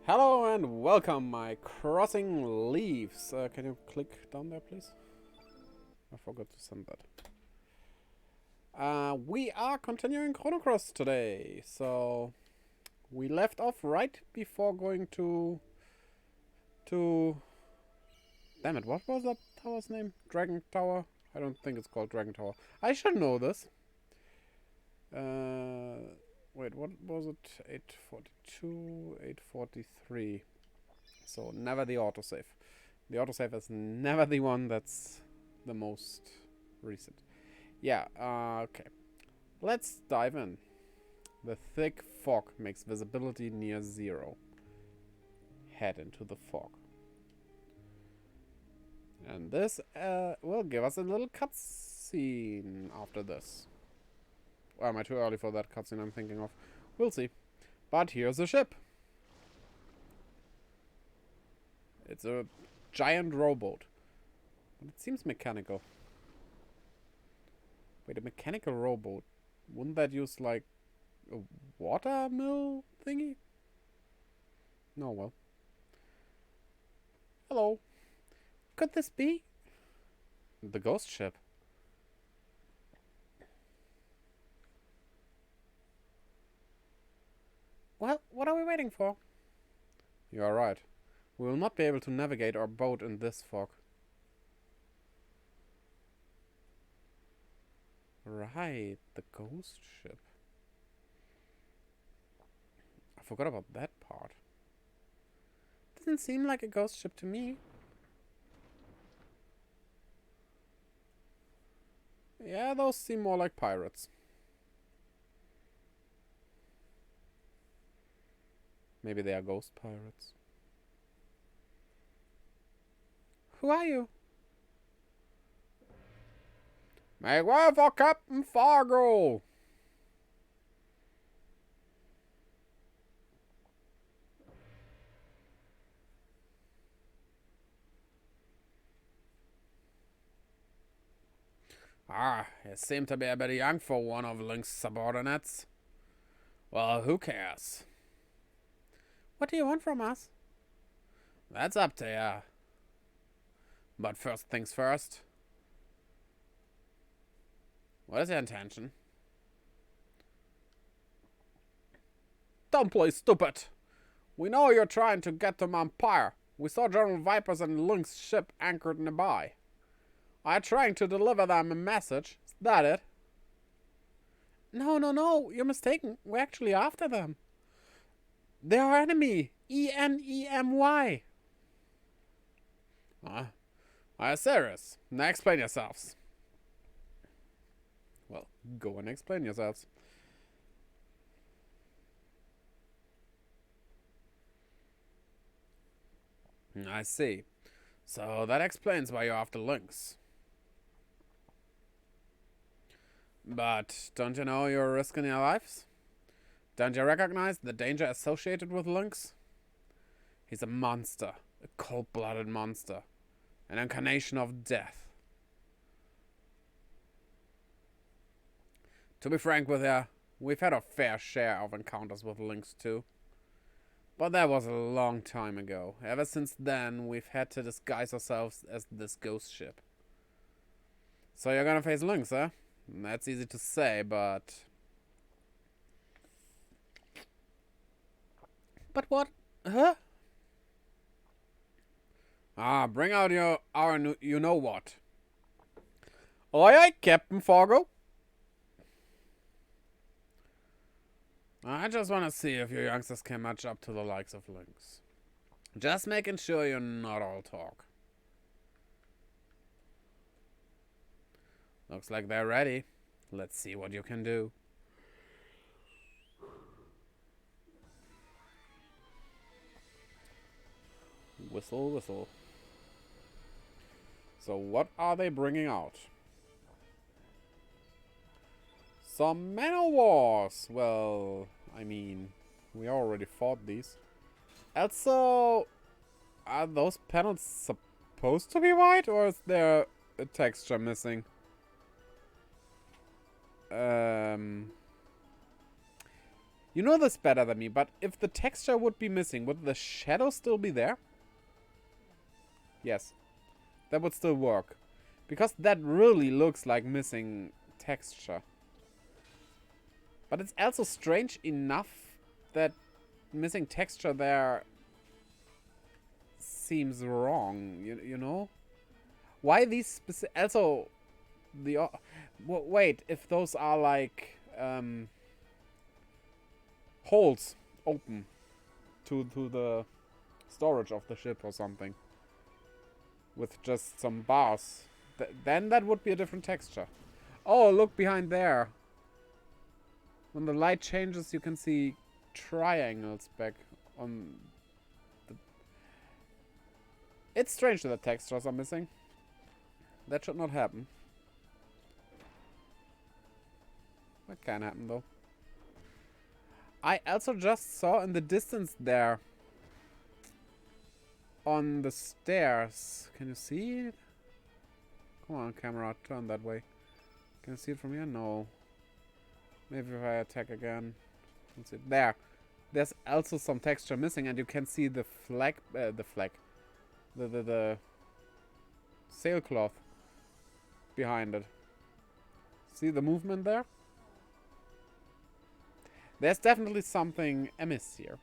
Hello and welcome, my crossing leaves. Can you click down there, please? I forgot to send that. We are continuing Chrono Cross today. So, we left off right before going to... Damn it, what was that tower's name? Dragon Tower? I don't think it's called Dragon Tower. I should know this. Wait, what was it? 842, 843. So never the autosave. The autosave is never the one that's the most recent. Yeah, okay. Let's dive in. The thick fog makes visibility near zero. Head into the fog. And this will give us a little cutscene after this. Or am I too early for that cutscene I'm thinking of? We'll see. But here's a ship. It's a giant rowboat. But it seems mechanical. Wait, a mechanical rowboat. Wouldn't that use, like, a water mill thingy? No, well. Hello. Could this be? The ghost ship. Well, what are we waiting for? You are right. We will not be able to navigate our boat in this fog. Right, the ghost ship. I forgot about that part. Doesn't seem like a ghost ship to me. Yeah, those seem more like pirates. Maybe they are ghost pirates. Who are you? Make way for Captain Fargo! Ah, you seem to be a bit young for one of Link's subordinates. Well, who cares? What do you want from us? That's up to you. But first things first. What is your intention? Don't play stupid. We know you're trying to get to Empire. We saw General Vipers and Link's ship anchored nearby. Are you trying to deliver them a message? Is that it? No. You're mistaken. We're actually after them. They're our enemy. ENEMY. Are you serious? Now explain yourselves. Well, go and explain yourselves. I see. So that explains why you're after Lynx. But don't you know you're risking your lives? Don't you recognize the danger associated with Lynx? He's a monster. A cold-blooded monster. An incarnation of death. To be frank with you, we've had our fair share of encounters with Lynx too. But that was a long time ago. Ever since then, we've had to disguise ourselves as this ghost ship. So you're gonna face Lynx, huh? That's easy to say, but... But what? Huh? Bring out our you-know-what. Aye, Captain Fargo. I just want to see if you youngsters can match up to the likes of Lynx. Just making sure you're not all talk. Looks like they're ready. Let's see what you can do. Whistle, whistle. So what are they bringing out? Some man-o'-wars. Well, I mean, we already fought these. Also, are those panels supposed to be white, or is there a texture missing? You know this better than me, but if the texture would be missing, would the shadow still be there? Yes. That would still work. Because that really looks like missing texture. But it's also strange enough that missing texture there seems wrong, you know? Why these specific... Also, the... wait, if those are like... holes open to the storage of the ship or something. With just some bars. Then that would be a different texture. Oh, look behind there. When the light changes, you can see triangles back on the... It's strange that the textures are missing. That should not happen. That can happen, though. I also just saw in the distance there, on the stairs. Can you see it? Come on, camera, turn that way. Can you see it from here? No. Maybe if I attack again. Let's see. There. There's also some texture missing, and you can see the flag, the sailcloth behind it. See the movement there? There's definitely something amiss here.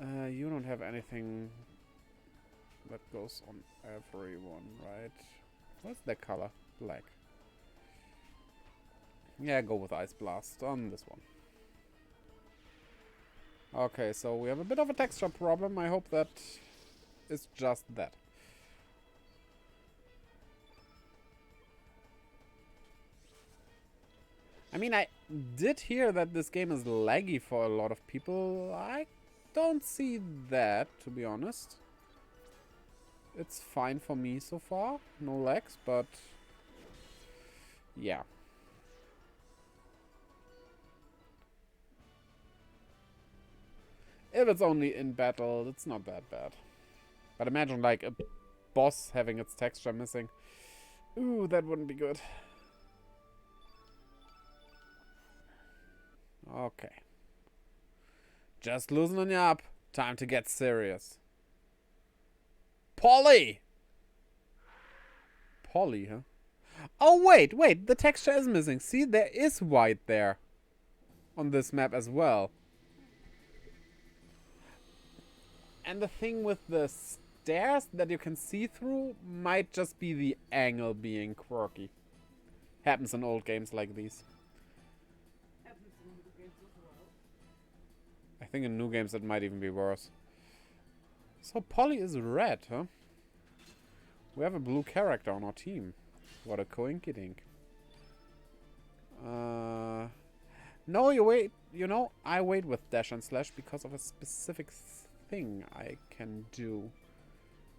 You don't have anything that goes on everyone, right? What's that color? Black. Yeah, go with Ice Blast on this one. Okay, so we have a bit of a texture problem. I hope that is just that. I mean, I did hear that this game is laggy for a lot of people. I don't see that, to be honest. It's fine for me so far. No lags, but... yeah. If it's only in battle, it's not that bad. But imagine, like, a boss having its texture missing. Ooh, that wouldn't be good. Okay. Just loosening you up. Time to get serious. Polly! Polly, huh? Oh, wait. The texture is missing. See, there is white there. On this map as well. And the thing with the stairs that you can see through might just be the angle being quirky. Happens in old games like these. I think in new games it might even be worse. So Polly is red, huh? We have a blue character on our team. What a coinkydink. No, you wait. You know, I wait with dash and slash because of a specific thing I can do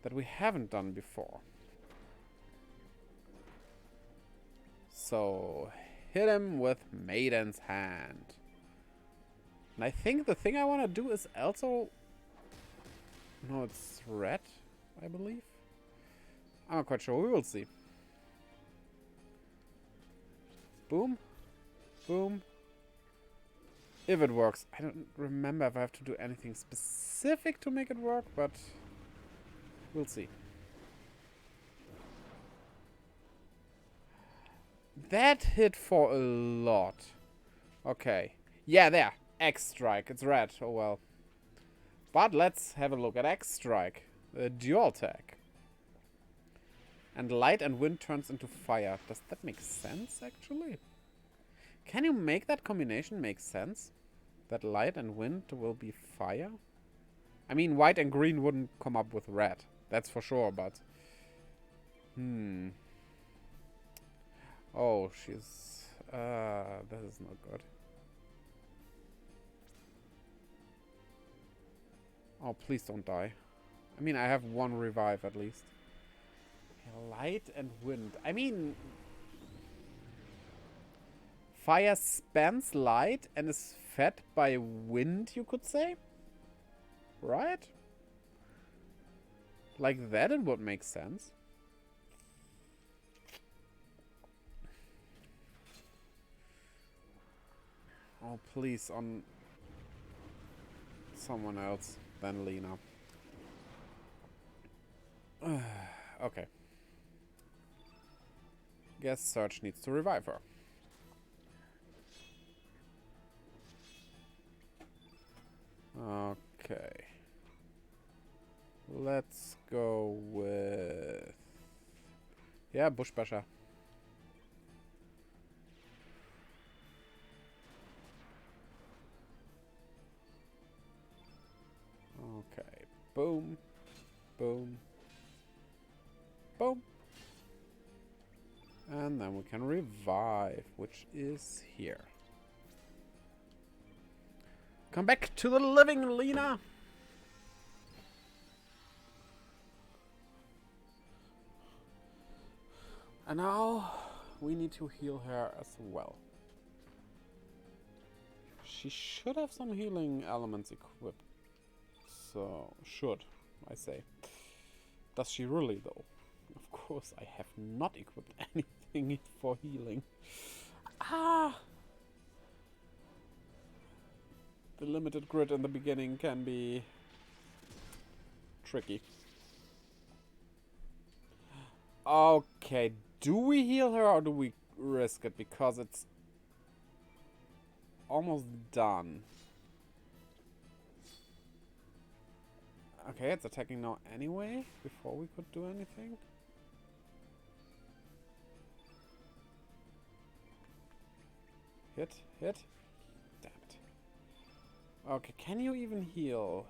that we haven't done before. So, hit him with Maiden's Hand. And I think the thing I want to do is also... No, it's red, I believe. I'm not quite sure. We will see. Boom. Boom. If it works. I don't remember if I have to do anything specific to make it work, but we'll see. That hit for a lot. Okay. Yeah, there. X strike. It's red. Oh well. But let's have a look at X strike. Dual attack. And light and wind turns into fire. Does that make sense, actually? Can you make that combination make sense? That light and wind will be fire? I mean, white and green wouldn't come up with red. That's for sure, but... Oh, she's... this is not good. Oh, please don't die. I mean, I have one revive at least. Light and wind. I mean... Fire spans light and is fed by wind, you could say? Right? Like that it would make sense. Oh, please, on someone else than Lena. Okay. Guess Surge needs to revive her. Okay. Let's go with... Yeah, Bush Basher. Okay. Boom. Boom. Boom. And then we can revive, which is here. Come back to the living, Lena! And now we need to heal her as well. She should have some healing elements equipped. So, should, I say. Does she really, though? Of course, I have not equipped anything for healing. Ah! The limited grid in the beginning can be tricky. Okay, do we heal her or do we risk it? Because it's almost done. Okay, it's attacking now anyway, before we could do anything. Hit, hit. Damn it. Okay, can you even heal?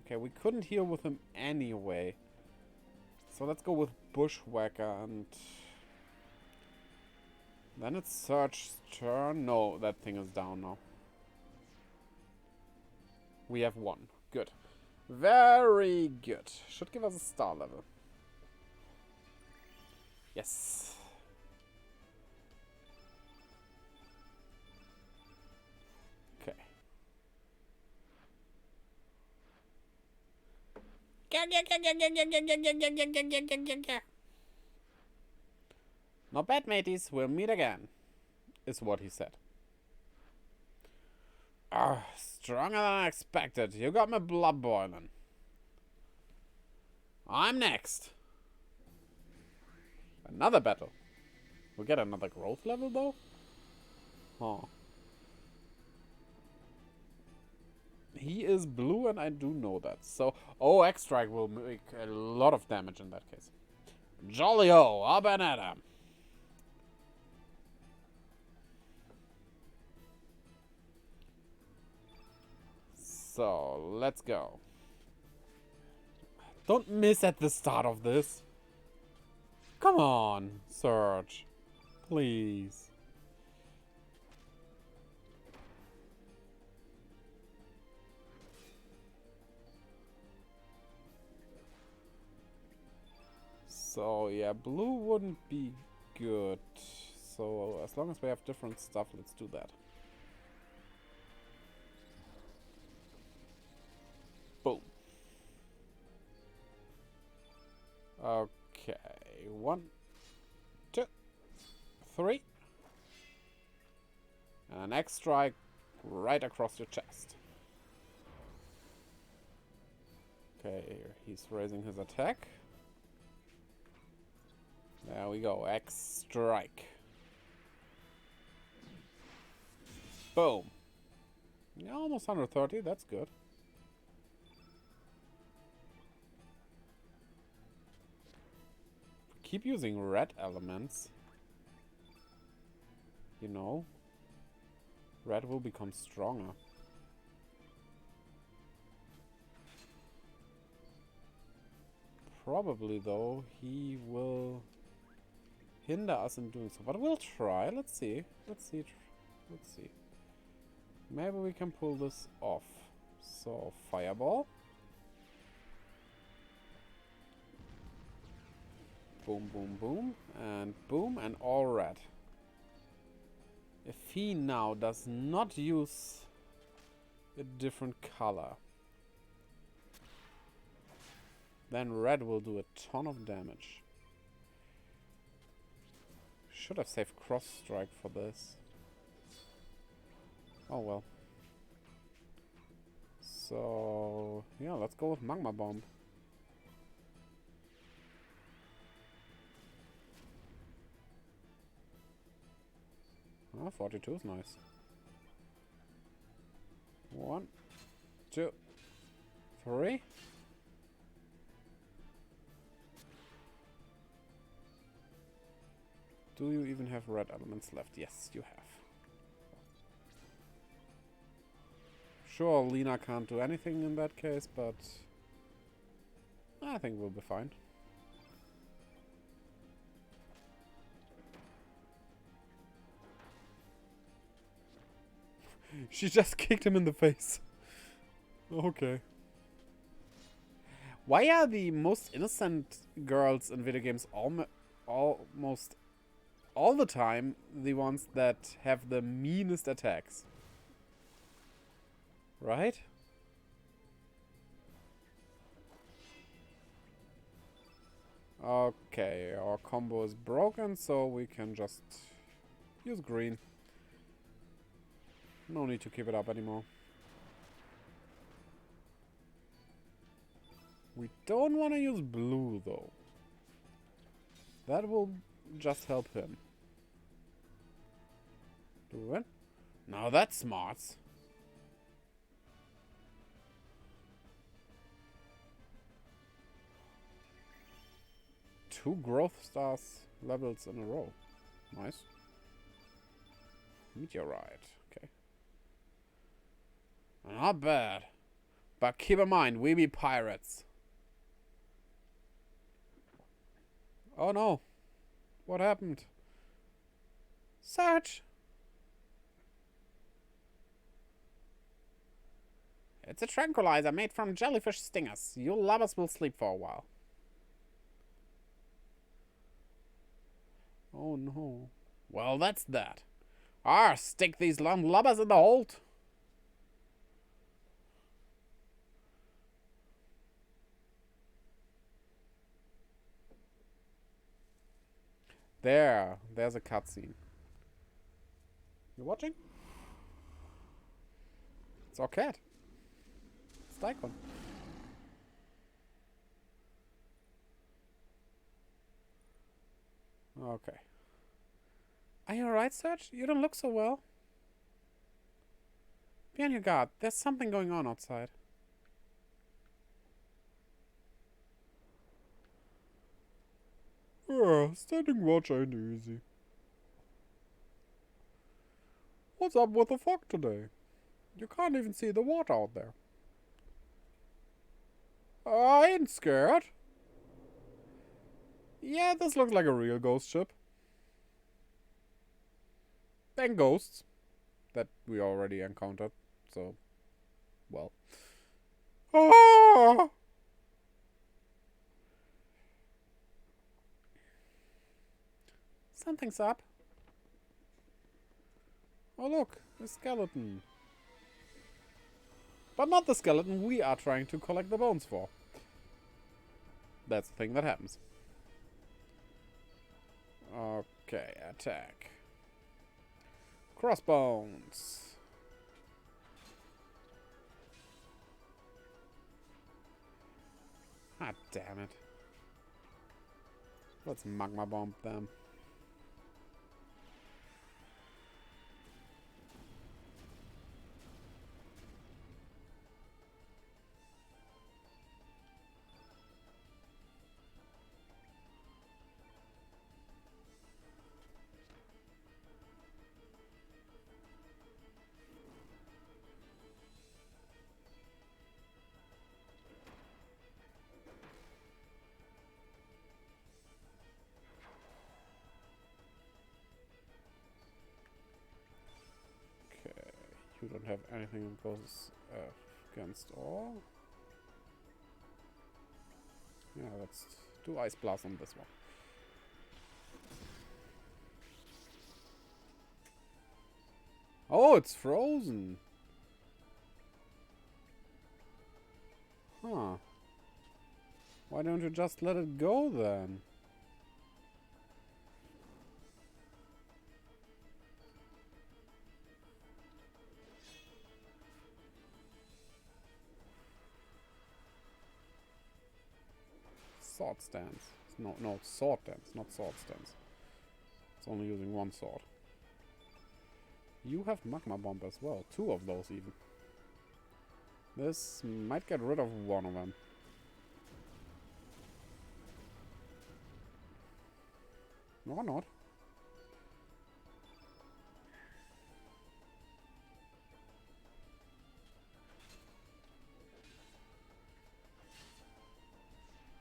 Okay, we couldn't heal with him anyway. So let's go with Bushwhacker and... Then it's Surge's turn. No, that thing is down now. We have one. Good. Very good. Should give us a star level. Yes. Okay. Not bad, mateys. We'll meet again, is what he said. Ah, stronger than I expected. You got my blood boiling. I'm next. Another battle. We get another growth level, though? Huh. He is blue, and I do know that. So, oh, X-Strike will make a lot of damage in that case. Jolly-o, up and at him. So, let's go. Don't miss at the start of this. Come on, Surge. Please. So, yeah, blue wouldn't be good. So, as long as we have different stuff, let's do that. Boom. Okay. 1, 2, 3. And an X-Strike right across your chest. Okay, he's raising his attack. There we go, X-Strike. Boom. Yeah, almost 130, that's good. Keep using red elements. You know, red will become stronger. Probably, though, he will hinder us in doing so. But we'll try. Let's see. Let's see. Let's see. Maybe we can pull this off. So, fireball. Boom, boom, boom. And boom, and all red. If he now does not use a different color, then red will do a ton of damage. Should have saved cross strike for this. Oh well. So yeah, let's go with Magma Bomb. Oh, 42 is nice. 1, 2, 3. Do you even have red elements left? Yes, you have. Sure, Lena can't do anything in that case, but I think we'll be fine. She just kicked him in the face. Okay. Why are the most innocent girls in video games almost all the time the ones that have the meanest attacks? Right? Okay, our combo is broken, so we can just use green. No need to keep it up anymore. We don't want to use blue, though. That will just help him. Do it? Now that's smart. 2 growth stars levels in a row. Nice. Meteorite. Okay. Not bad. But keep in mind, we be pirates. Oh no. What happened? Search! It's a tranquilizer made from jellyfish stingers. You lovers will sleep for a while. Oh no. Well, that's that. Stick these lubbers in the hold. There's a cutscene. You watching? It's our cat. It's Daikon. Okay. Are you alright, Serge? You don't look so well. Be on your guard. There's something going on outside. Standing watch ain't easy. What's up with the fog today? You can't even see the water out there. I ain't scared. Yeah, this looks like a real ghost ship. And ghosts. That we already encountered. So, well. Ah! Something's up. Oh look, a skeleton. But not the skeleton we are trying to collect the bones for. That's the thing that happens. Okay, attack. Crossbones. Ah, damn it. Let's magma bomb them. You don't have anything that goes against all. Yeah, let's do Ice Blast on this one. Oh, it's frozen. Huh. Why don't you just let it go then? sword stance. No, no, sword dance, not sword stance. It's only using one sword. You have magma bomb as well. 2 of those even. This might get rid of one of them. Or not.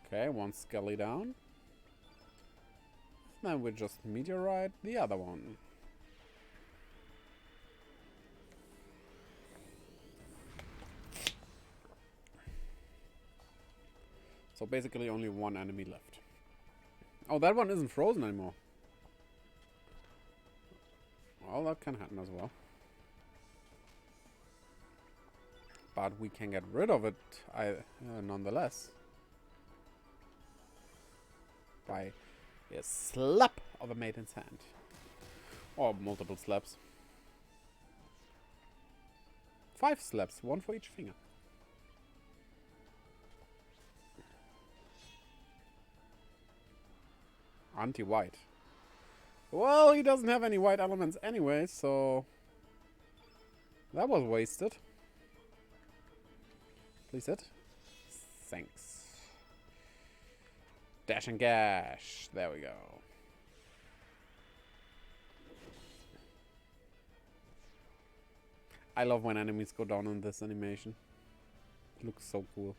Okay, one skelly down. Then we just meteorite the other one. So basically only one enemy left. Oh, that one isn't frozen anymore. Well, that can happen as well. But we can get rid of it nonetheless. By a slap of a maiden's hand. Or multiple slaps. 5 slaps, 1 for each finger. Anti-white. Well, he doesn't have any white elements anyway, so... that was wasted. Please hit. Thanks. Dash and gash. There we go. I love when enemies go down in this animation. It looks so cool.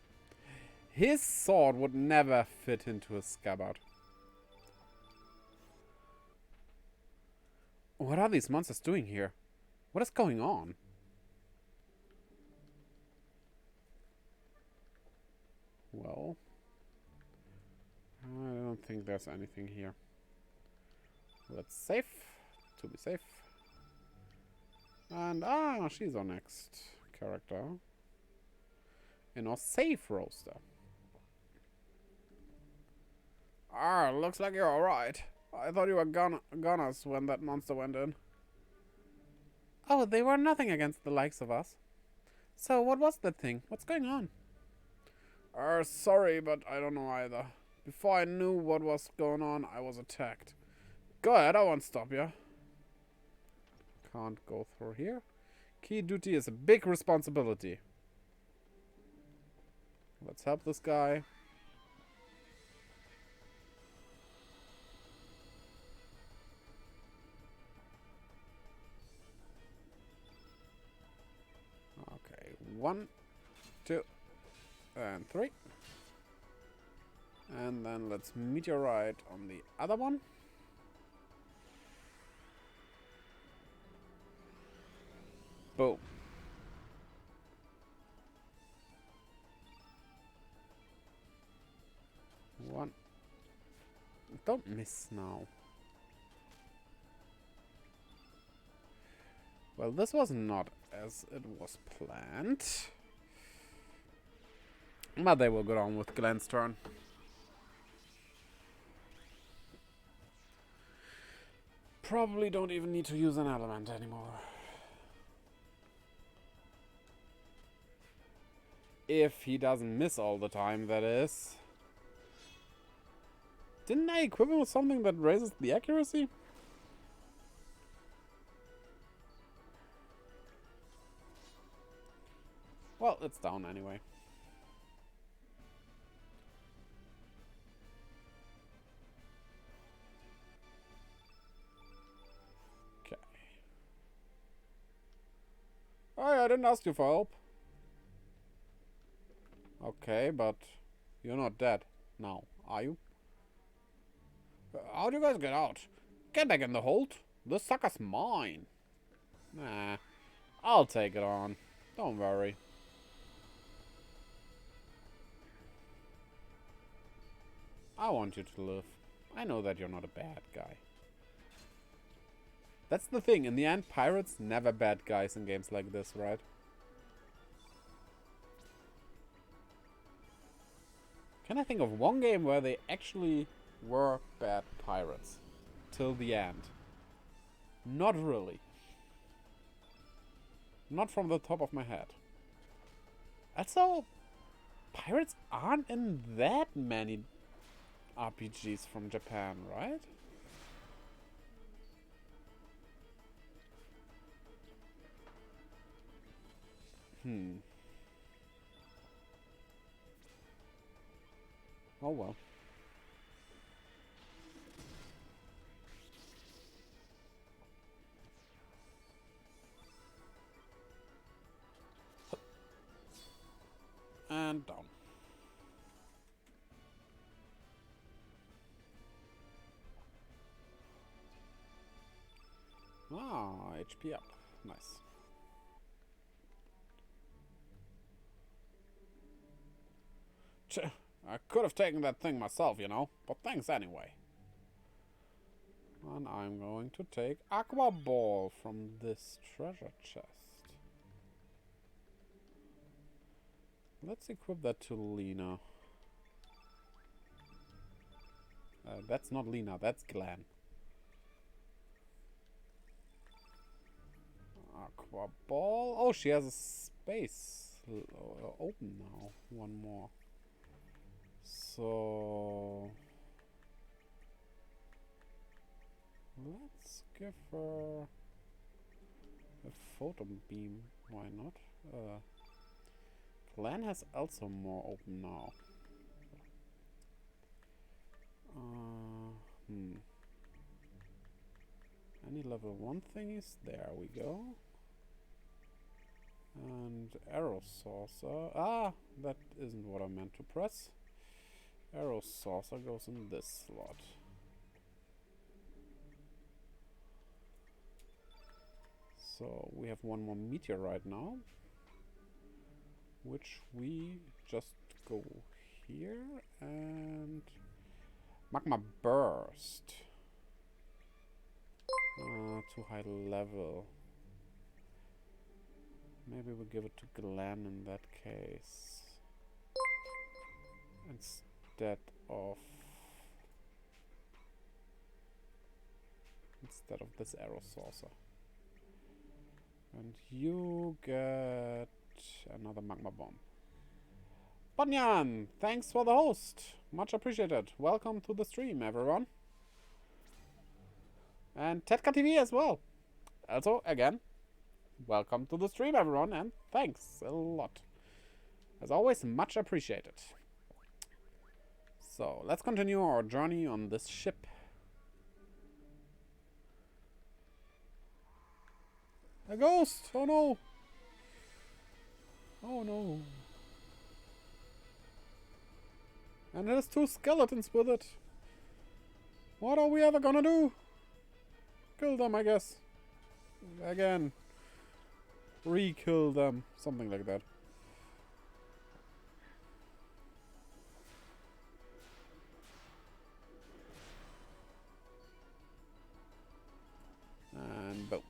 His sword would never fit into his scabbard. What are these monsters doing here? What is going on? Well, I don't think there's anything here. Let's save to be safe. And she's our next character in our safe roster. Looks like you're alright. I thought you were goners when that monster went in. Oh, they were nothing against the likes of us. So what was that thing? What's going on? Sorry, but I don't know either. Before I knew what was going on, I was attacked. Go ahead, I won't stop you. Can't go through here. Key duty is a big responsibility. Let's help this guy. Okay, 1, 2, and 3. And then let's meteorite on the other one. Boom. One. Don't miss now. Well, this was not as it was planned. But they will go on with Glenn's turn. Probably don't even need to use an element anymore. If he doesn't miss all the time, that is. Didn't I equip him with something that raises the accuracy? Well, it's down anyway. Okay. Oh, I didn't ask you for help. Okay, but you're not dead now, are you? How'd you guys get out? Get back in the hold. This sucker's mine. Nah, I'll take it on. Don't worry. I want you to live. I know that you're not a bad guy. That's the thing. In the end, pirates never bad guys in games like this, right? Can I think of one game where they actually were bad pirates? Till the end. Not really. Not from the top of my head. Also, pirates aren't in that many RPGs from Japan, right? Oh well. And down. Ah, HP up. Nice. I could have taken that thing myself, you know, but thanks anyway. And I'm going to take Aqua Ball from this treasure chest. Let's equip that to Lena. That's not Lena, that's Glenn. Aqua Ball. Oh, she has a space open now. One more. So let's give her a photon beam. Why not? Glenn has also more open now. Any level 1 thingies? There we go. And arrow saucer. Ah, that isn't what I meant to press. Arrow saucer goes in this slot. So we have one more meteorite now, which we just go here and magma burst. Too high level. Maybe we'll give it to Glenn in that case. Instead of this arrow saucer. And you get another magma bomb. Banyan, thanks for the host. Much appreciated. Welcome to the stream, everyone. And Tetka TV as well. Also, again, welcome to the stream, everyone, and thanks a lot. As always, much appreciated. So, let's continue our journey on this ship. A ghost! Oh no! Oh no. And there's 2 skeletons with it. What are we ever gonna do? Kill them, I guess. Again. Re-kill them. Something like that. And boom.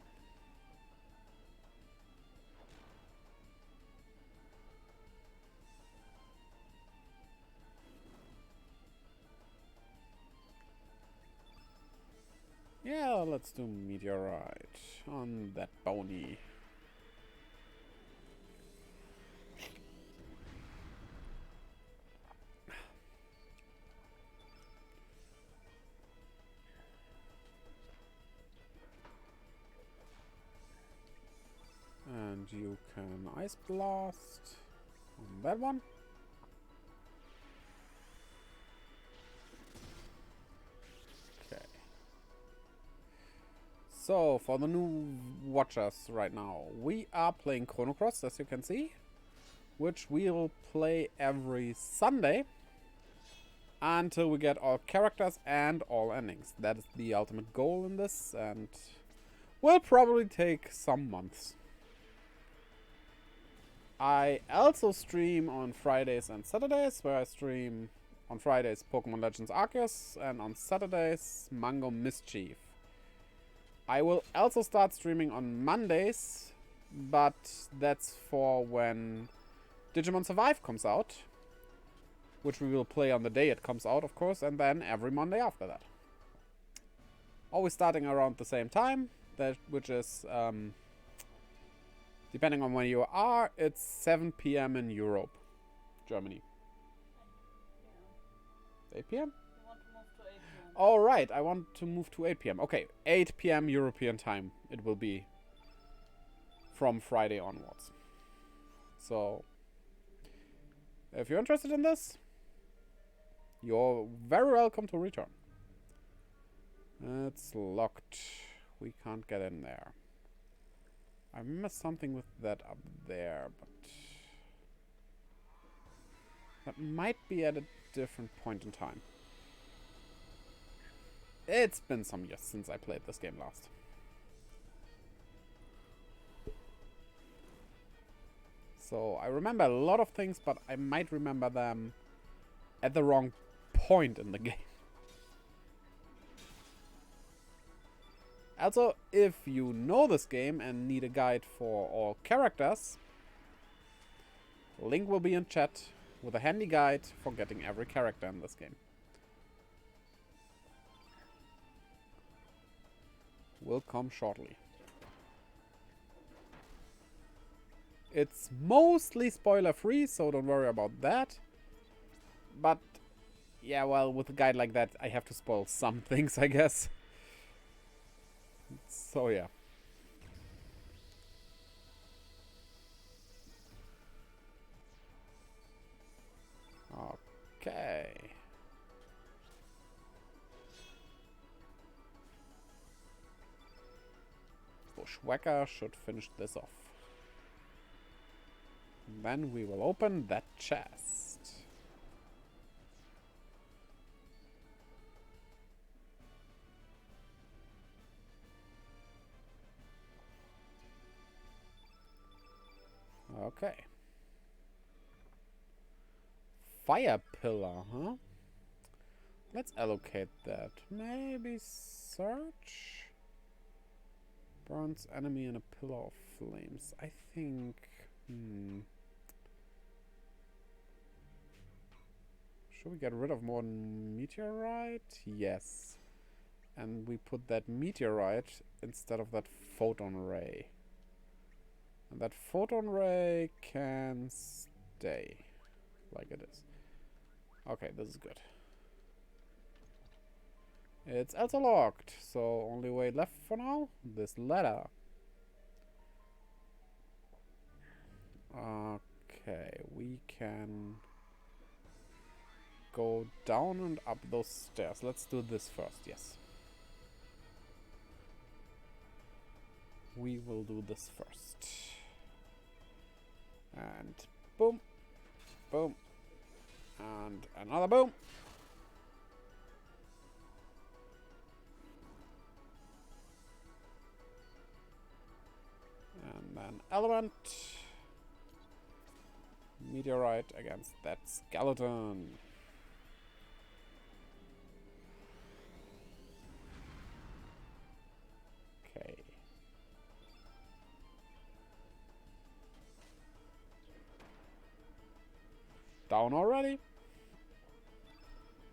Yeah, let's do meteorite on that bony. And you can ice blast on that one. So, for the new watchers right now, we are playing Chrono, as you can see, which we'll play every Sunday until we get all characters and all endings. That is the ultimate goal in this, and will probably take some months. I also stream on Fridays and Saturdays, where I stream on Fridays Pokemon Legends Arceus and on Saturdays Mango Mischief. I will also start streaming on Mondays, but that's for when Digimon Survive comes out, which we will play on the day it comes out, of course, and then every Monday after that. Always starting around the same time, which is, depending on where you are, it's 7 p.m. in Europe, Germany. 8 p.m.? Alright, I want to move to 8 p.m. Okay, 8 p.m. European time it will be from Friday onwards. So, if you're interested in this, you're very welcome to return. It's locked. We can't get in there. I remember something with that up there, but that might be at a different point in time. It's been some years since I played this game last. So I remember a lot of things, but I might remember them at the wrong point in the game. Also, if you know this game and need a guide for all characters, link will be in chat with a handy guide for getting every character in this game. Will come shortly. It's mostly spoiler free, so don't worry about that. But yeah, well, with a guide like that, I have to spoil some things, I guess. So yeah. Okay. Bushwhacker should finish this off. Then we will open that chest. Okay. Fire pillar, huh? Let's allocate that. Maybe search? Burns enemy in a pillar of flames. I think... Should we get rid of more meteorite? Yes. And we put that meteorite instead of that photon ray. And that photon ray can stay like it is. Okay, this is good. It's also locked, so only way left for now, this ladder. Okay, we can go down and up those stairs. Let's do this first, yes. We will do this first. And boom, boom, and another boom. And then element. Meteorite against that skeleton. Okay. Down already.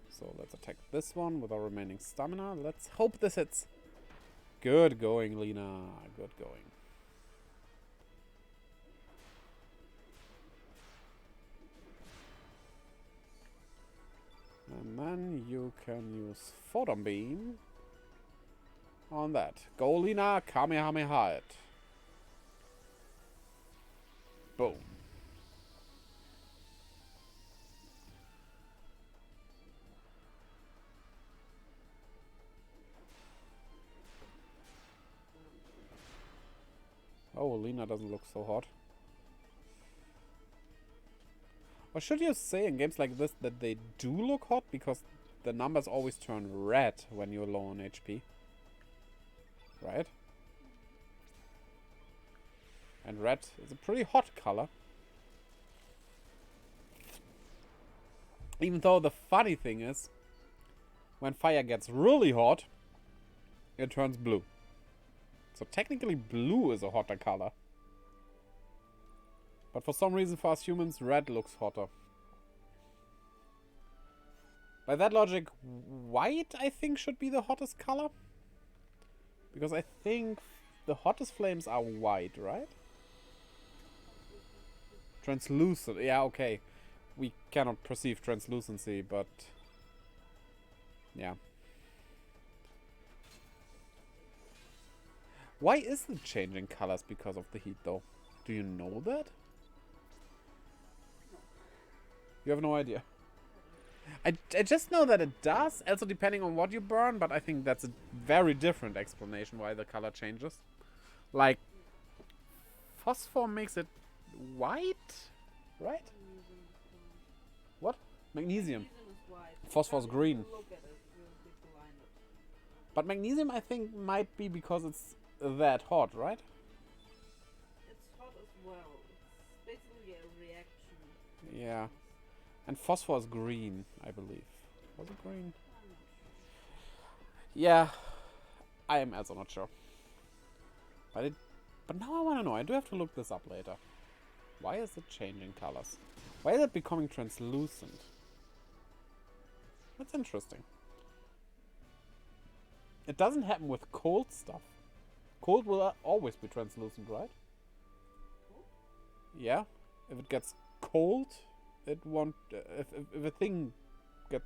So let's attack this one with our remaining stamina. Let's hope this hits. Good going, Lena. Good going. And then you can use photon beam on that. Go, Lena. Kamehameha it. Boom. Oh, Lena doesn't look so hot. Or should you say in games like this that they do look hot because the numbers always turn red when you're low on HP? Right? And red is a pretty hot color. Even though the funny thing is, when fire gets really hot, it turns blue. So technically blue is a hotter color. But for some reason for us humans, red looks hotter. By that logic, white I think should be the hottest color. Because I think the hottest flames are white, right? Translucent, yeah, okay. We cannot perceive translucency, but... yeah. Why is it changing colors because of the heat, though? Do you know that? You have no idea. I just know that it does, also depending on what you burn, but I think that's a very different explanation why the color changes. Like, phosphor makes it white, right? What? Magnesium. Phosphor is green. But magnesium, I think, might be because it's that hot, right? It's hot as well. It's basically a reaction. Yeah. And phosphor is green, I believe. Was it green? Yeah. I am also not sure. But now I want to know. I do have to look this up later. Why is it changing colors? Why is it becoming translucent? That's interesting. It doesn't happen with cold stuff. Cold will always be translucent, right? Yeah. If it gets cold, it won't. If a thing if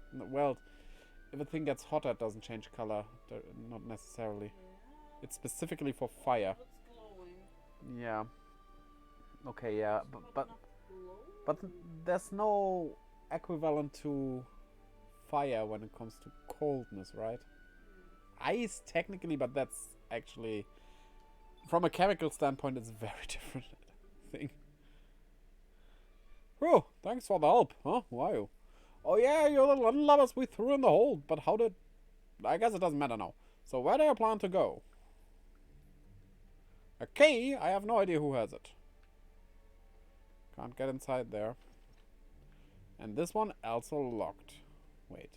a thing gets hotter, it doesn't change color. Not necessarily. Yeah. It's specifically for fire. It's glowing. Yeah. Okay. Yeah. But there's no equivalent to fire when it comes to coldness, right? Ice, technically, but that's actually, from a chemical standpoint, it's a very different thing. Oh, thanks for the help, huh? Who are you? Oh yeah, you're the landlubbers we threw in the hole, but how did... I guess it doesn't matter now. So where do you plan to go? A key? I have no idea who has it. Can't get inside there. And this one also locked. Wait.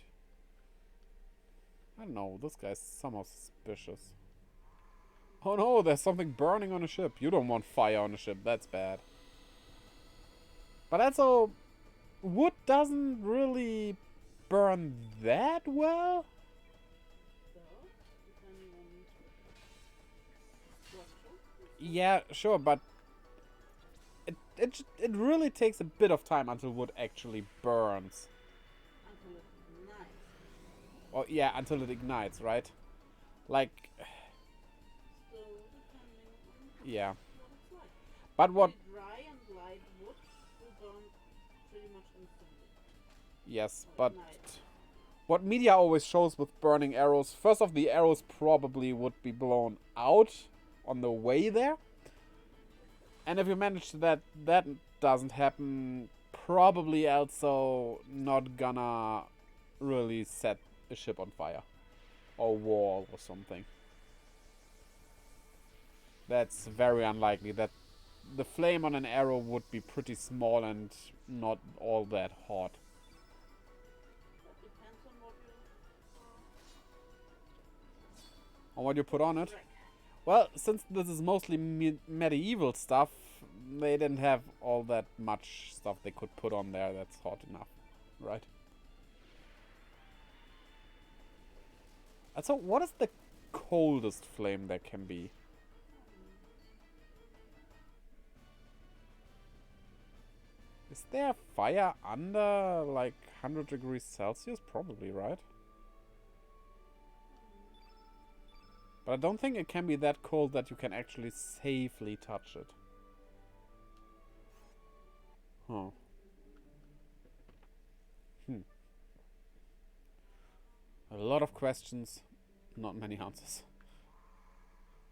I don't know, this guy's somehow suspicious. Oh no, there's something burning on a ship. You don't want fire on a ship, that's bad. But also, wood doesn't really burn that well. Yeah, sure, but it really takes a bit of time until wood actually burns. Until it ignites. Oh yeah, until it ignites, right? Like, So depending on yeah. what it's like. But what? Dry and light wood will burn pretty much instantly. Yes, but what media always shows with burning arrows, first off, the arrows probably would be blown out on the way there. And if you manage that doesn't happen, probably also not gonna really set a ship on fire. Or wall or something. That's very unlikely. That the flame on an arrow would be pretty small and not all that hot. That depends on what You put on it? Right. Well, since this is mostly medieval stuff, they didn't have all that much stuff they could put on there that's hot enough, right? And so, what is the coldest flame there can be? Is there fire under, like, 100 degrees Celsius? Probably, right? But I don't think it can be that cold that you can actually safely touch it. Huh. A lot of questions, not many answers.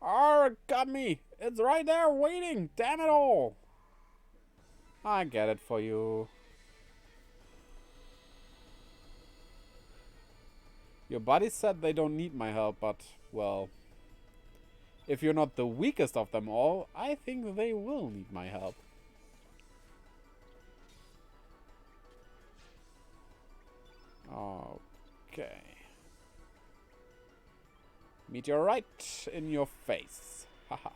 Oh, it got me! It's right there waiting! Damn it all! I get it for you. Your buddies said they don't need my help, but, well... If you're not the weakest of them all, I think they will need my help. Okay. Meteorite in your face. Haha.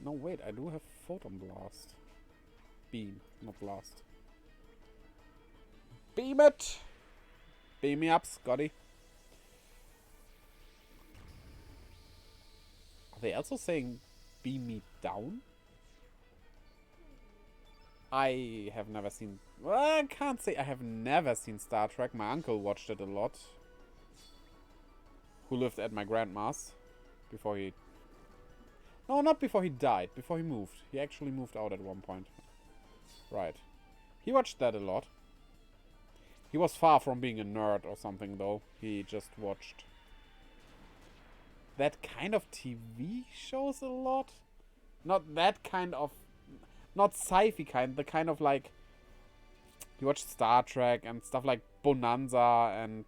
No, wait, I do have photon blast. Beam, not blast. Beam it! Beam me up, Scotty. Are they also saying beam me down? I have never seen... Well, I can't say I have never seen Star Trek. My uncle watched it a lot. Who lived at my grandma's before he... No, not before he died. Before he moved. He actually moved out at one point. Right. He watched that a lot. He was far from being a nerd or something, though. He just watched that kind of TV shows a lot. Not that kind of... Not sci-fi kind. The kind of like... He watched Star Trek and stuff like Bonanza and...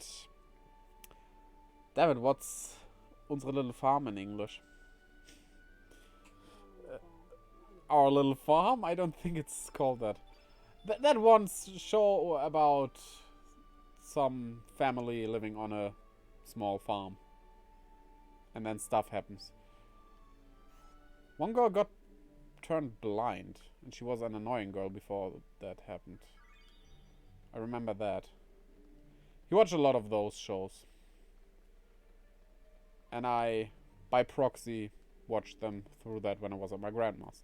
David, what's unsere little farm in English? Our little farm? I don't think it's called that. That one show about some family living on a small farm. And then stuff happens. One girl got turned blind. And she was an annoying girl before that happened. I remember that. He watched a lot of those shows. And I, by proxy, watched them through that when I was at my grandma's.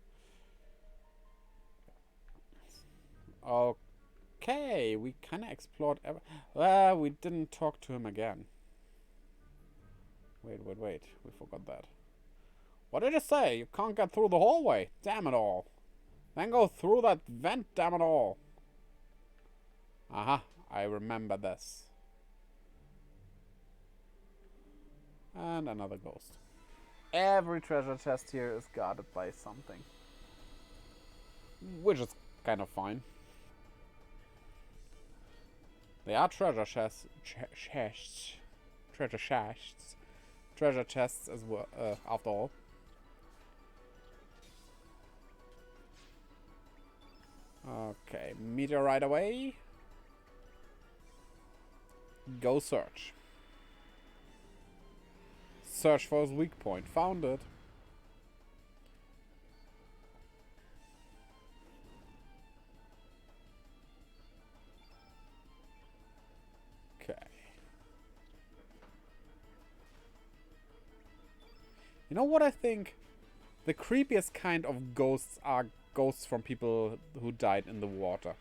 Okay, we kind of explored... we didn't talk to him again. Wait. We forgot that. What did you say? You can't get through the hallway. Damn it all. Then go through that vent, damn it all. Aha, I remember this. And another ghost. Every treasure chest here is guarded by something. Which is kind of fine. They are treasure chests. Treasure chests. Treasure chests as well, after all. Okay, meteorite away. Go search. Search for his weak point. Found it. Okay. You know what I think? The creepiest kind of ghosts are ghosts from people who died in the water.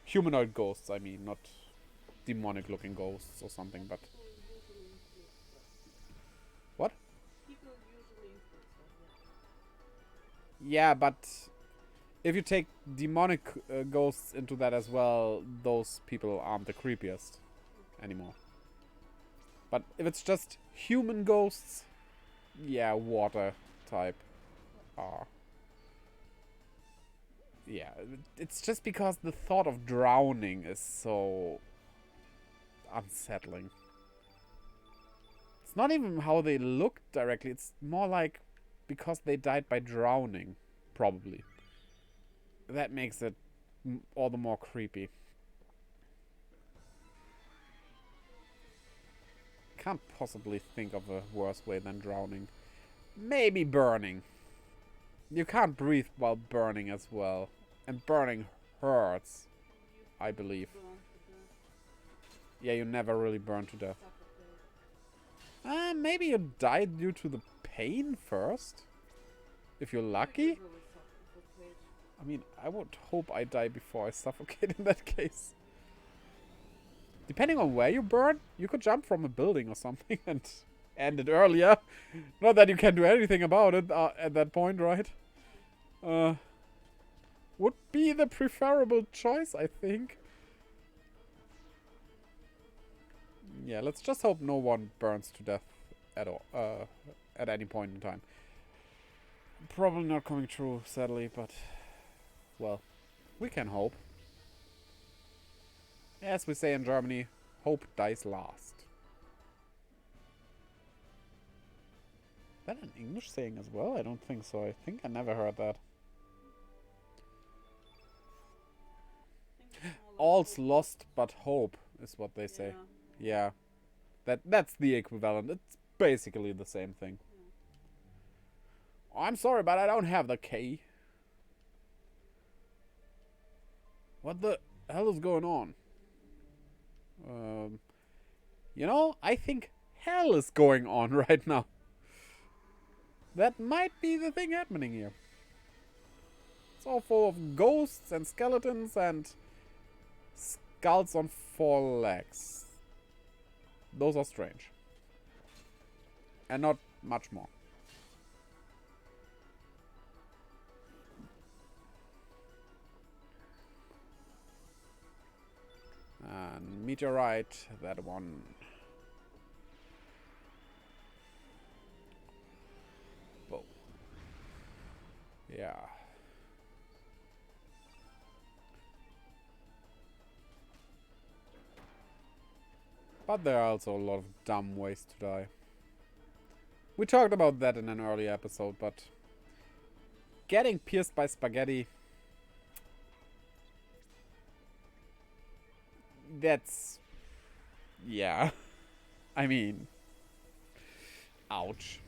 Humanoid ghosts, I mean, not demonic looking ghosts or something, but... What? People usually include stuff, Yeah, but if you take demonic ghosts into that as well, those people aren't the creepiest anymore. But if it's just human ghosts, yeah, water type are... Yeah, it's just because the thought of drowning is so unsettling. It's not even how they look directly, it's more like because they died by drowning, probably. That makes it all the more creepy. Can't possibly think of a worse way than drowning. Maybe burning. You can't breathe while burning as well. And burning hurts, I believe. Yeah, you never really burn to death. Maybe you died due to the pain first? If you're lucky? I mean, I would hope I die before I suffocate in that case. Depending on where you burn, you could jump from a building or something and end it earlier. Not that you can do anything about it at that point, right? Would be the preferable choice, I think. Yeah, let's just hope no one burns to death at all, at any point in time. Probably not coming true, sadly, but... Well, we can hope. As we say in Germany, hope dies last. Is that an English saying as well? I don't think so. I think I never heard that. All's lost but hope is what they say. Yeah. That's the equivalent. It's basically the same thing. Oh, I'm sorry, but I don't have the key. What the hell is going on? You know, I think hell is going on right now. that might be the thing happening here. It's all full of ghosts and skeletons and skulls on 4 legs. Those are strange. And not much more. And meteorite, that one. Whoa. Yeah. But there are also a lot of dumb ways to die. We talked about that in an earlier episode, but getting pierced by spaghetti, that's... yeah. I mean... ouch.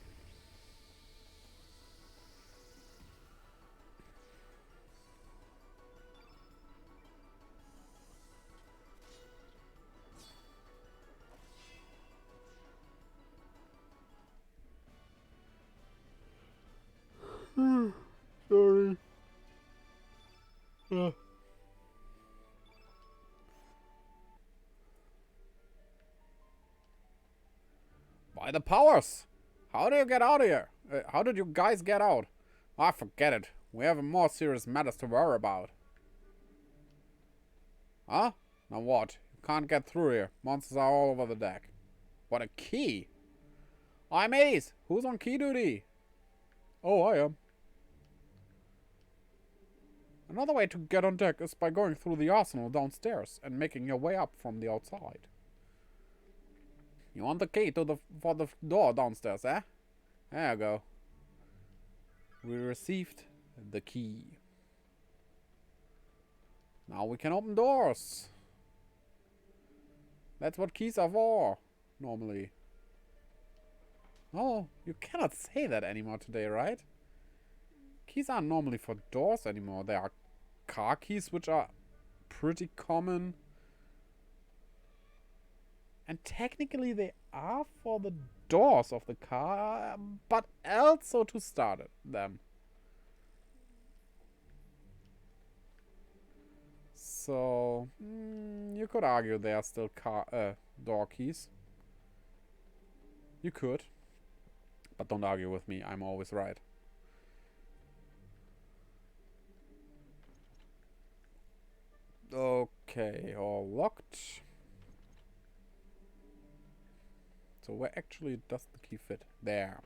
Sorry. By the powers! How do you get out of here? How did you guys get out? Ah, forget it. We have more serious matters to worry about. Huh? Now what? You can't get through here. Monsters are all over the deck. What a key! I'm Ace! Who's on key duty? Oh, I am. Another way to get on deck is by going through the arsenal downstairs and making your way up from the outside. You want the key to for the door downstairs, eh? There you go. We received the key. Now we can open doors. That's what keys are for, normally. Oh, you cannot say that anymore today, right? Keys aren't normally for doors anymore. They are car keys, which are pretty common. And technically they are for the doors of the car, but also to start them. So, you could argue they are still door keys. You could. But don't argue with me, I'm always right. Okay, all locked. So where actually does the key fit? There.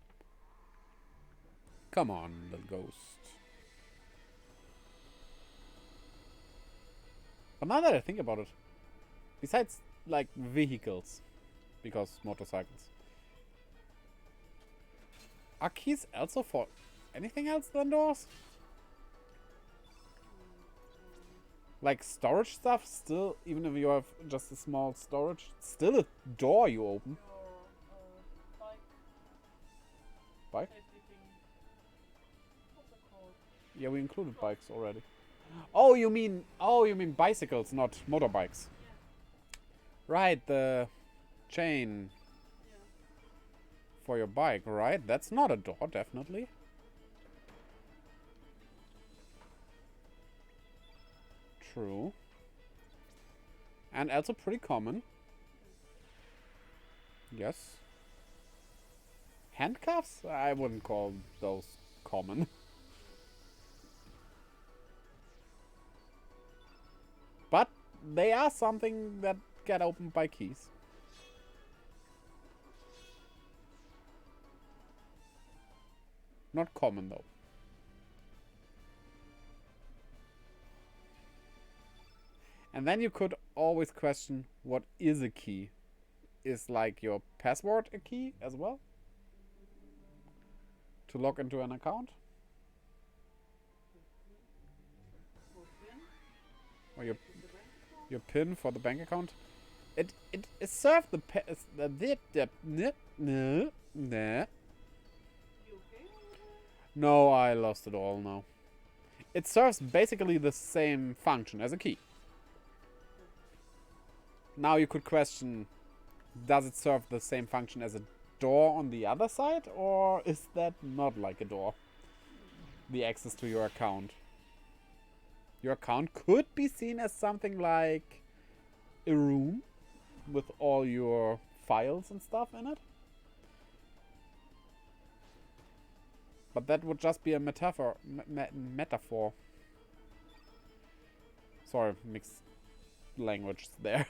Come on, little ghost. But now that I think about it, besides like vehicles, because motorcycles, are keys also for anything else than doors? Like storage stuff still, even if you have just a small storage, still a door you open. Or Bike? safety thing. What's it called? Yeah, we included bikes already. Oh, you mean bicycles, not motorbikes. Yeah. Right, the chain Yeah. for your bike, right? That's not a door, definitely. True. And also pretty common. Yes. Handcuffs? I wouldn't call those common. But they are something that get opened by keys. Not common though. And then you could always question, what is a key? Is like your password a key as well? To log into an account? Or your PIN for the bank account? It served the No, I lost it all now. It serves basically the same function as a key. Now you could question, does it serve the same function as a door on the other side, or is that not like a door? The access to your account. Your account could be seen as something like a room with all your files and stuff in it. But that would just be a metaphor. Metaphor. Sorry, mixed language there.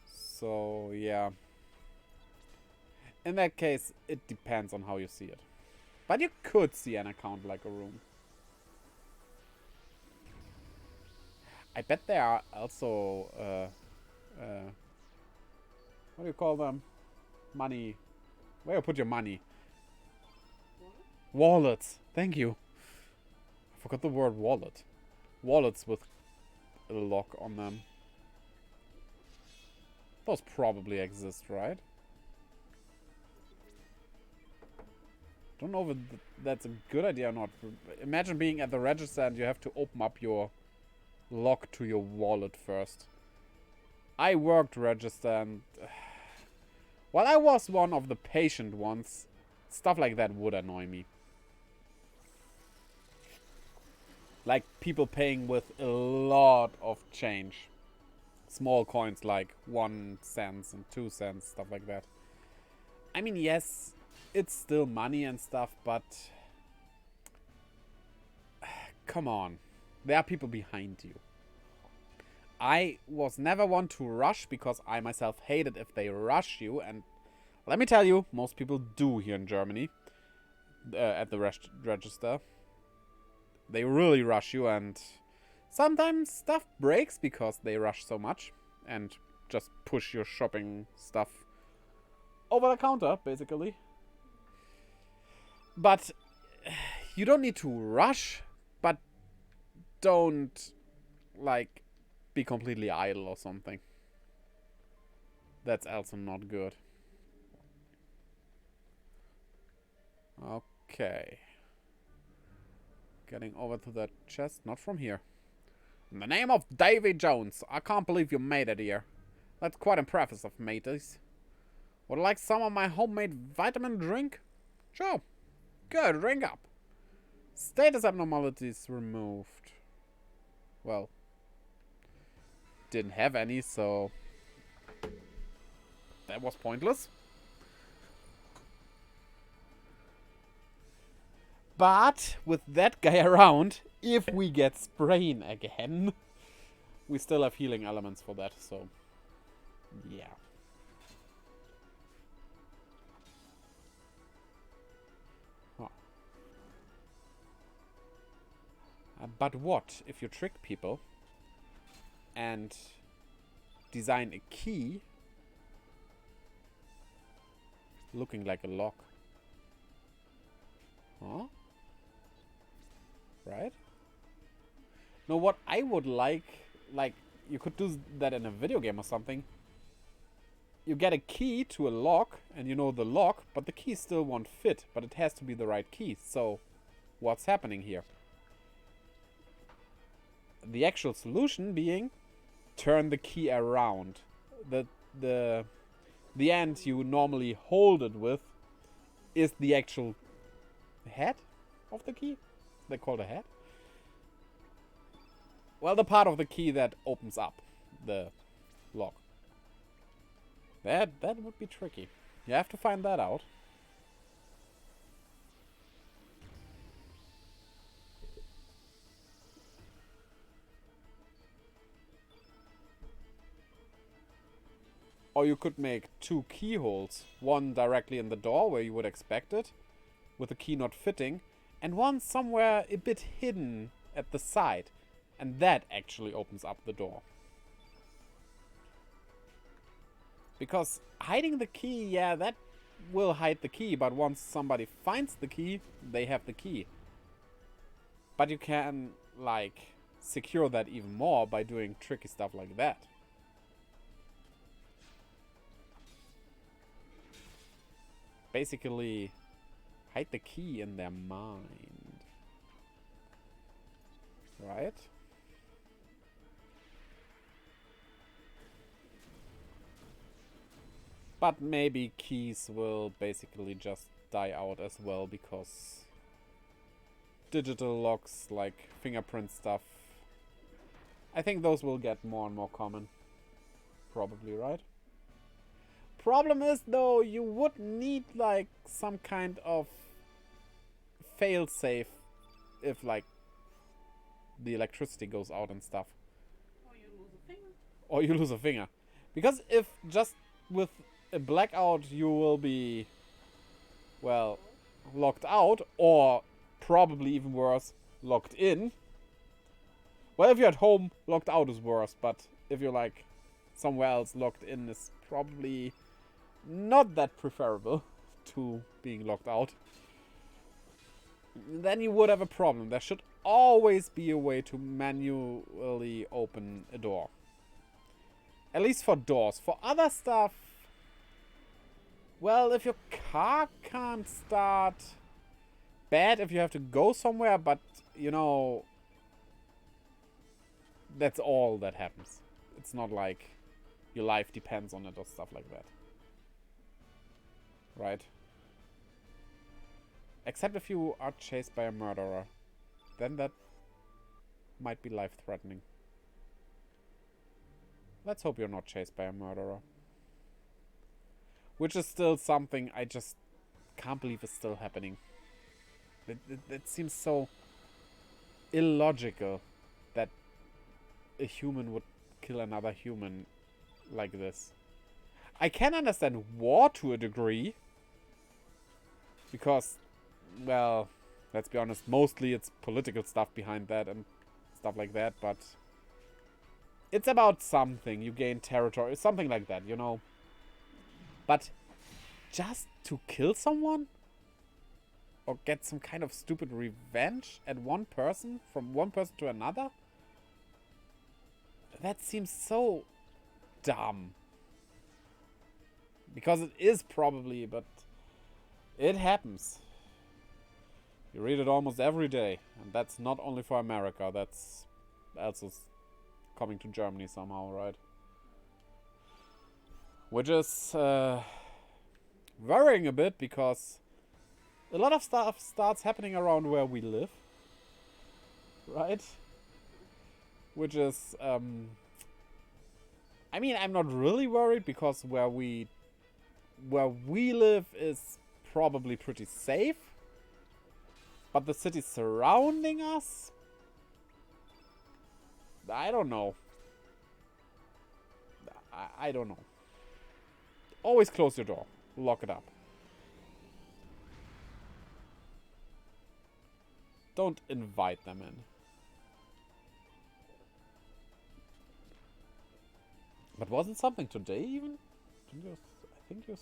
So, yeah. In that case, it depends on how you see it. But you could see an account like a room. I bet there are also, what do you call them? Money. Where you put your money? Wallets. Thank you. I forgot the word wallet. Wallets with a lock on them. Those probably exist, right? Don't know if that's a good idea or not. Imagine being at the register and you have to open up your lock to your wallet first. I worked register and... while I was one of the patient ones, stuff like that would annoy me. Like people paying with a lot of change. Small coins like 1 cent and 2 cents, stuff like that. I mean, yes, it's still money and stuff, but... come on. There are people behind you. I was never one to rush because I myself hate it if they rush you. And let me tell you, most people do here in Germany at the register. They really rush you, and sometimes stuff breaks because they rush so much and just push your shopping stuff over the counter, basically. But you don't need to rush, but don't, like, be completely idle or something. That's also not good. Okay. Getting over to that chest. Not from here. In the name of Davy Jones, I can't believe you made it here. That's quite impressive, mateys. Would you like some of my homemade vitamin drink? Sure. Good, ring up. Status abnormalities removed. Well, didn't have any, so that was pointless. But with that guy around, if we get sprain again, we still have healing elements for that, so yeah. Huh. But what if you trick people and design a key looking like a lock? Huh? Right? No, what I would like, you could do that in a video game or something. You get a key to a lock, and you know the lock, but the key still won't fit, but it has to be the right key. So, what's happening here? The actual solution being, turn the key around. The end you normally hold it with is the actual head of the key. They call it a head. Well, the part of the key that opens up the lock. That would be tricky. You have to find that out. Or you could make 2 keyholes. One directly in the door where you would expect it, with the key not fitting, and one somewhere a bit hidden at the side. And that actually opens up the door. Because hiding the key, yeah, that will hide the key, but once somebody finds the key, they have the key. But you can, like, secure that even more by doing tricky stuff like that. Basically, hide the key in their mind. Right? But maybe keys will basically just die out as well, because digital locks, like fingerprint stuff, I think those will get more and more common. Probably, right? Problem is, though, you would need, like, some kind of fail-safe if, like, the electricity goes out and stuff. Or you lose a finger. Or you lose a finger. Because if just with a blackout you will be, well, locked out, or probably even worse, locked in. Well, if you're at home, locked out is worse, but if you're, like, somewhere else, locked in is probably not that preferable to being locked out. Then you would have a problem. There should always be a way to manually open a door. At least for doors. For other stuff, well, if your car can't start, bad if you have to go somewhere, but, you know, that's all that happens. It's not like your life depends on it or stuff like that. Right? Except if you are chased by a murderer. Then that might be life-threatening. Let's hope you're not chased by a murderer. Which is still something I just can't believe is still happening. It seems so illogical that a human would kill another human like this. I can understand war to a degree. Because, well, let's be honest, mostly it's political stuff behind that and stuff like that, but it's about something. You gain territory, something like that, you know. But just to kill someone? Or get some kind of stupid revenge at one person, from one person to another? That seems so dumb. Because it is probably, but it happens. You read it almost every day. And that's not only for America, that's also coming to Germany somehow, right? Which is worrying a bit, because a lot of stuff starts happening around where we live. Right? Which is, I mean, I'm not really worried, because where we live is probably pretty safe. But the cities surrounding us, I don't know. I don't know. Always close your door. Lock it up. Don't invite them in. But wasn't something today even? I think you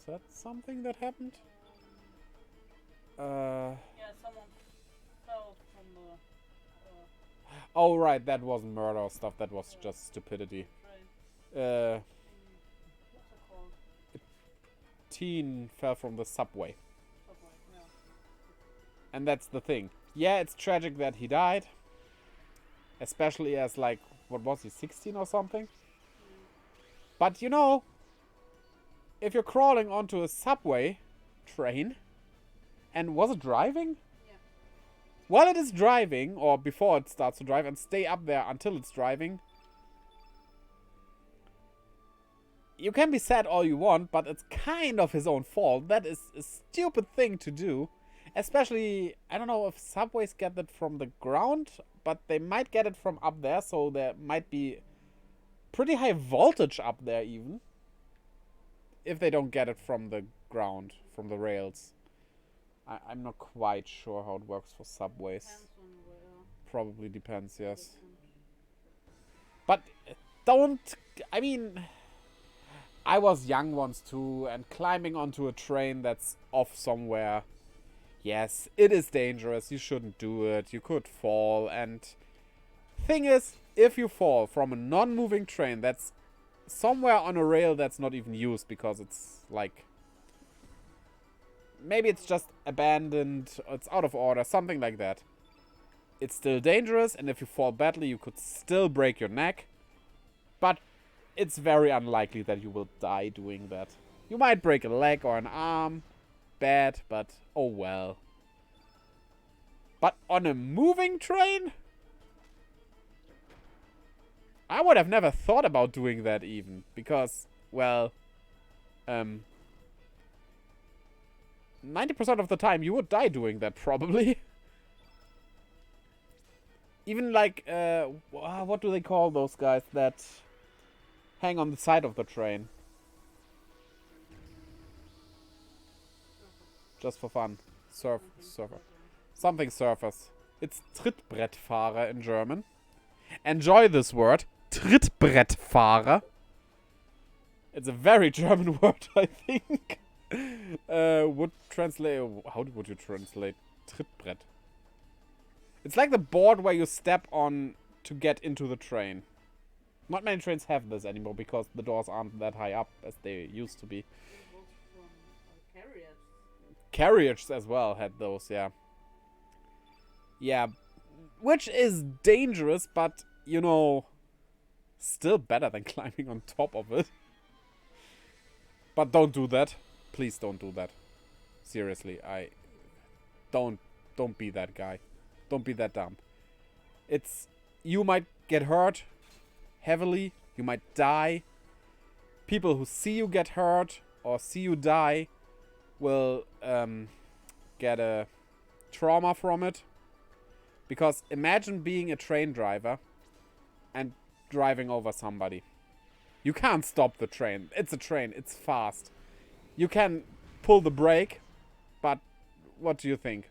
said something that happened? Yeah, someone fell from the... Oh, right, that wasn't murder or stuff. That was just stupidity. Right. What's it called? Teen fell from the subway. Subway, yeah. And that's the thing. Yeah, it's tragic that he died. Especially as, like, what was he, 16 or something? But, you know, if you're crawling onto a subway train, and was it driving? Yeah. While it is driving, or before it starts to drive, and stay up there until it's driving, you can be sad all you want, but it's kind of his own fault. That is a stupid thing to do. Especially, I don't know if subways get it from the ground, but they might get it from up there, so there might be pretty high voltage up there even. If they don't get it from the ground, from the rails. I'm not quite sure how it works for subways. Depends on where. Probably depends, yes. But don't... I mean... I was young once too, and climbing onto a train that's off somewhere... Yes, it is dangerous. You shouldn't do it. You could fall, and... Thing is, if you fall from a non-moving train that's somewhere on a rail that's not even used, because it's like... Maybe it's just abandoned, or it's out of order, something like that. It's still dangerous, and if you fall badly, you could still break your neck. But it's very unlikely that you will die doing that. You might break a leg or an arm. Bad, but oh well. But on a moving train? I would have never thought about doing that even. Because, well, 90% of the time you would die doing that probably. Even like, what do they call those guys that hang on the side of the train? Just for fun. Surfer. Something surfers. It's Trittbrettfahrer in German. Enjoy this word. Trittbrettfahrer. It's a very German word, I think. Would translate... How would you translate Trittbrett? It's like the board where you step on to get into the train. Not many trains have this anymore because the doors aren't that high up as they used to be. Carriages as well had those, yeah. Yeah. Which is dangerous, but, you know, still better than climbing on top of it. But don't do that. Please don't do that. Seriously, don't be that guy. Don't be that dumb. You might get hurt heavily. You might die. People who see you get hurt or see you die will get a trauma from it. Because imagine being a train driver and driving over somebody. You can't stop the train. It's a train. It's fast. You can pull the brake, but what do you think?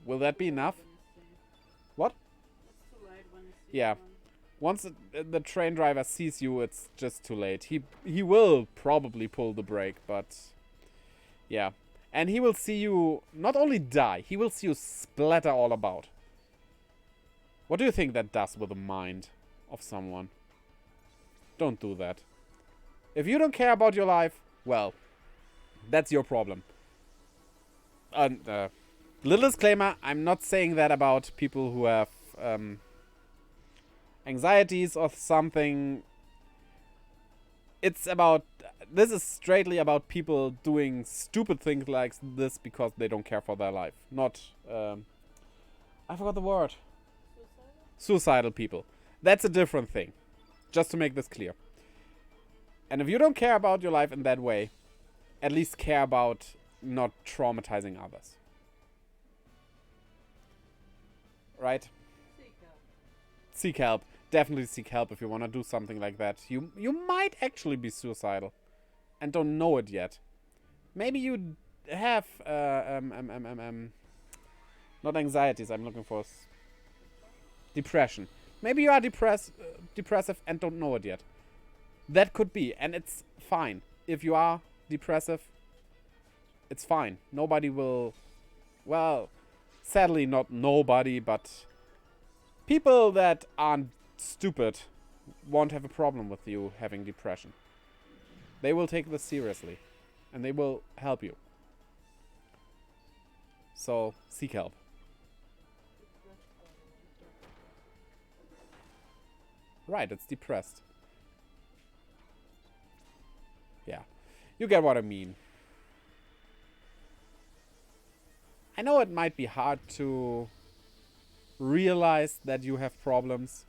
Will that be enough? What? Yeah. Once the train driver sees you, it's just too late. He will probably pull the brake, but yeah. And he will see you not only die, he will see you splatter all about. What do you think that does with the mind of someone? Don't do that. If you don't care about your life, well, that's your problem. Little disclaimer, I'm not saying that about people who have anxieties or something. This is straightly about people doing stupid things like this because they don't care for their life. Not, I forgot the word. Suicidal people. That's a different thing. Just to make this clear. And if you don't care about your life in that way, at least care about not traumatizing others. Right? Seek help. Definitely seek help if you want to do something like that. You might actually be suicidal and don't know it yet. Maybe you have not anxieties. I'm looking for depression. Maybe you are depressive and don't know it yet. That could be, and it's fine. If you are depressive, it's fine. Nobody will, well, sadly not nobody, but people that aren't stupid won't have a problem with you having depression. They will take this seriously, and they will help you. So, seek help. Right, it's depressed. Yeah, you get what I mean. I know it might be hard to realize that you have problems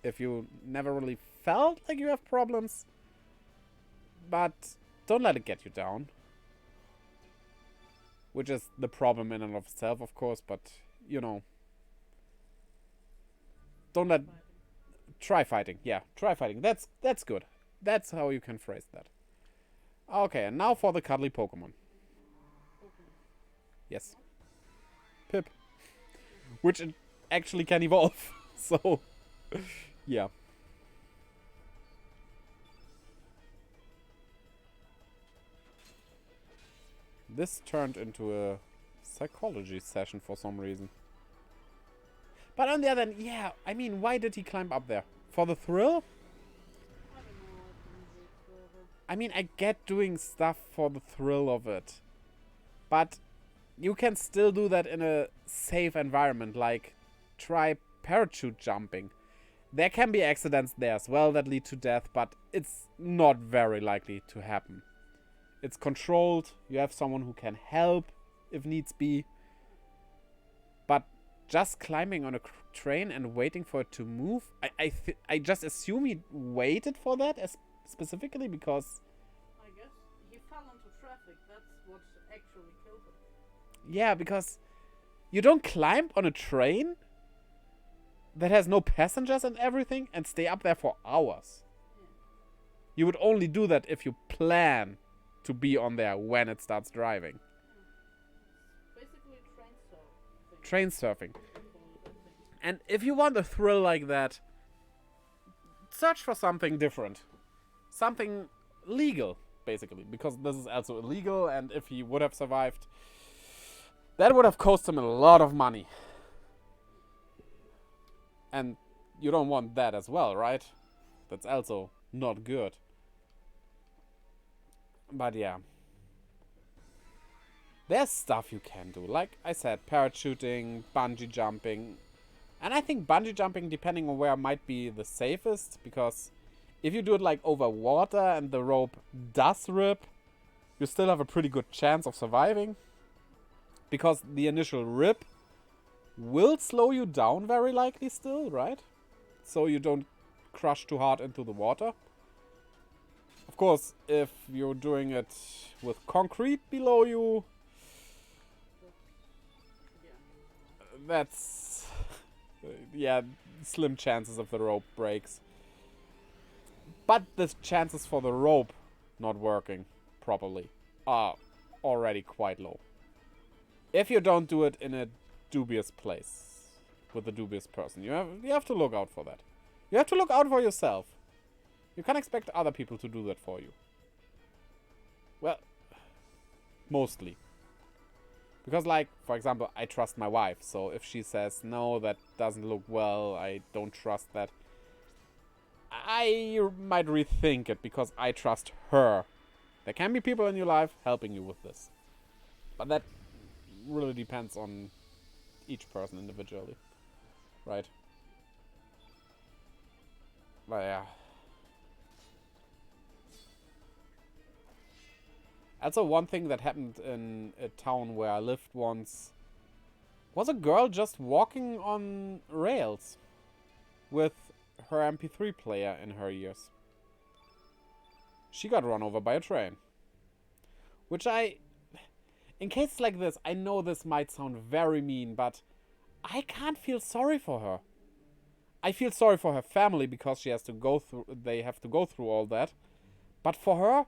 if you never really felt like you have problems, but don't let it get you down. Which is the problem in and of itself, of course, but, you know. Don't let... Try fighting. Yeah, try fighting. That's good. That's how you can phrase that. Okay, and now for the cuddly Pokemon. Yes. Pip. Which it actually can evolve. So, yeah. This turned into a psychology session for some reason. But on the other hand, yeah, I mean, why did he climb up there? For the thrill? I mean, I get doing stuff for the thrill of it. But you can still do that in a safe environment, like try parachute jumping. There can be accidents there as well that lead to death, but it's not very likely to happen. It's controlled. You have someone who can help if needs be. But just climbing on a train and waiting for it to move, I just assume he waited for that specifically because... I guess he fell into traffic. That's what actually killed him. Yeah, because you don't climb on a train that has no passengers and everything and stay up there for hours. Yeah. You would only do that if you plan to be on there when it starts driving. It's basically train surfing. Train surfing. And if you want a thrill like that, search for something different. Something legal, basically. Because this is also illegal, and if he would have survived, that would have cost him a lot of money. And you don't want that as well, right? That's also not good. But yeah. There's stuff you can do. Like I said, parachuting, bungee jumping. And I think bungee jumping, depending on where, might be the safest. Because if you do it like over water and the rope does rip, you still have a pretty good chance of surviving. Because the initial rip will slow you down very likely still, right? So you don't crush too hard into the water. Of course, if you're doing it with concrete below you, that's... yeah, slim chances of the rope breaks. But the chances for the rope not working properly are already quite low. If you don't do it in a dubious place with a dubious person, you have to look out for that. You have to look out for yourself. You can't expect other people to do that for you. Well, mostly. Because, like, for example, I trust my wife. So if she says, no, that doesn't look well, I don't trust that, I might rethink it because I trust her. There can be people in your life helping you with this. But that really depends on each person individually. Right? But yeah. Also, one thing that happened in a town where I lived once was a girl just walking on rails with her MP3 player in her ears. She got run over by a train. Which in cases like this, I know this might sound very mean, but I can't feel sorry for her. I feel sorry for her family because they have to go through all that. But for her,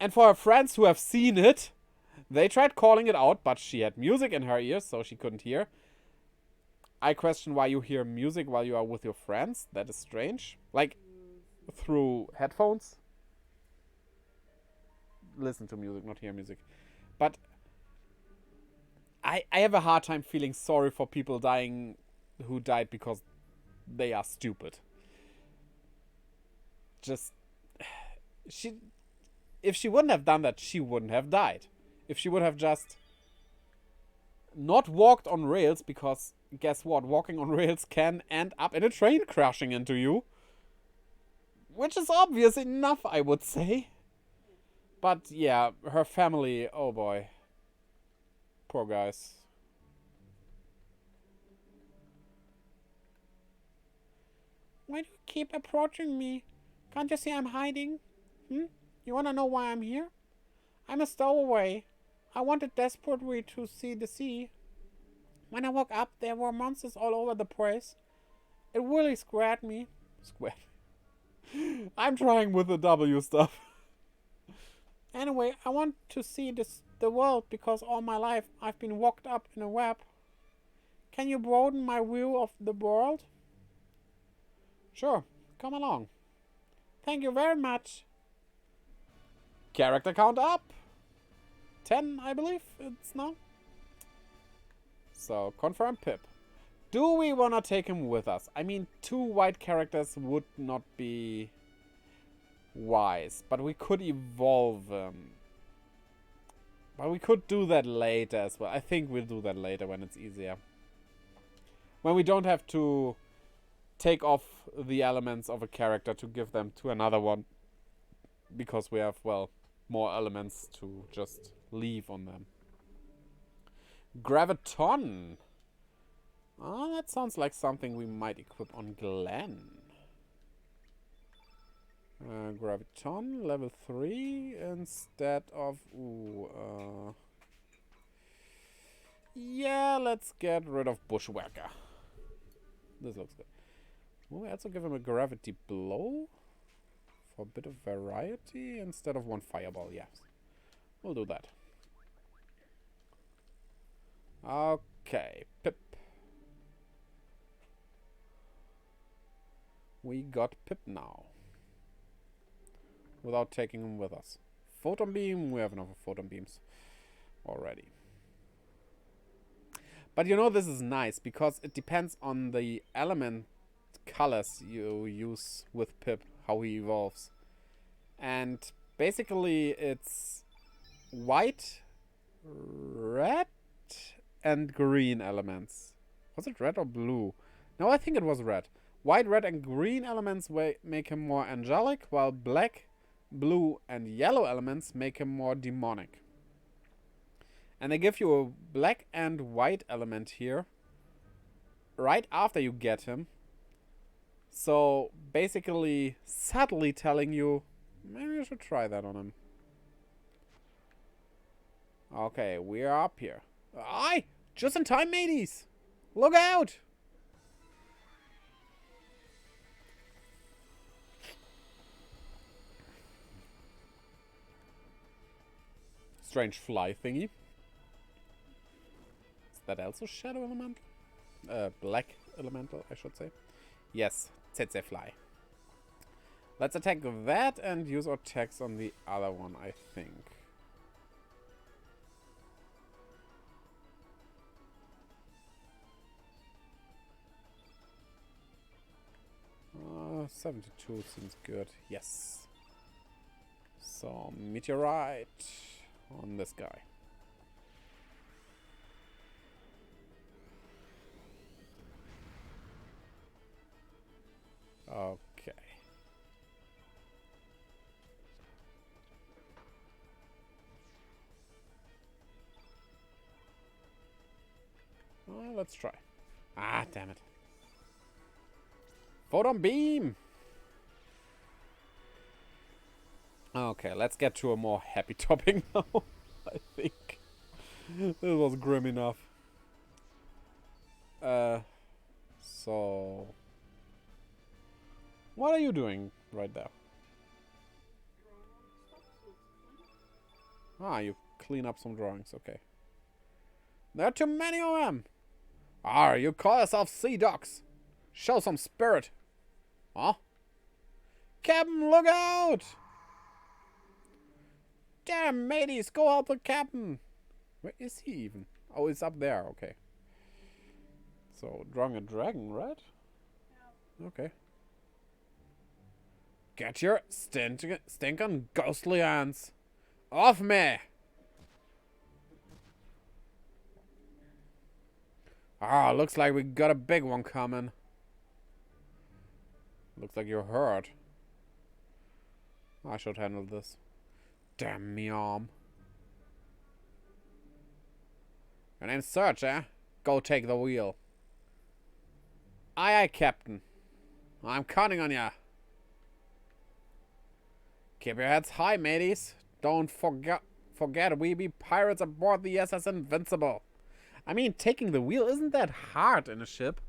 and for her friends who have seen it, they tried calling it out, but she had music in her ears, so she couldn't hear. I question why you hear music while you are with your friends. That is strange. Like, through headphones. Listen to music, not hear music. But I have a hard time feeling sorry for people dying who died because they are stupid. Just... If she wouldn't have done that, she wouldn't have died. If she would have just not walked on rails, because guess what? Walking on rails can end up in a train crashing into you. Which is obvious enough, I would say. But yeah, her family, oh boy. Poor guys. Why do you keep approaching me? Can't you see I'm hiding? You wanna know why I'm here? I'm a stowaway. I wanted desperately to see the sea. When I woke up, there were monsters all over the place. It really scared me. I'm trying with the W stuff. Anyway, I want to see the world because all my life I've been locked up in a web. Can you broaden my view of the world? Sure, come along. Thank you very much. Character count up. 10, I believe it's now. So, confirm Pip. Do we want to take him with us? I mean, 2 white characters would not be wise. But we could evolve them. But we could do that later as well. I think we'll do that later when it's easier. When we don't have to take off the elements of a character to give them to another one. Because we have, well, more elements to just leave on them. Graviton. Oh, that sounds like something we might equip on Glenn. Graviton, level 3, instead of... yeah, let's get rid of Bushwhacker. This looks good. Will we also give him a gravity blow? For a bit of variety, instead of one fireball, yes. We'll do that. Okay, Pip. We got Pip now. Without taking him with us. Photon beam, we have enough photon beams already. But you know, this is nice because it depends on the element colors you use with Pip, how he evolves. And basically it's white, red, and green elements. Was it red or blue? No, I think it was red. White, red, and green elements make him more angelic, while black, blue, and yellow elements make him more demonic. And they give you a black and white element here right after you get him. So basically subtly telling you, maybe you should try that on him. Okay, we are up here. Aye! Just in time, mateys! Look out! Strange fly thingy. Is that also shadow elemental? Black elemental, I should say. Yes, tsetse fly. Let's attack that and use our attacks on the other one, I think. 72 seems good. Yes. So, meteorite on this guy. Okay. Well, let's try. Ah, damn it. Photon beam! Okay, let's get to a more happy topic now. I think. This was grim enough. So... what are you doing right there? Ah, you clean up some drawings, okay. There are too many of them! Ah, you call yourself sea dogs! Show some spirit! Huh? Captain, look out! Damn, mateys, go help the captain! Where is he even? Oh, he's up there, okay. So, drawing a dragon, right? Yeah. Okay. Get your stinking ghostly hands off me! Ah, looks like we got a big one coming. Looks like you're hurt. I should handle this. Damn me arm. Your name's Serge, eh? Go take the wheel. Aye, aye, Captain. I'm counting on ya. Keep your heads high, mateys. Don't forget we be pirates aboard the SS Invincible. I mean, taking the wheel isn't that hard in a ship.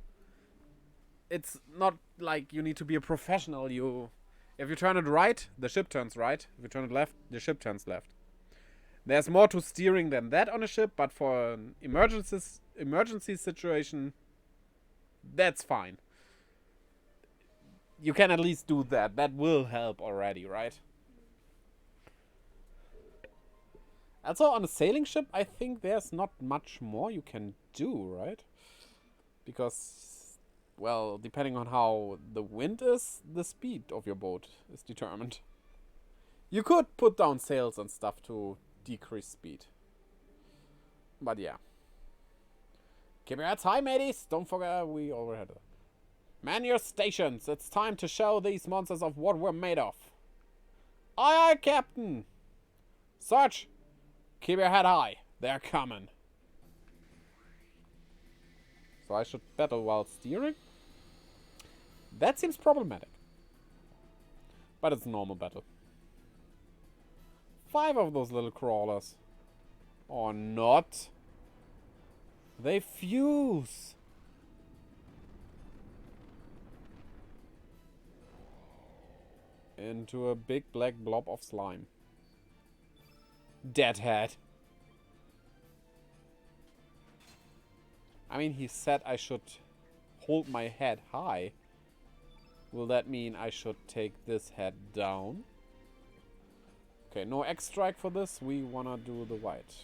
It's not like you need to be a professional. If you turn it right, the ship turns right. If you turn it left, the ship turns left. There's more to steering than that on a ship, but for an emergency situation, that's fine. You can at least do that. That will help already, right? Also, on a sailing ship, I think there's not much more you can do, right? Because, well, depending on how the wind is, the speed of your boat is determined. You could put down sails and stuff to decrease speed. But yeah. Keep your heads high, mateys. Don't forget we overhead. Man your stations. It's time to show these monsters of what we're made of. Aye, aye, Captain. Sarge! Keep your head high. They're coming. So I should battle while steering? That seems problematic. But it's a normal battle. 5 of those little crawlers. Or not. They fuse. Into a big black blob of slime. Deadhead. I mean, he said I should hold my head high. Will that mean I should take this head down? Okay, no X strike for this. We wanna do the white.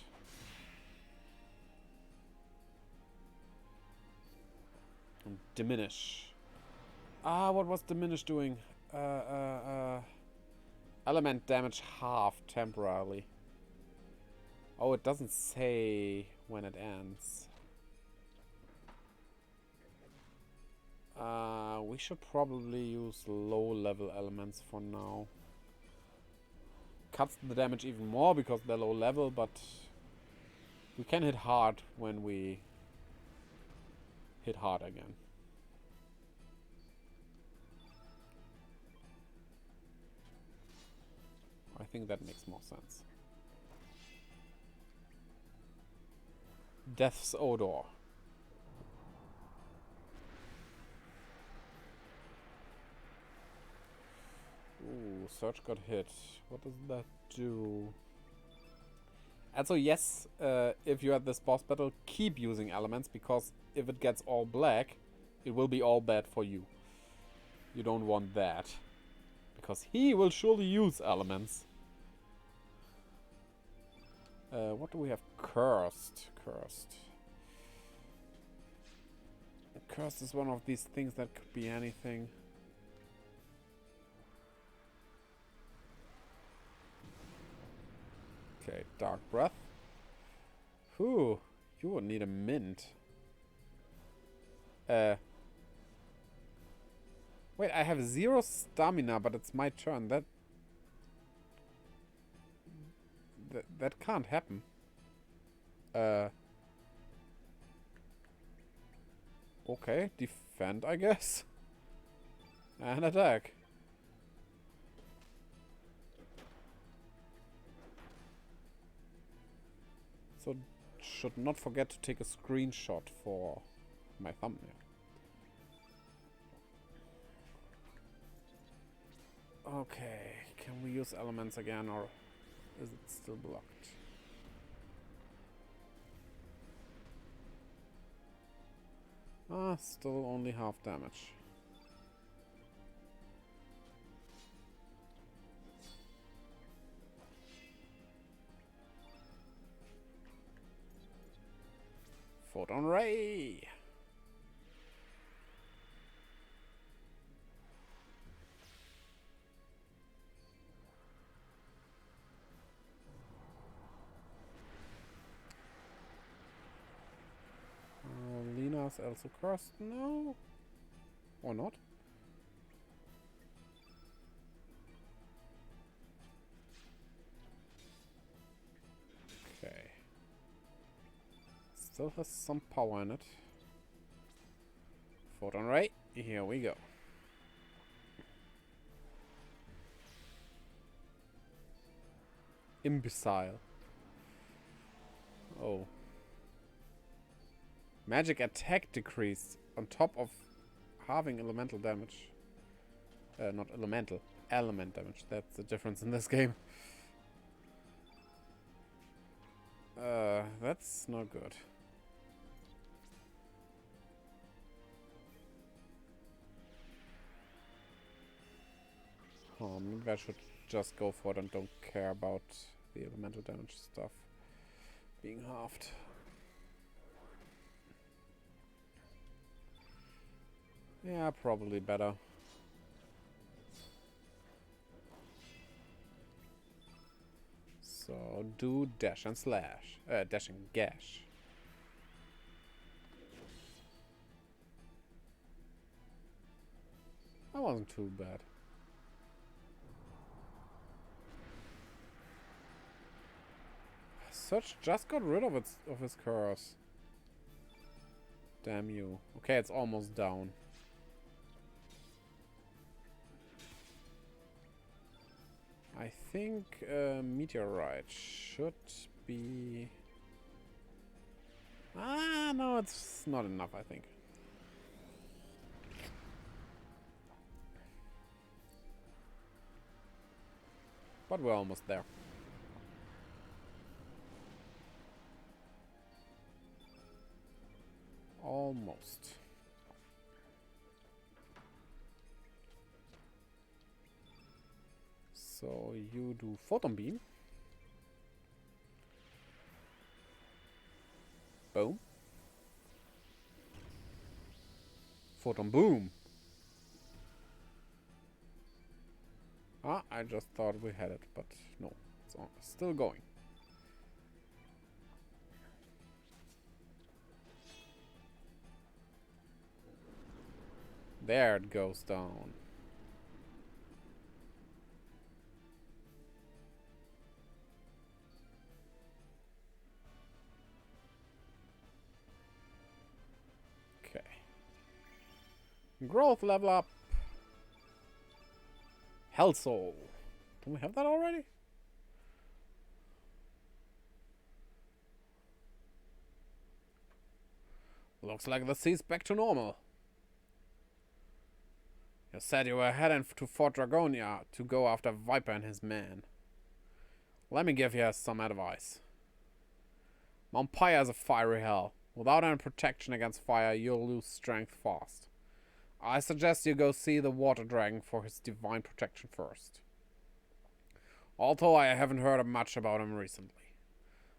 And diminish. Ah, what was diminish doing? Element damage half temporarily. Oh, it doesn't say when it ends. We should probably use low-level elements for now. Cuts the damage even more because they're low level, but we can hit hard when we hit hard again. I think that makes more sense. Death's Odor. Ooh, Surge got hit. What does that do? And so yes, if you're at this boss battle, keep using elements, because if it gets all black, it will be all bad for you. You don't want that. Because he will surely use elements. What do we have? Cursed. Cursed. Cursed is one of these things that could be anything. Okay, Dark Breath. Whew, you would need a mint. Wait, I have 0 stamina, but it's my turn. That can't happen. Okay, defend, I guess. And attack. So, should not forget to take a screenshot for my thumbnail. Okay, can we use elements again, or is it still blocked? Ah, still only half damage. Photon Ray! Lina's also cursed? No? Or not? Okay. Still has some power in it. Photon Ray, here we go. Imbecile. Oh. Magic attack decreased on top of halving elemental damage. Not elemental. Element damage. That's the difference in this game. That's not good. Oh, maybe I should just go for it and don't care about the elemental damage stuff being halved. Yeah, probably better. So, do dash and slash. Dash and gash. That wasn't too bad. Search just got rid of his curse. Damn you. Okay, it's almost down. I think meteorite should be... Ah, no, it's not enough, I think. But we're almost there. Almost. So you do photon beam. Boom. Photon boom. Ah, I just thought we had it, but no, it's still going. There it goes down. Okay. Growth level up. Hell Soul. Don't we have that already? Looks like the sea's back to normal. You said you were heading to Fort Dragonia to go after Viper and his men. Let me give you some advice. Mount Pyre is a fiery hell. Without any protection against fire, you'll lose strength fast. I suggest you go see the water dragon for his divine protection first. Although I haven't heard much about him recently.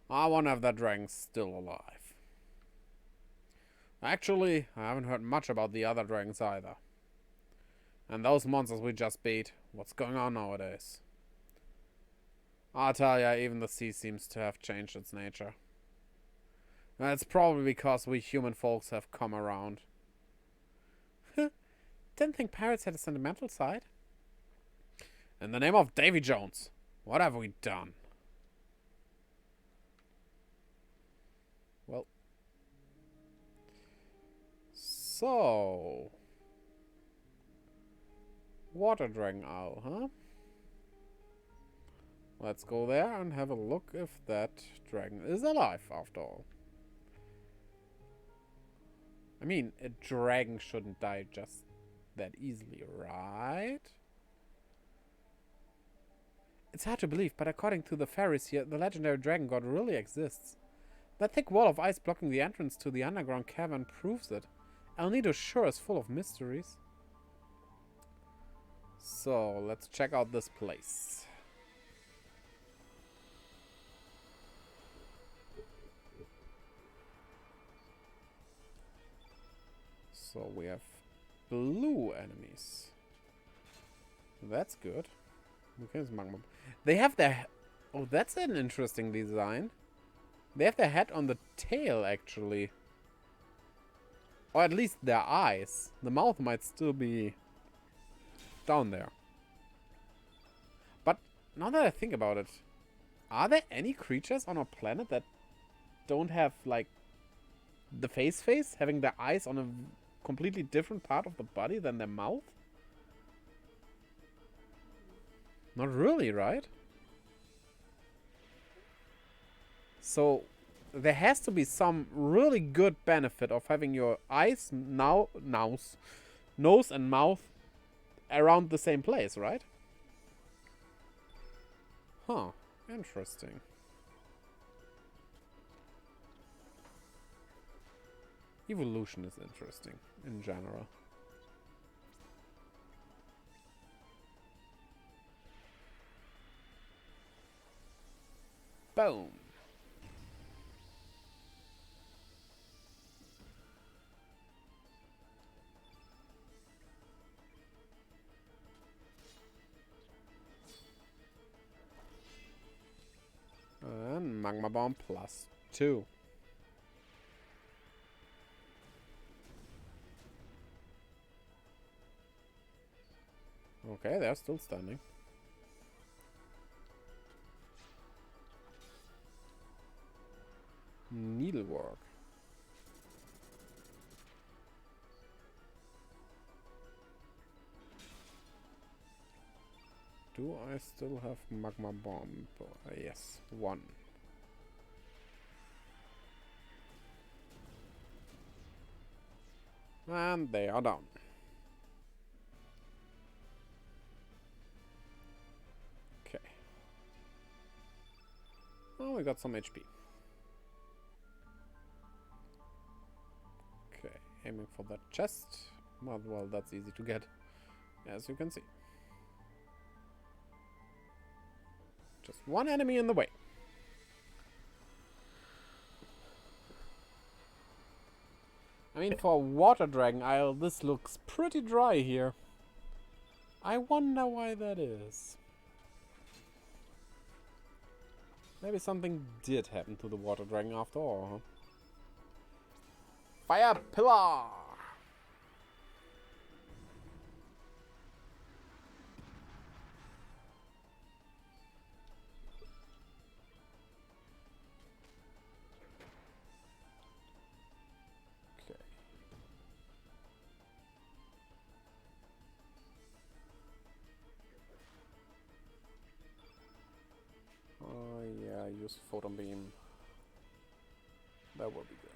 I wonder if that dragon's still alive. Actually, I haven't heard much about the other dragons either. And those monsters we just beat, what's going on nowadays? I'll tell ya, even the sea seems to have changed its nature. And it's probably because we human folks have come around. Didn't think pirates had a sentimental side. In the name of Davy Jones, what have we done? Well. So. Water Dragon Owl, huh? Let's go there and have a look if that dragon is alive after all. I mean, a dragon shouldn't die just that easily, right? It's hard to believe, but according to the fairies here, the legendary dragon god really exists. That thick wall of ice blocking the entrance to the underground cavern proves it. El Nido sure is full of mysteries. So, let's check out this place. So, we have blue enemies. That's good. Okay, it's magma. They have their... Oh, that's an interesting design. They have their head on the tail, actually. Or at least their eyes. The mouth might still be down there. But now that I think about it, are there any creatures on our planet that don't have, like, the face, having their eyes on a completely different part of the body than their mouth? Not really, right? So there has to be some really good benefit of having your eyes, nose and mouth around the same place, right? Huh. Interesting. Evolution is interesting in general. Boom. And Magma Bomb +2. Okay, they're still standing. Needlework. Do I still have magma bomb? Yes, 1. And they are down. Okay. Oh, we got some HP. Okay, aiming for that chest. Well, that's easy to get, as you can see. Just one enemy in the way. I mean, for Water Dragon Isle, this looks pretty dry here. I wonder why that is. Maybe something did happen to the Water Dragon after all, huh? Fire Pillar! Okay. Oh yeah, use Photon Beam. That will be good.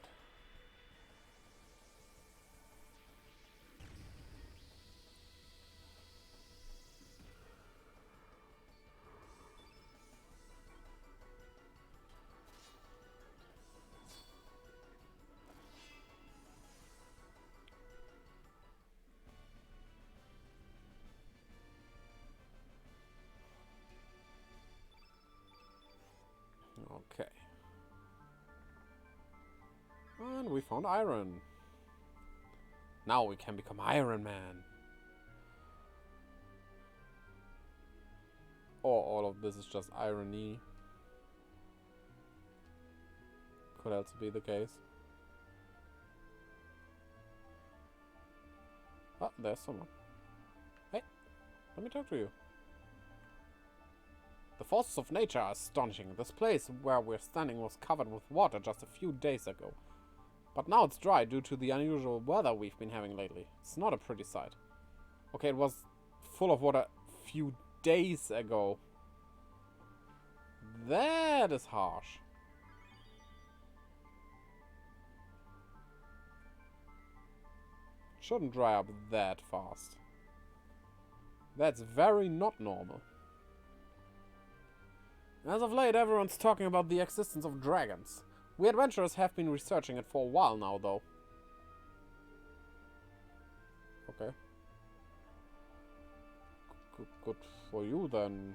Okay. And we found iron. Now we can become Iron Man. Or all of this is just irony. Could also be the case. Oh, there's someone. Hey, let me talk to you. The forces of nature are astonishing. This place where we're standing was covered with water just a few days ago. But now it's dry due to the unusual weather we've been having lately. It's not a pretty sight. Okay, it was full of water a few days ago. That is harsh. Shouldn't dry up that fast. That's very not normal. As of late, everyone's talking about the existence of dragons. We adventurers have been researching it for a while now, though. Okay. Good for you, then.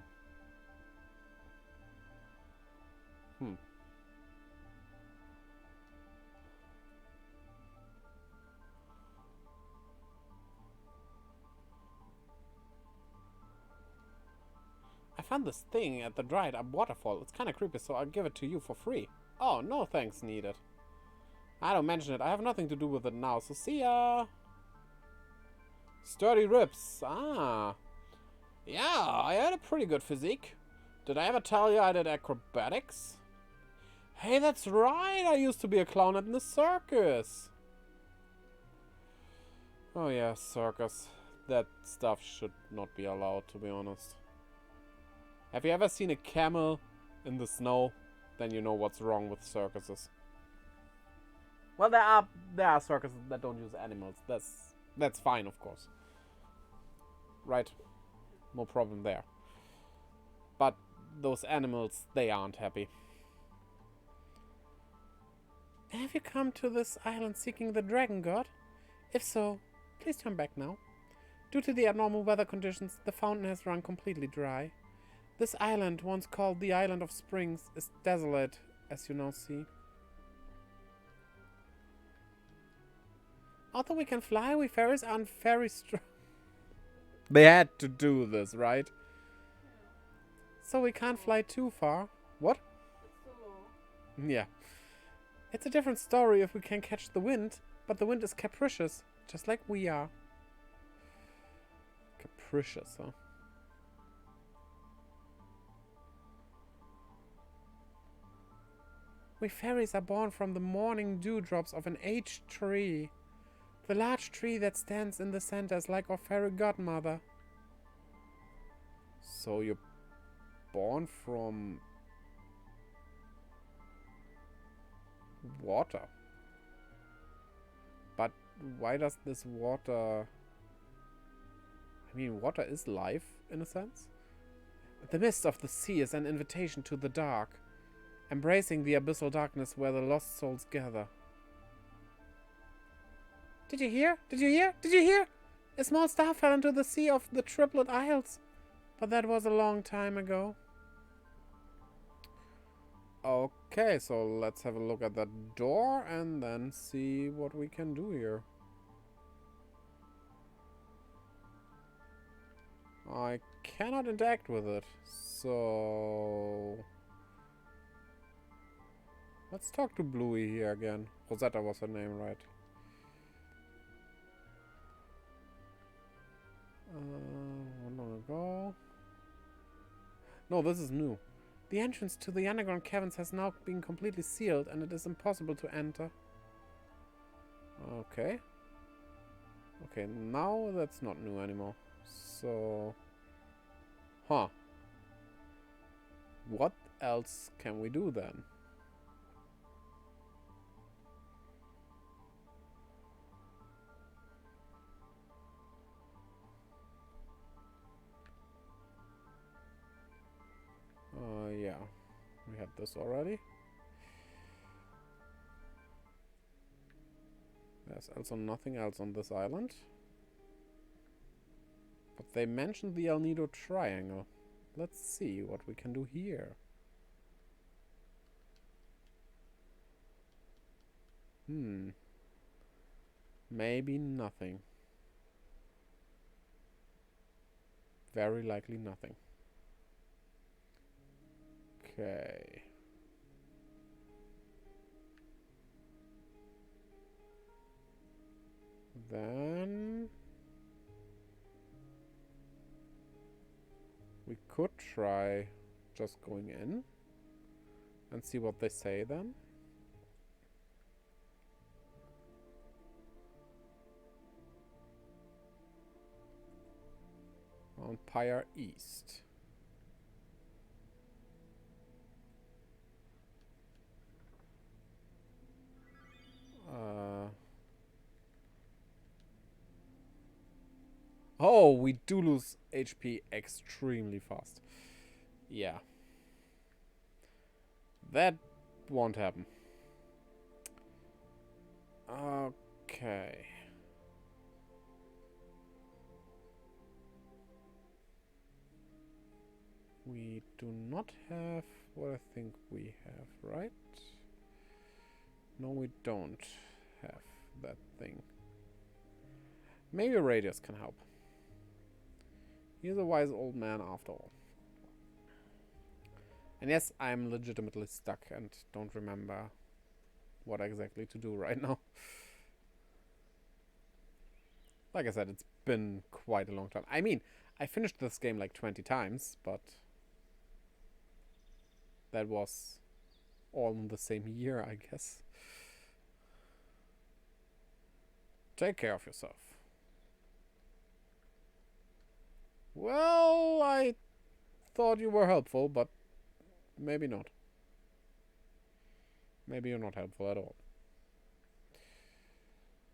I found this thing at the dried up waterfall. It's kinda creepy, so I'll give it to you for free. Oh, no thanks needed. I don't mention it. I have nothing to do with it now, so see ya. Sturdy ribs. Ah. Yeah, I had a pretty good physique. Did I ever tell you I did acrobatics? Hey, that's right. I used to be a clown in the circus. Oh yeah, circus. That stuff should not be allowed, to be honest. Have you ever seen a camel in the snow? Then you know what's wrong with circuses. Well, there are circuses that don't use animals. That's fine, of course. Right? No problem there. But those animals, they aren't happy. Have you come to this island seeking the dragon god? If so, please turn back now. Due to the abnormal weather conditions, the fountain has run completely dry. This island, once called the Island of Springs, is desolate, as you now see. Although we can fly, we fairies aren't very strong. They had to do this, right? So we can't fly too far. What? It's the law. Yeah. It's a different story if we can catch the wind, but the wind is capricious, just like we are. Capricious, huh? We fairies are born from the morning dewdrops of an aged tree. The large tree that stands in the center is like our fairy godmother. So you're born from water. But why does this water... I mean, water is life, in a sense. The mist of the sea is an invitation to the dark, embracing the abyssal darkness where the lost souls gather. Did you hear? Did you hear? Did you hear? A small star fell into the sea of the Triplet Isles. But that was a long time ago. Okay, so let's have a look at that door and then see what we can do here. I cannot interact with it, so... Let's talk to Bluey here again. Rosetta was her name, right? Long ago. No, this is new. The entrance to the underground caverns has now been completely sealed and it is impossible to enter. Okay. Okay, now that's not new anymore. So... Huh. What else can we do then? Yeah. We had this already. There's also nothing else on this island. But they mentioned the El Nido Triangle. Let's see what we can do here. Maybe nothing. Very likely nothing. Okay. Then we could try just going in and see what they say then. On Pyre East. Oh, we do lose HP extremely fast. Yeah. That won't happen. Okay. We do not have what I think we have, right? No, we don't have that thing. Maybe Radius can help. He's a wise old man after all. And yes, I'm legitimately stuck and don't remember what exactly to do right now. Like I said, it's been quite a long time. I mean, I finished this game like 20 times, but that was all in the same year, I guess. Take care of yourself. Well, I thought you were helpful, but maybe not. Maybe you're not helpful at all.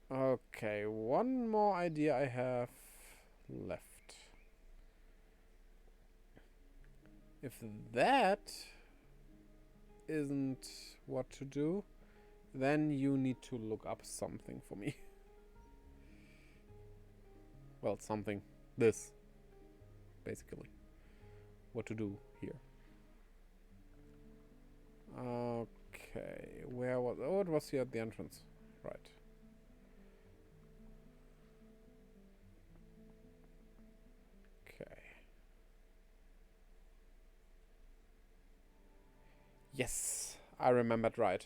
Okay, one more idea I have left. If that isn't what to do, then you need to look up something for me. Well, something. This. Basically. What to do here. Okay. Where was... Oh, it was here at the entrance. Right. Okay. Yes. I remembered right.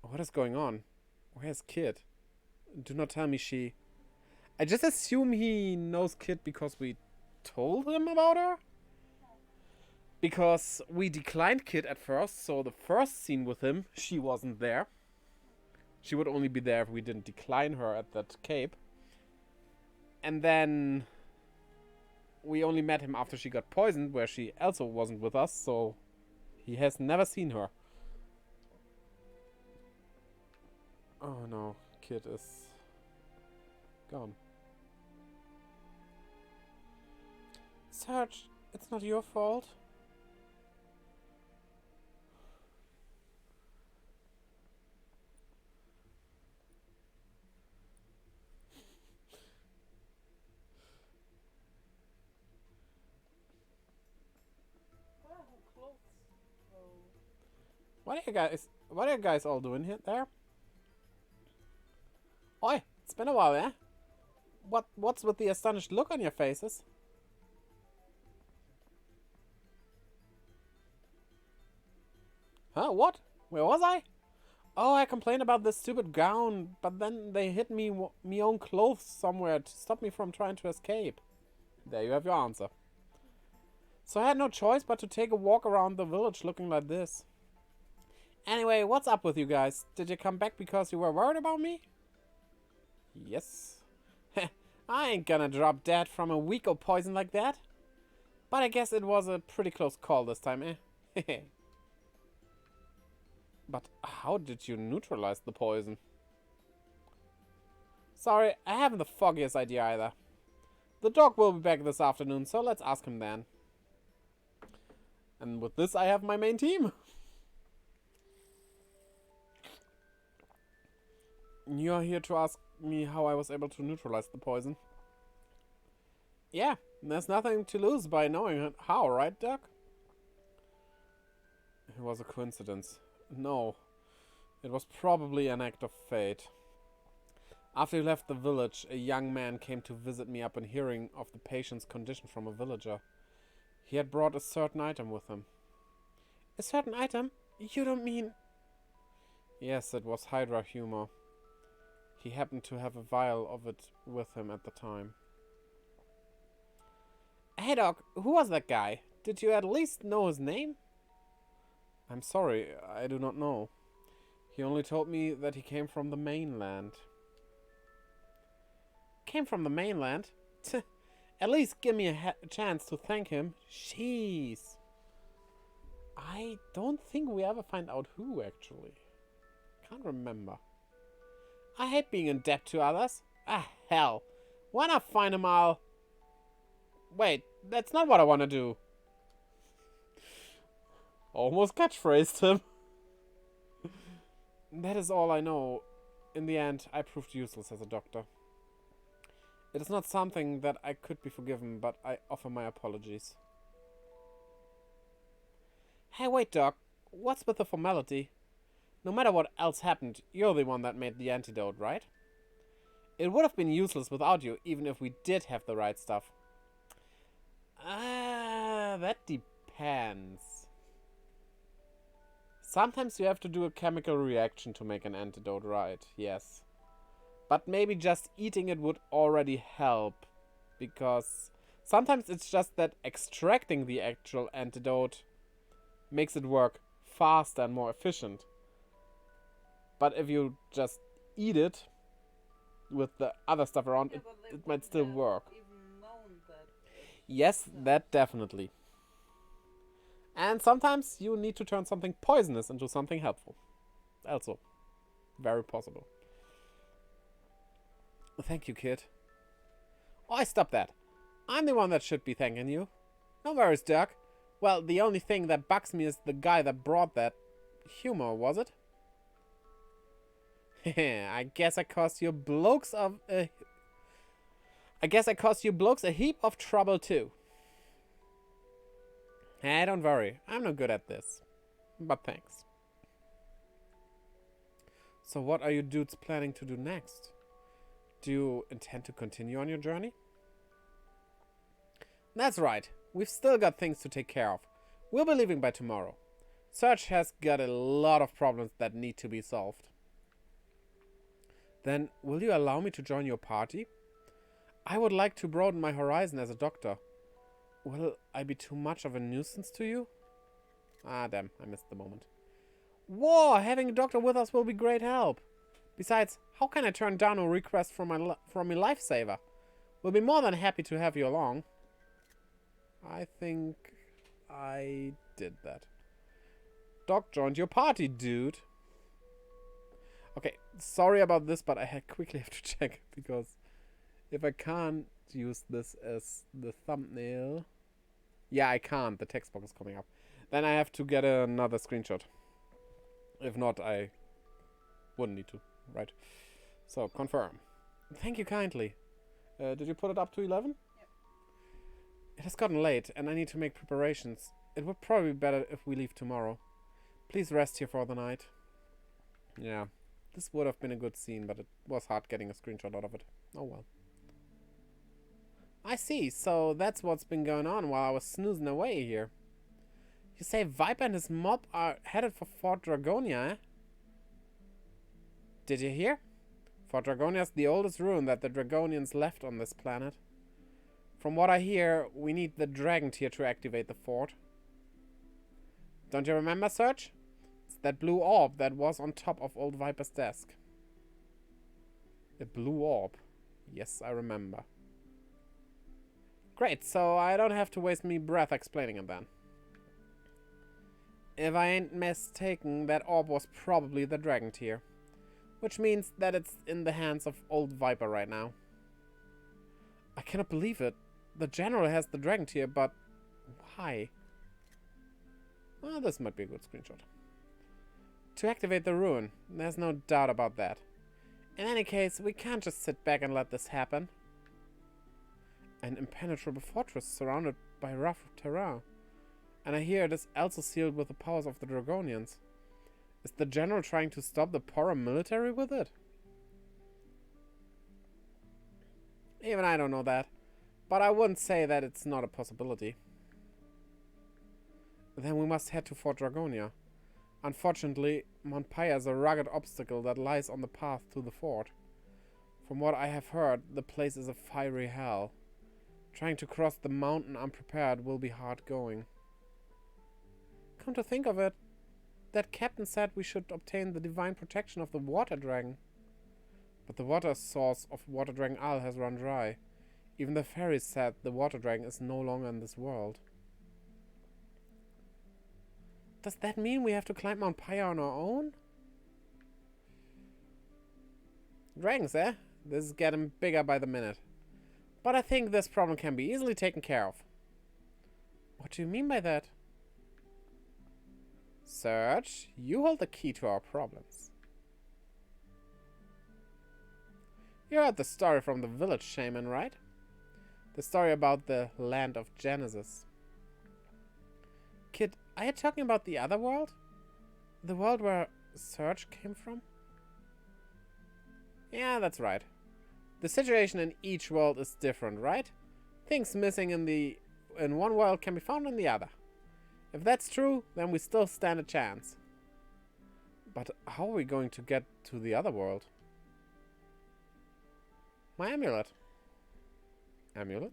What is going on? Where's Kid? Do not tell me she... I just assume he knows Kid because we told him about her? Because we declined Kid at first, so the first scene with him, she wasn't there. She would only be there if we didn't decline her at that cape. And then we only met him after she got poisoned, where she also wasn't with us, so he has never seen her. Oh no, Kid is gone. Serge, it's not your fault. Wow, clothes. Oh. What are you guys all doing here there? Oi, it's been a while, eh? What's with the astonished look on your faces? Huh, what? Where was I? Oh, I complained about this stupid gown, but then they hid me own clothes somewhere to stop me from trying to escape. There you have your answer. So I had no choice but to take a walk around the village looking like this. Anyway, what's up with you guys? Did you come back because you were worried about me? Yes. I ain't gonna drop dead from a weak of poison like that. But I guess it was a pretty close call this time, eh? But how did you neutralize the poison? Sorry, I haven't the foggiest idea either. The dog will be back this afternoon, so let's ask him then. And with this, I have my main team. You're here to ask me how I was able to neutralize the poison. Yeah, there's nothing to lose by knowing how, right, Doc? It was a coincidence. No, it was probably an act of fate. After he left the village, a young man came to visit me upon hearing of the patient's condition from a villager. He had brought a certain item with him. A certain item? You don't mean... Yes, it was Hydra humor. He happened to have a vial of it with him at the time. Hey Doc, who was that guy? Did you at least know his name? I'm sorry, I do not know. He only told me that he came from the mainland. Came from the mainland? At least give me a chance to thank him. Jeez. I don't think we ever find out who, actually. Can't remember. I hate being in debt to others. Ah, hell. Why not find him all... Wait, that's not what I want to do. Almost catchphrased him. That is all I know. In the end, I proved useless as a doctor. It is not something that I could be forgiven, but I offer my apologies. Hey, wait, Doc. What's with the formality? No matter what else happened, you're the one that made the antidote, right? It would have been useless without you, even if we did have the right stuff. That depends. Sometimes you have to do a chemical reaction to make an antidote right, yes. But maybe just eating it would already help. Because sometimes it's just that extracting the actual antidote makes it work faster and more efficient. But if you just eat it with the other stuff around, it might still work. Even known that Yes, that definitely. And sometimes you need to turn something poisonous into something helpful. Also, very possible. Thank you, kid. Oh, stop that. I'm the one that should be thanking you. No worries, Doc. Well, the only thing that bugs me is the guy that brought that humor, was it? I guess I caused you blokes a heap of trouble too. Hey, don't worry. I'm no good at this. But thanks. So what are you dudes planning to do next? Do you intend to continue on your journey? That's right. We've still got things to take care of. We'll be leaving by tomorrow. Serge has got a lot of problems that need to be solved. Then, will you allow me to join your party? I would like to broaden my horizon as a doctor. Will I be too much of a nuisance to you? Ah, damn, I missed the moment. Whoa, having a doctor with us will be great help. Besides, how can I turn down a request from my lifesaver? We'll be more than happy to have you along. I think I did that. Doc joined your party, dude. Okay, sorry about this, but I quickly have to check, because if I can't use this as the thumbnail... Yeah, I can't. The text box is coming up. Then I have to get another screenshot. If not, I wouldn't need to, right? So, confirm. Thank you kindly. Did you put it up to 11? Yep. It has gotten late, and I need to make preparations. It would probably be better if we leave tomorrow. Please rest here for the night. Yeah, this would have been a good scene, but it was hard getting a screenshot out of it. Oh well. I see, so that's what's been going on while I was snoozing away here. You say Viper and his mob are headed for Fort Dragonia, eh? Did you hear? Fort Dragonia is the oldest ruin that the Dragonians left on this planet. From what I hear, we need the dragon tier to activate the fort. Don't you remember, Serge? It's that blue orb that was on top of old Viper's desk. A blue orb. Yes, I remember. Great, so I don't have to waste me breath explaining it then. If I ain't mistaken, that orb was probably the dragon tier. Which means that it's in the hands of old Viper right now. I cannot believe it. The general has the dragon tier, but why? Well, this might be a good screenshot. To activate the ruin, there's no doubt about that. In any case, we can't just sit back and let this happen. An impenetrable fortress surrounded by rough terrain. And I hear it is also sealed with the powers of the Dragonians. Is the general trying to stop the paramilitary with it? Even I don't know that. But I wouldn't say that it's not a possibility. Then we must head to Fort Dragonia. Unfortunately, Mount Pyre is a rugged obstacle that lies on the path to the fort. From what I have heard, the place is a fiery hell. Trying to cross the mountain unprepared will be hard going. Come to think of it, that captain said we should obtain the divine protection of the water dragon. But the water source of Water Dragon Isle has run dry. Even the fairies said the water dragon is no longer in this world. Does that mean we have to climb Mount Pyre on our own? Dragons, eh? This is getting bigger by the minute. But I think this problem can be easily taken care of. What do you mean by that? Serge, you hold the key to our problems. You heard the story from the village shaman, right? The story about the land of Genesis. Kid, are you talking about the other world? The world where Serge came from? Yeah, that's right. The situation in each world is different, right? Things missing in one world can be found in the other. If that's true, then we still stand a chance. But how are we going to get to the other world? My amulet. Amulet?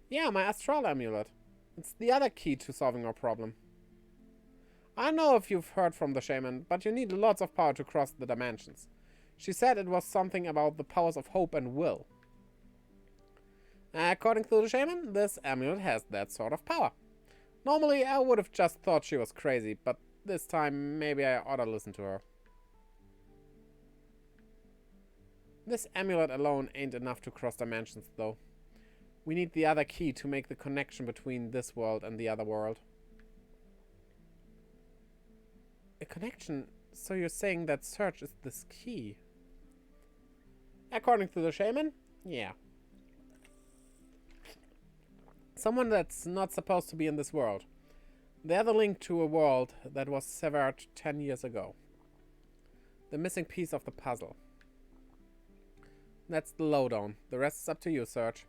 Yeah, my astral amulet. It's the other key to solving our problem. I don't know if you've heard from the shaman, but you need lots of power to cross the dimensions. She said it was something about the powers of hope and will. According to the shaman, this amulet has that sort of power. Normally, I would have just thought she was crazy, but this time maybe I ought to listen to her. This amulet alone ain't enough to cross dimensions, though. We need the other key to make the connection between this world and the other world. A connection? So you're saying that Serge is this key? According to the shaman? Yeah. Someone that's not supposed to be in this world. They're the link to a world that was severed 10 years ago. The missing piece of the puzzle. That's the lowdown. The rest is up to you, Serge.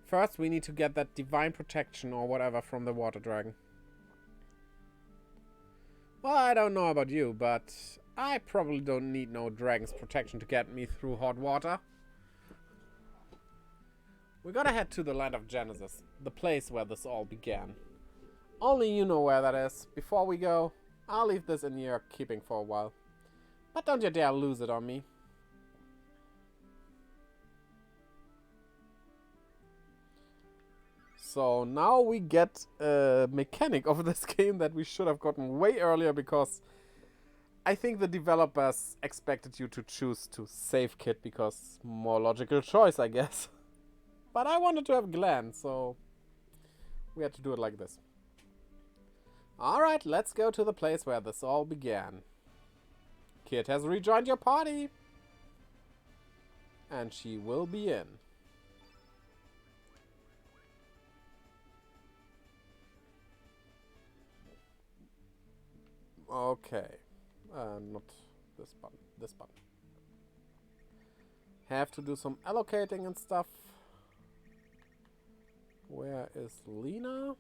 First, we need to get that divine protection or whatever from the water dragon. Well, I don't know about you, but I probably don't need no dragon's protection to get me through hot water. We gotta head to the land of Genesis, the place where this all began. Only you know where that is. Before we go, I'll leave this in your keeping for a while. But don't you dare lose it on me. So now we get a mechanic of this game that we should have gotten way earlier, because I think the developers expected you to choose to save Kit because more logical choice, I guess. But I wanted to have Glenn, so we had to do it like this. Alright, let's go to the place where this all began. Kit has rejoined your party. And she will be in. Okay. Not this button. This button. Have to do some allocating and stuff. Where is Lena?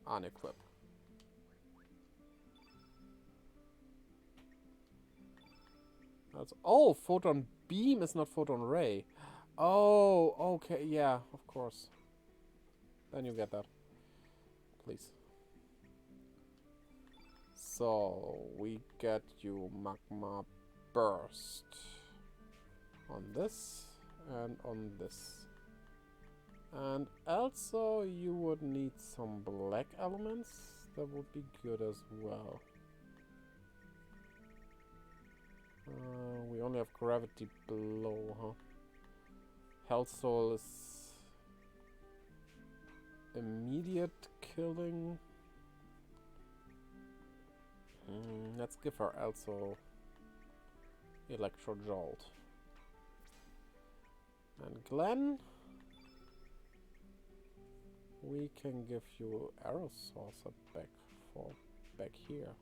Unequip. That's, oh, photon beam is not photon ray. Oh, okay, yeah, of course. Then you get that. Please. So, we get you magma burst. On this and on this. And also you would need some black elements. That would be good as well. We only have gravity below, huh? Health soul is immediate killing. Let's give her also electro jolt. And Glenn, we can give you arrow saucer back here.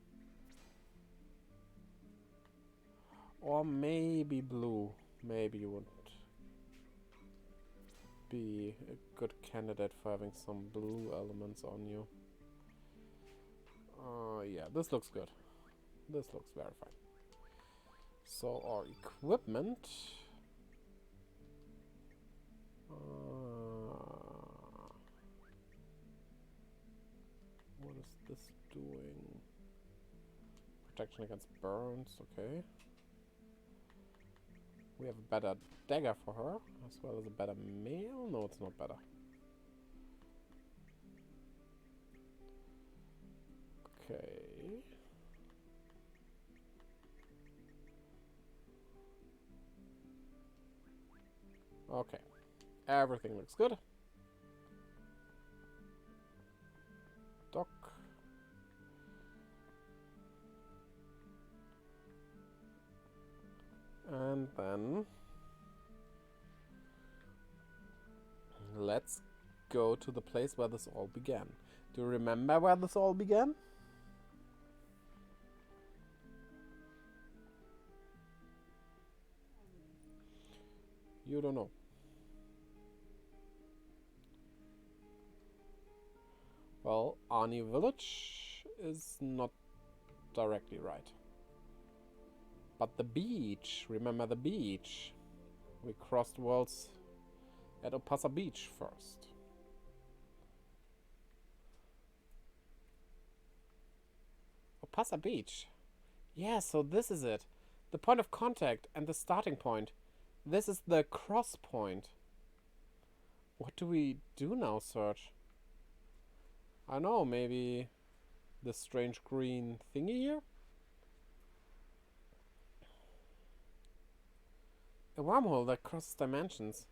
Or maybe blue. Maybe you would be a good candidate for having some blue elements on you. Yeah, this looks good. This looks very fine. So our equipment. What is this doing? Protection against burns, okay. We have a better dagger for her, as well as a better mail. No, it's not better. Okay. Okay. Everything looks good. Dock. And then let's go to the place where this all began. Do you remember where this all began? You don't know. Well, Arnie Village is not directly right. But the beach, remember the beach? We crossed worlds at Opasa Beach first. Opasa Beach? Yeah, so this is it. The point of contact and the starting point. This is the cross point. What do we do now, Serge? I know, maybe this strange green thingy here? A wormhole that crosses dimensions.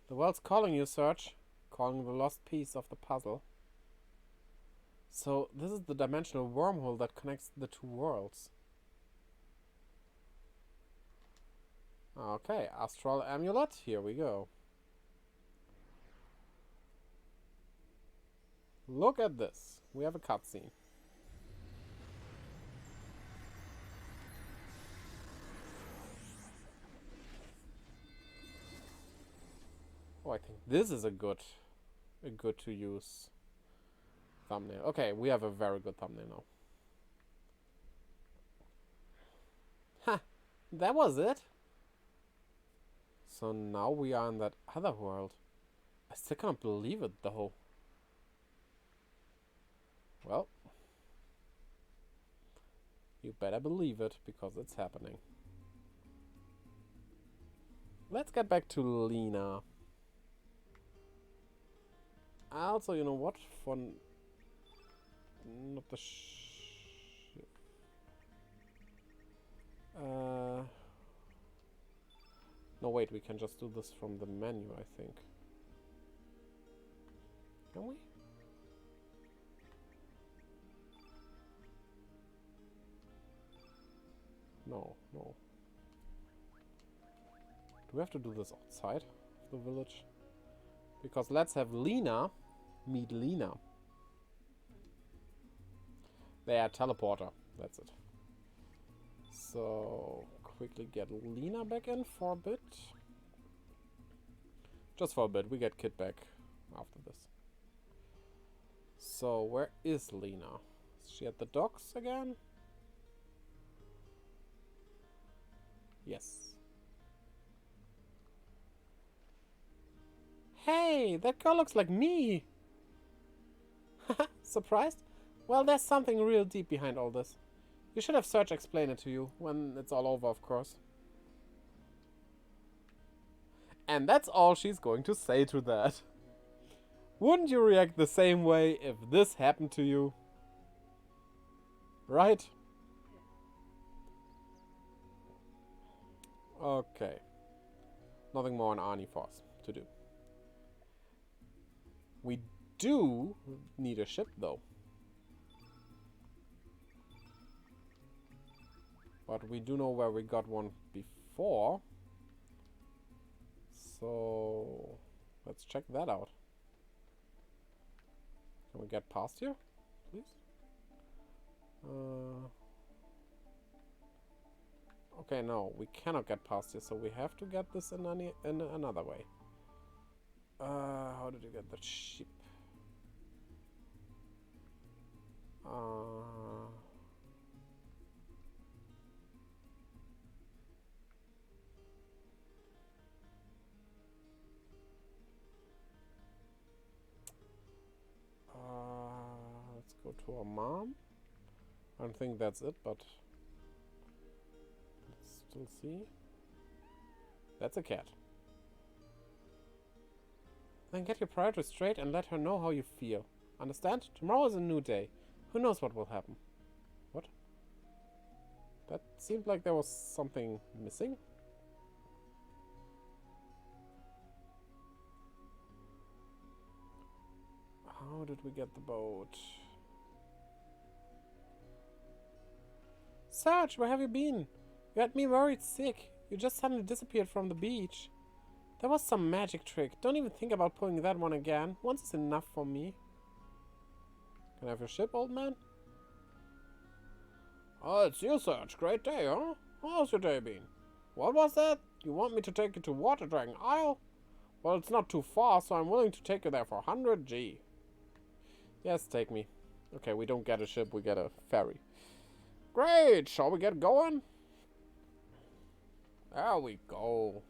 The world's calling you, Serge. Calling the lost piece of the puzzle. So, this is the dimensional wormhole that connects the two worlds. Okay, Astral Amulet. Here we go. Look at this. We have a cutscene. Oh, I think this is a good to use thumbnail. Okay, we have a very good thumbnail now. Ha! That was it. So now we are in that other world. I still can't believe it though. Well, you better believe it because it's happening. Let's get back to Lena. Also, you know what? For not the no, wait, we can just do this from the menu, I think. Can we? No, no. Do we have to do this outside of the village? Because let's have Lena meet Lena. There, teleporter. That's it. So, quickly get Lena back in for a bit. Just for a bit. We get Kid back after this. So, where is Lena? Is she at the docks again? Yes. Hey, that girl looks like me! Surprised? Well, there's something real deep behind all this. You should have Serge explain it to you, when it's all over, of course. And that's all she's going to say to that. Wouldn't you react the same way if this happened to you? Right? Okay. Nothing more on Arnie for us to do. We do need a ship, though. But we do know where we got one before. So let's check that out. Can we get past here, please? Okay, no, we cannot get past here, so we have to get this in another way. How did you get the ship? Let's go to our mom. I don't think that's it, but let's still see. That's a cat. Then get your priorities straight and let her know how you feel. Understand? Tomorrow is a new day. Who knows what will happen? What? That seemed like there was something missing. How did we get the boat? Serge, where have you been? You had me worried sick. You just suddenly disappeared from the beach. That was some magic trick. Don't even think about pulling that one again. Once is enough for me. Can I have your ship, old man? Oh, it's you, Serge. Great day, huh? How's your day been? What was that? You want me to take you to Water Dragon Isle? Well, it's not too far, so I'm willing to take you there for 100 G. Yes, take me. Okay, we don't get a ship, we get a ferry. Great! Shall we get going? There we go.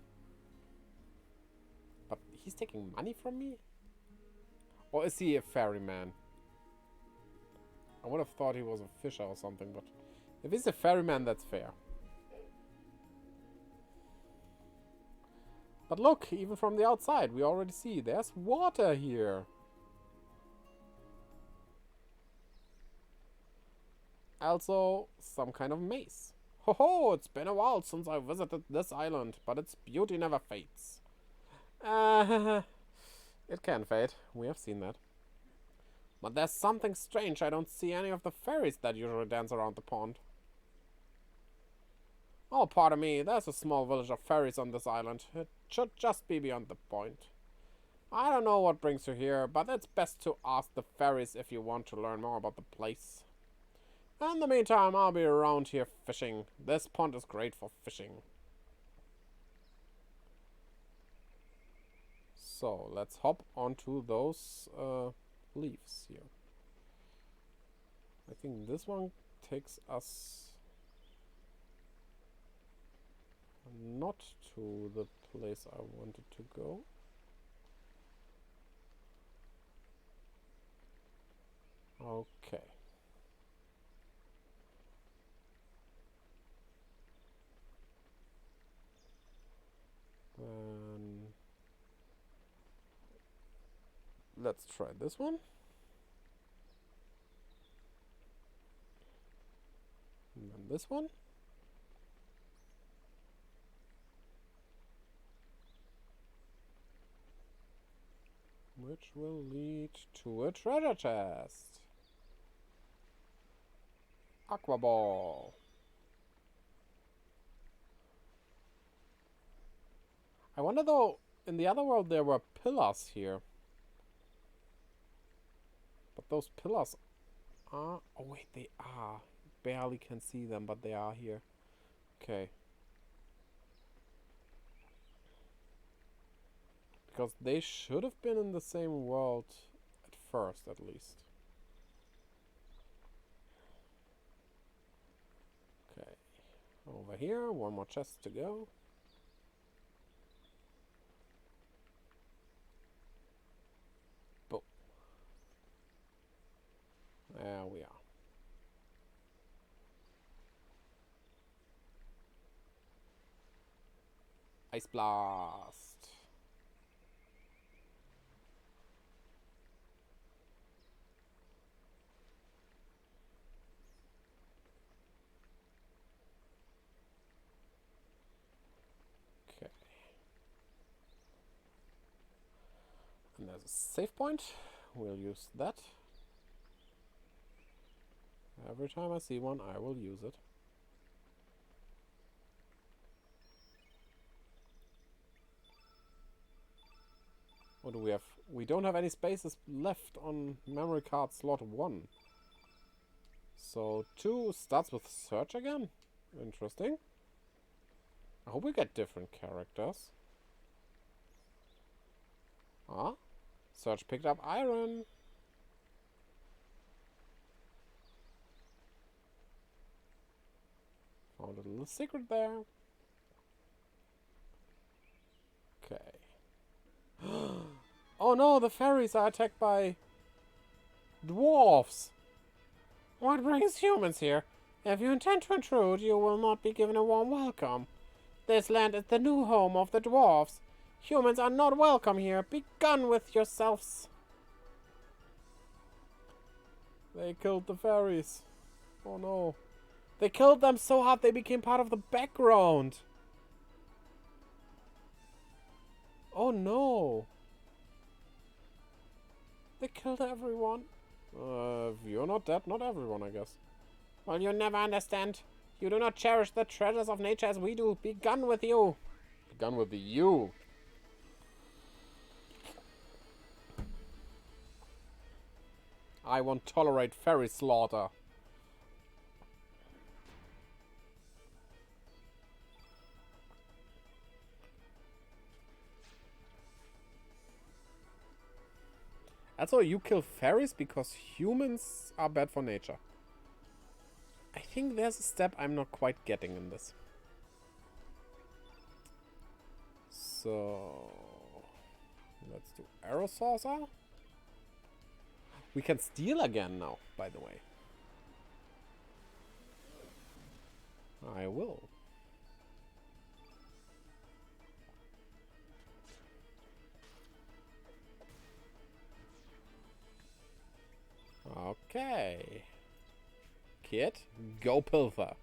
But he's taking money from me? Or is he a ferryman? I would have thought he was a fisher or something, but if he's a ferryman, that's fair. But look, even from the outside, we already see there's water here. Also, some kind of maze. Ho ho, it's been a while since I visited this island, but its beauty never fades. It can fade. We have seen that. But there's something strange. I don't see any of the fairies that usually dance around the pond. Oh, pardon me. There's a small village of fairies on this island. It should just be beyond the point. I don't know what brings you here, but it's best to ask the fairies if you want to learn more about the place. In the meantime, I'll be around here fishing. This pond is great for fishing. So, let's hop onto those leaves here. I think this one takes us... not to the place I wanted to go. Okay. Then let's try this one. And then this one. Which will lead to a treasure chest. Aqua ball. I wonder though, in the other world there were pillars here. But those pillars are... Oh wait, they are. Barely can see them, but they are here. Okay. Because they should have been in the same world at first, at least. Okay. Over here, one more chest to go. Boom. There we are. Ice blast. Okay. And there's a save point. We'll use that. Every time I see one, I will use it. What do we have? We don't have any spaces left on memory card slot 1. So 2 starts with search again. Interesting. I hope we get different characters. Ah, search picked up iron. Found a little secret there. Okay. Oh no, the fairies are attacked by dwarves. What brings humans here? If you intend to intrude, you will not be given a warm welcome. This land is the new home of the dwarves. Humans are not welcome here. Be gone with yourselves. They killed the fairies. Oh no. They killed them so hard they became part of the background. Oh no. They killed everyone. If you're not dead, not everyone, I guess. Well, you never understand. You do not cherish the treasures of nature as we do. Be gone with you. Be gone with you. I won't tolerate fairy slaughter. Also, you kill fairies because humans are bad for nature. I think there's a step I'm not quite getting in this. So... let's do arrow saucer. We can steal again now, by the way. I will. Okay. Kid, go pilfer.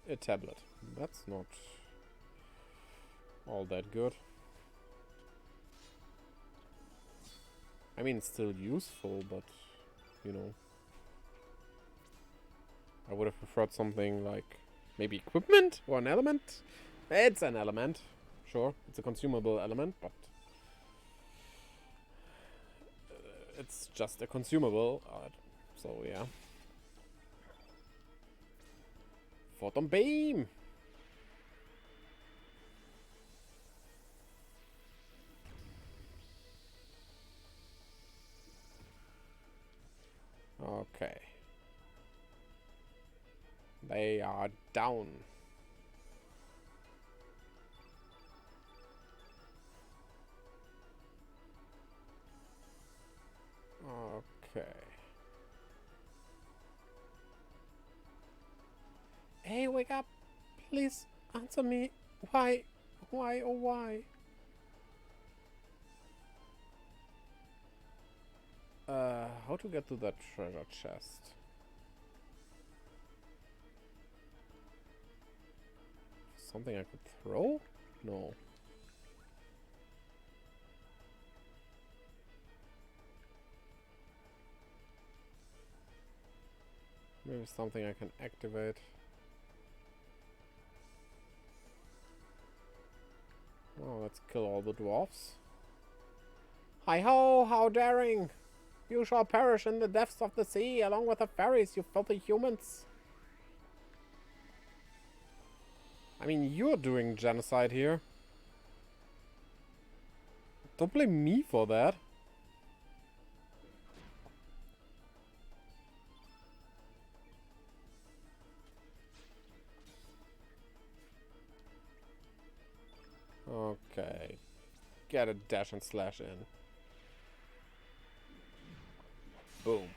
A tablet. That's not all that good. I mean, it's still useful, but, you know. I would have preferred something like maybe equipment or an element. It's an element. Sure, it's a consumable element, but it's just a consumable. So, yeah. Photon beam! Okay. They are down. Okay. Hey, wake up! Please answer me. Why? Why? Oh, why? How to get to that treasure chest? Something I could throw? No. Maybe something I can activate. Oh, let's kill all the dwarfs. Hi-ho, how daring! You shall perish in the depths of the sea, along with the fairies, you filthy humans! I mean, you're doing genocide here. Don't blame me for that. Okay. Get a dash and slash in. Boom.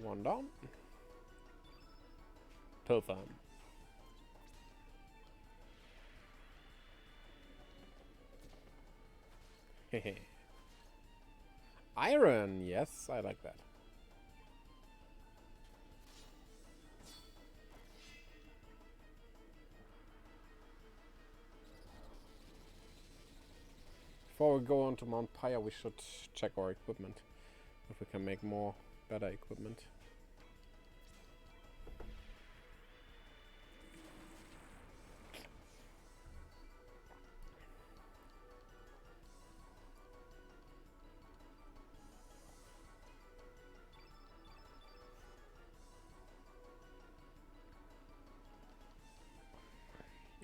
One down. Piltham. Hehe. Iron! Yes, I like that. Before we go on to Mount Pyre, we should check our equipment. If we can make more better equipment.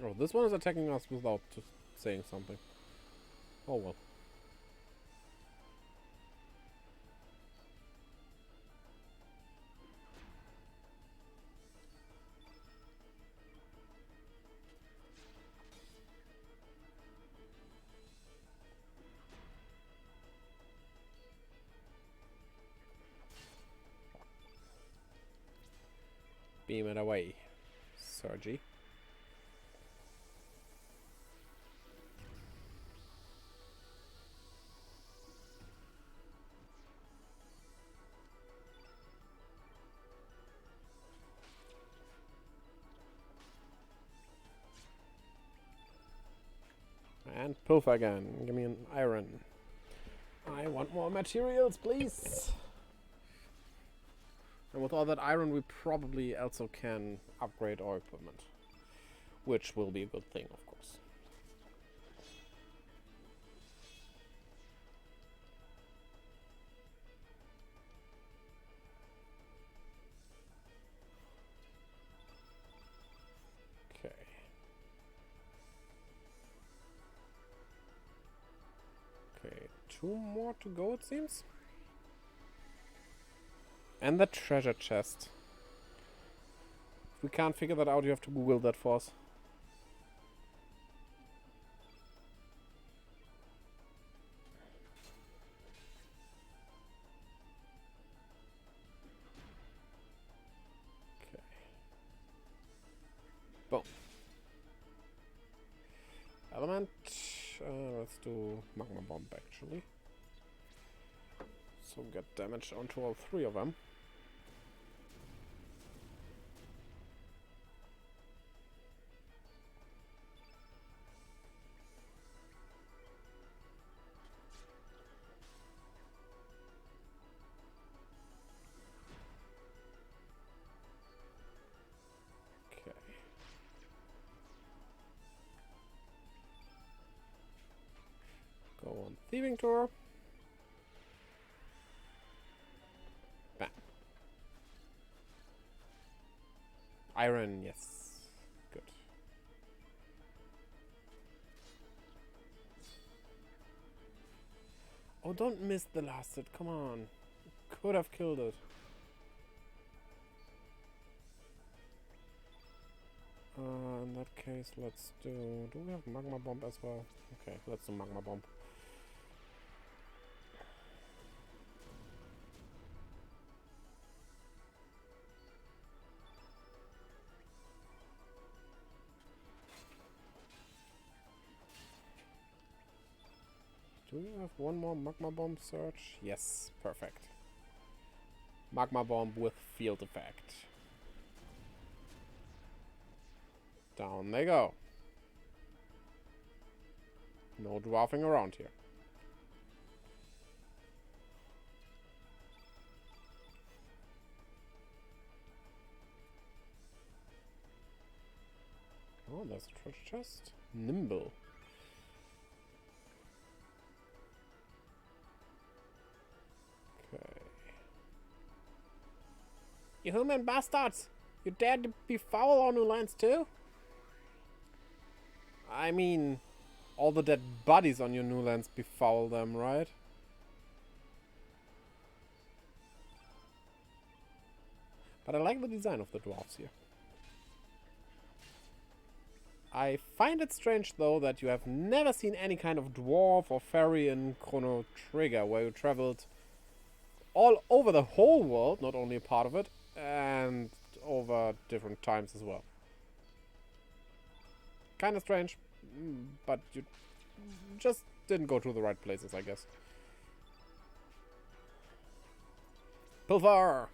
Oh, this one is attacking us without saying something. Oh well. Beam it away, Sergi. And poof again. Give me an iron. I want more materials, please. And with all that iron, we probably also can upgrade our equipment. Which will be a good thing, of course. Okay. Okay, 2 more to go, it seems. And the treasure chest. If we can't figure that out, you have to Google that for us. Okay. Boom. Element. Let's do magma bomb actually. So get damage onto all 3 of them. Okay. Go on thieving tour. Iron, yes. Good. Oh, don't miss the last hit. Come on. Could have killed it. In that case, let's do... Do we have Magma Bomb as well? Okay, let's do Magma Bomb. Do we have one more Magma Bomb search? Yes, perfect. Magma Bomb with field effect. Down they go. No dwarfing around here. Oh, there's a treasure chest. Nimble. Okay. You human bastards! You dared to befoul our new lands too? I mean, all the dead bodies on your new lands befoul them, right? But I like the design of the dwarves here. I find it strange, though, that you have never seen any kind of dwarf or fairy in Chrono Trigger, where you traveled all over the whole world, not only a part of it, and over different times as well. Kind of strange, but you just didn't go to the right places, I guess. Pilfer!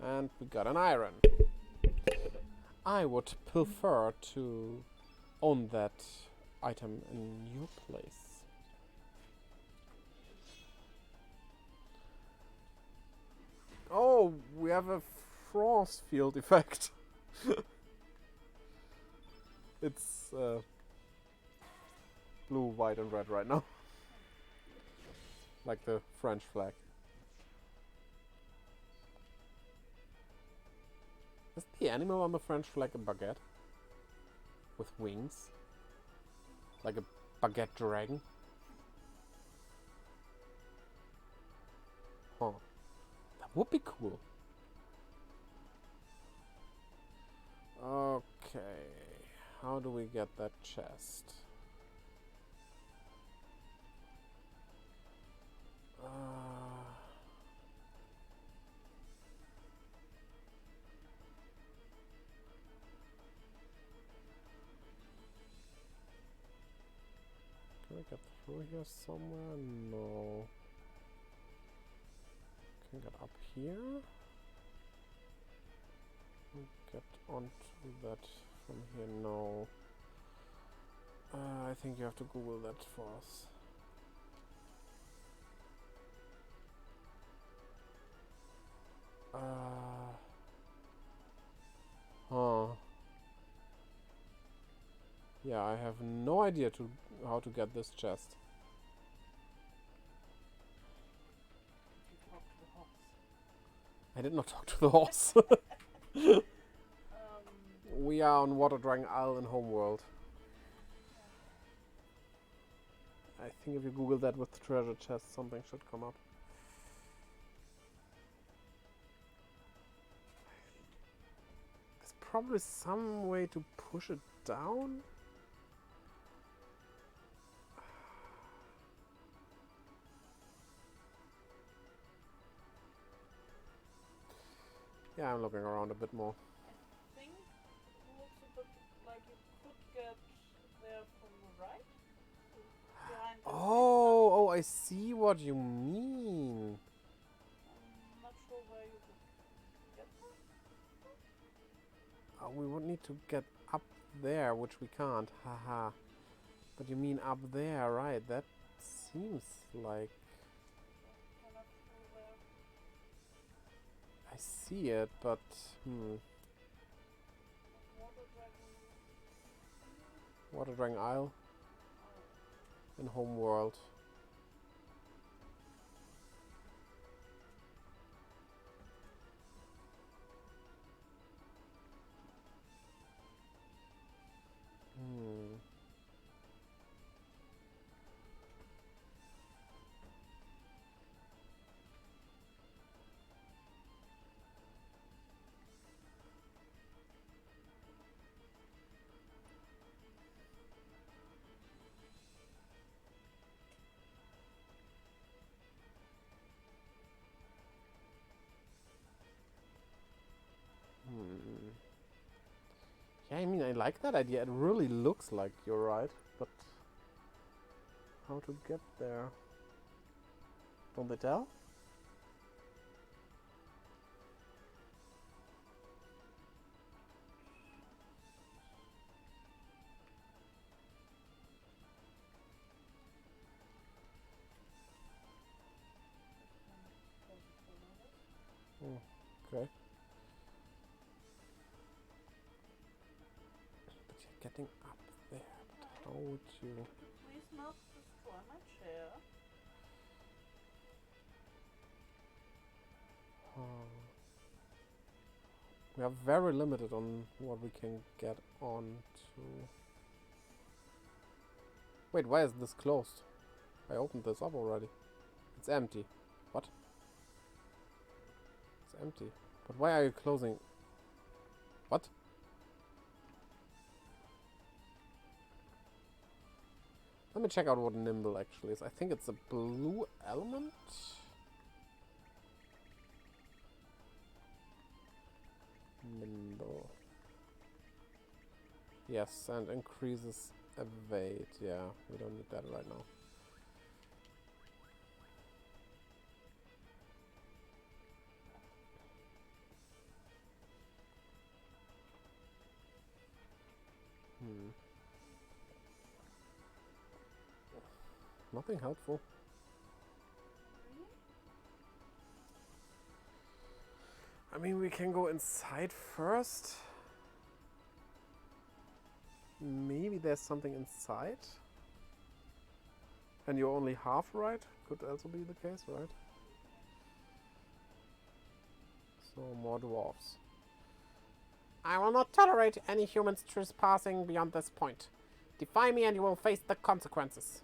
And we got an iron. I would prefer to own that item in your place. Oh, we have a frost field effect. It's blue, white, and red right now. Like the French flag. Is the animal on the French flag a baguette? With wings? Like a baguette dragon? Huh. That would be cool. Okay. How do we get that chest? Can I get through here somewhere? No. Can I get up here? Get onto that from here? No. I think you have to Google that for us. Huh. Yeah, I have no idea how to get this chest. I did not talk to the horse. We are on Water Dragon Isle in Homeworld. I think if you Google that with treasure chest, something should come up. There's probably some way to push it down. Yeah, I'm looking around a bit more. I think also, but like you could get there from the right. Behind the Oh, I see what you mean. I'm not sure where you could get there. We would need to get up there, which we can't. Haha. But you mean up there, right? That seems like... I'm not sure where. I see it, but... Water dragon. Water Dragon Isle in Homeworld. Yeah, I mean, I like that idea. It really looks like you're right, but how to get there? Don't they tell? Oh, okay. But you're getting up there. But how would you? Could you please not destroy my chair? We are very limited on what we can get on to. Wait, why is this closed? I opened this up already. It's empty. What? It's empty. But why are you closing? What? Let me check out what Nimble actually is. I think it's a blue element. Nimble. Yes, and increases evade. Yeah, we don't need that right now. Nothing helpful. I mean, we can go inside first. Maybe there's something inside. And you're only half right. Could also be the case, right? So, more dwarves. I will not tolerate any humans trespassing beyond this point. Defy me and you will face the consequences.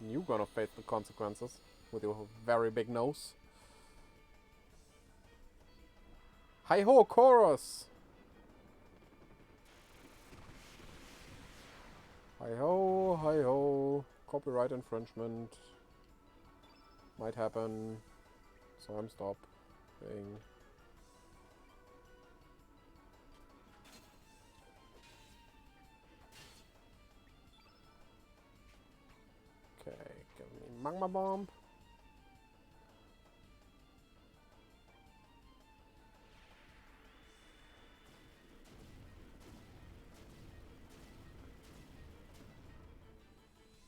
You're gonna face the consequences with your very big nose. Hi-ho, chorus! Hi-ho, hi-ho. Copyright infringement. Might happen. So I'm stopping. Okay, give me magma bomb.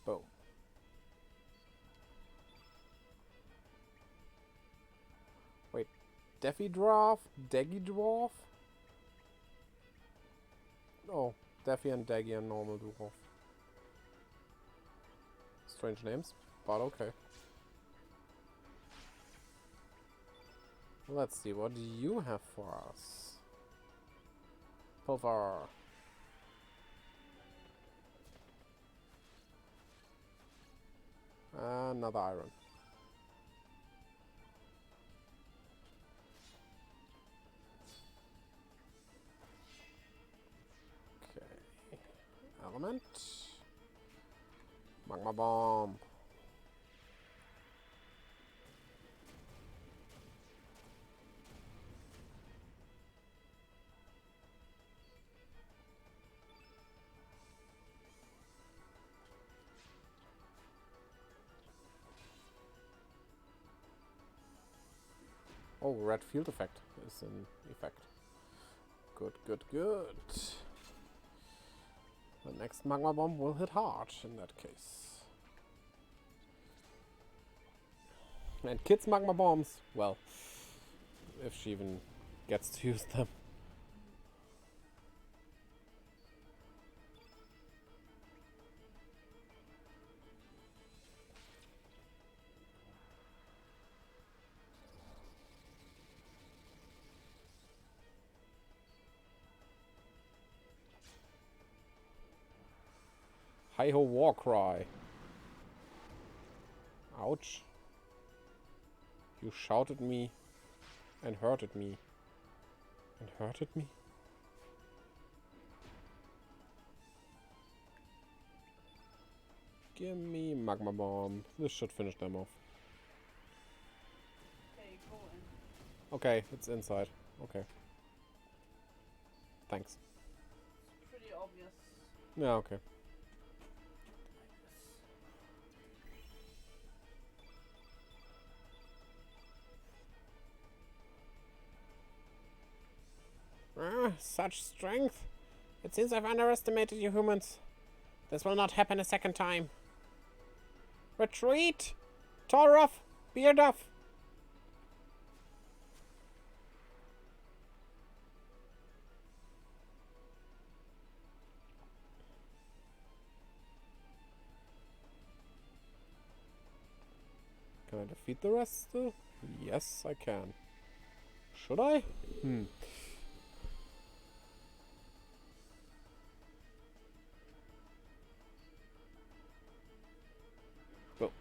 Boom. Wait, Deafy Dwarf? Daggy Dwarf? Oh, Deafy and Daggy and normal Dwarf. Strange names, but okay. Let's see, what do you have for us? Pulver. Another iron. Okay. Element. Magma bomb. Oh, red field effect is in effect. Good, good, good. The next magma bomb will hit hard in that case. And Kid's magma bombs, well, if she even gets to use them. Hi-ho war cry. Ouch. You shouted me and hurted me. And hurted me? Give me magma bomb. This should finish them off. Okay, go in. Okay, it's inside. Okay. Thanks. It's pretty obvious. Yeah, okay. Such strength. It seems I've underestimated you humans. This will not happen a second time. Retreat! Torov! Beardov! Can I defeat the rest still? Yes, I can. Should I? Go.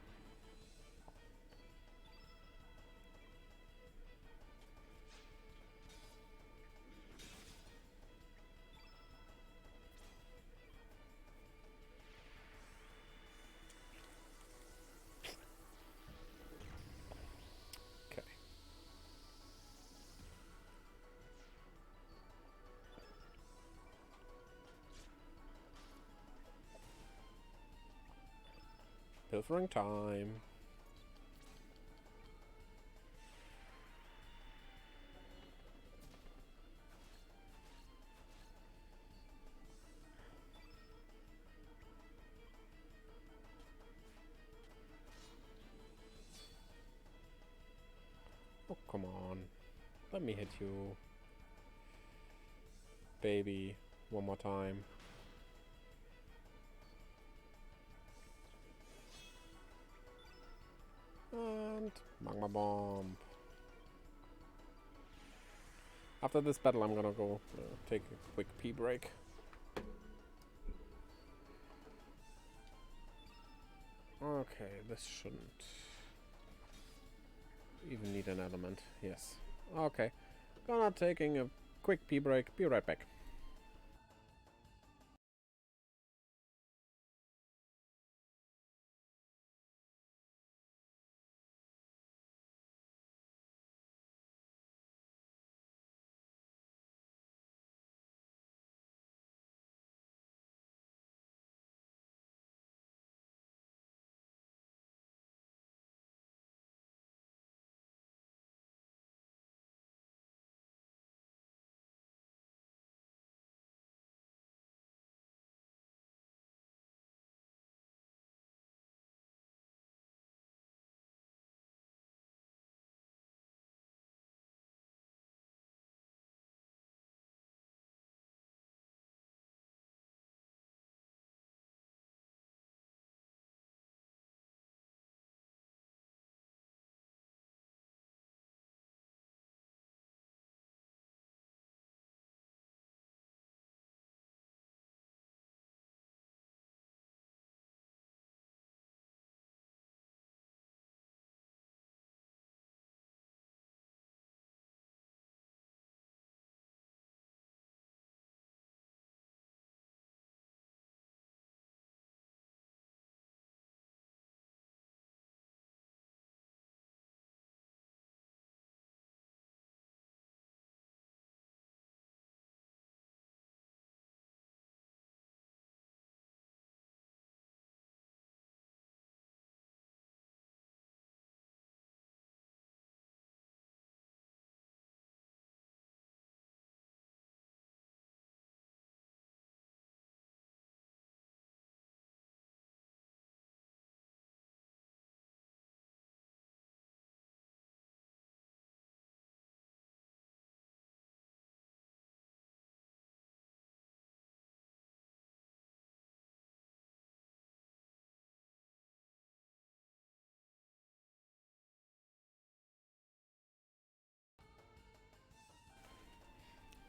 Okay. Pilfering time. Oh, come on. Let me hit you. Baby. One more time. And magma bomb. After this battle, I'm gonna go take a quick pee break. Okay, this shouldn't even need an element. Yes. Okay. Gonna taking a quick pee break. Be right back.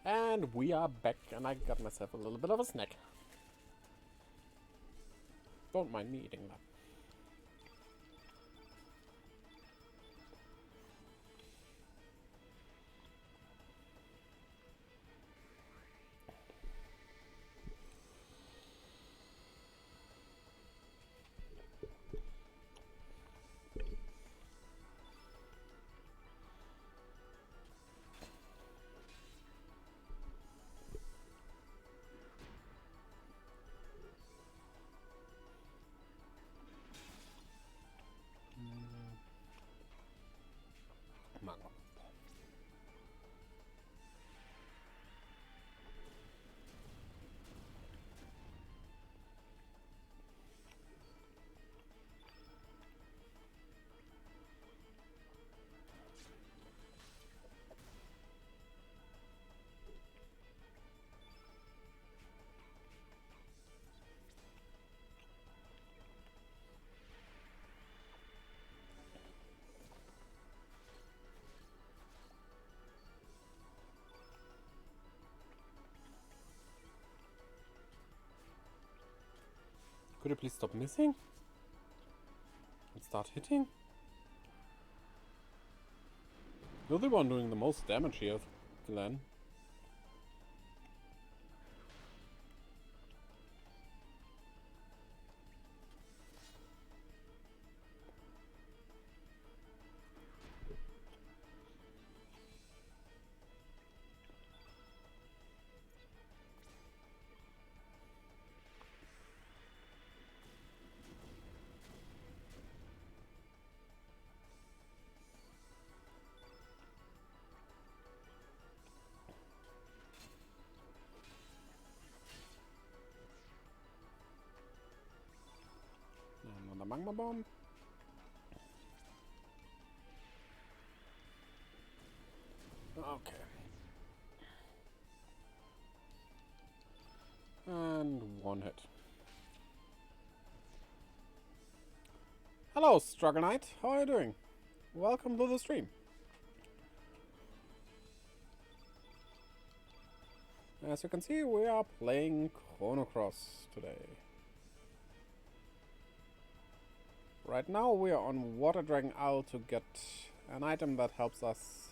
And we are back, and I got myself a little bit of a snack. Don't mind me eating that. Could you please stop missing? And start hitting? You're the one doing the most damage here, Glenn. Another magma bomb. Okay. And one hit. Hello, Struggle Knight. How are you doing? Welcome to the stream. As you can see, we are playing Chrono today. Right now we are on Water Dragon Isle to get an item that helps us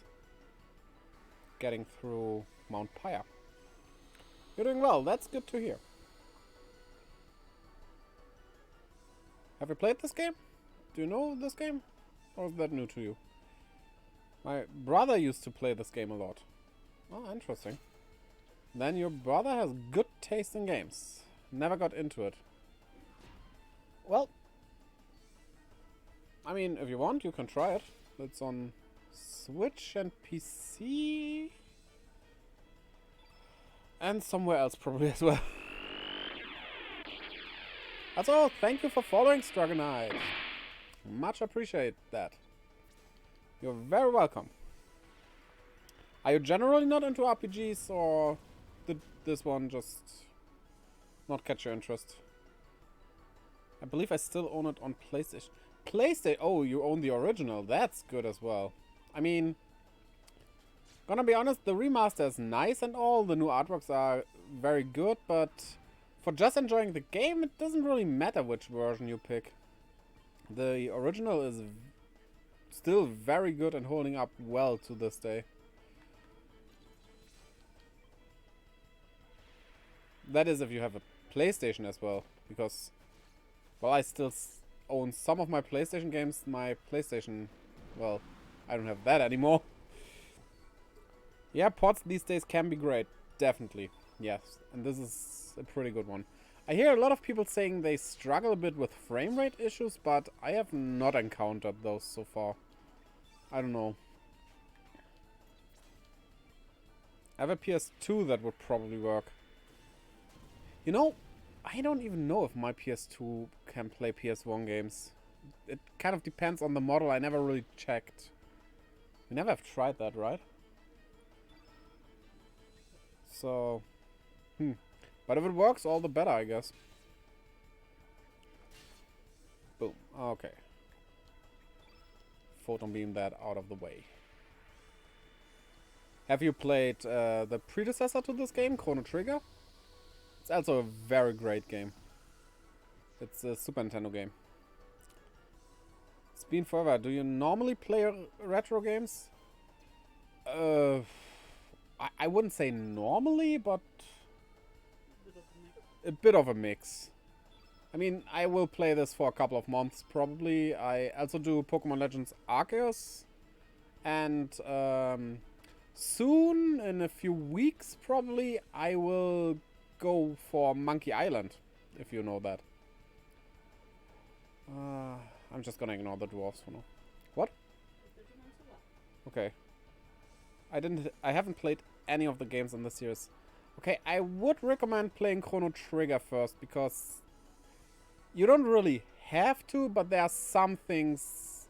getting through Mount Pyre. You're doing well, that's good to hear. Have you played this game? Do you know this game? Or is that new to you? My brother used to play this game a lot. Oh, interesting. Then your brother has good taste in games. Never got into it. Well, I mean, if you want, you can try it. It's on Switch and PC. And somewhere else probably as well. That's all. Thank you for following, Struggle Knight. Much appreciate that. You're very welcome. Are you generally not into RPGs, or did this one just not catch your interest? I believe I still own it on PlayStation. PlayStation? Oh, you own the original. That's good as well. I mean, gonna be honest, the remaster is nice and all. The new artworks are very good, but for just enjoying the game, it doesn't really matter which version you pick. The original is still very good and holding up well to this day. That is if you have a PlayStation as well, because, well, I still own some of my PlayStation games. My PlayStation, well, I don't have that anymore. Yeah, ports these days can be great, definitely, yes, and this is a pretty good one. I hear a lot of people saying they struggle a bit with frame rate issues, but I have not encountered those so far. I don't know. I have a PS2 that would probably work. You know, I don't even know if my PS2 can play PS1 games. It kind of depends on the model. I never really checked. We never have tried that, right? So, but if it works, all the better, I guess. Boom. Okay. Photon beam that out of the way. Have you played the predecessor to this game, Chrono Trigger? It's also a very great game. It's a Super Nintendo game. It's been forever. Do you normally play retro games? I wouldn't say normally, but a bit of a mix. I mean, I will play this for a couple of months probably. I also do Pokemon Legends Arceus. And soon, in a few weeks probably, I will go for Monkey Island, if you know that. I'm just gonna ignore the dwarves for now. What? Okay. I haven't played any of the games in the series. Okay, I would recommend playing Chrono Trigger first, because you don't really have to, but there are some things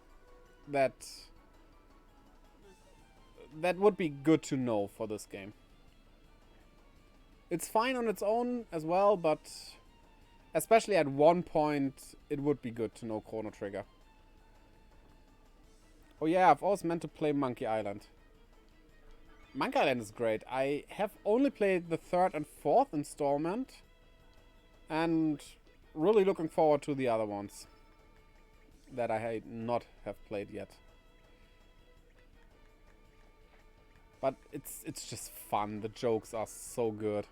that would be good to know for this game. It's fine on its own as well, but especially at one point, it would be good to know Chrono Trigger. Oh yeah, I've always meant to play Monkey Island. Monkey Island is great. I have only played the 3rd and 4th installment. And really looking forward to the other ones that I not have played yet. But it's just fun. The jokes are so good.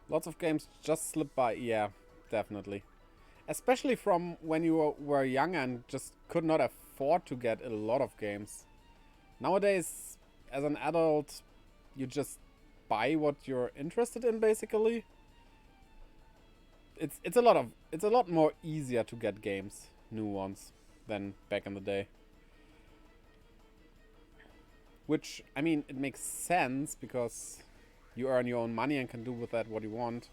Lots of games just slip by. Yeah, definitely. Especially from when you were young and just could not afford to get a lot of games. Nowadays, as an adult, you just buy what you're interested in, basically. It's a lot more easier to get games, new ones, than back in the day. Which, I mean, it makes sense because you earn your own money and can do with that what you want.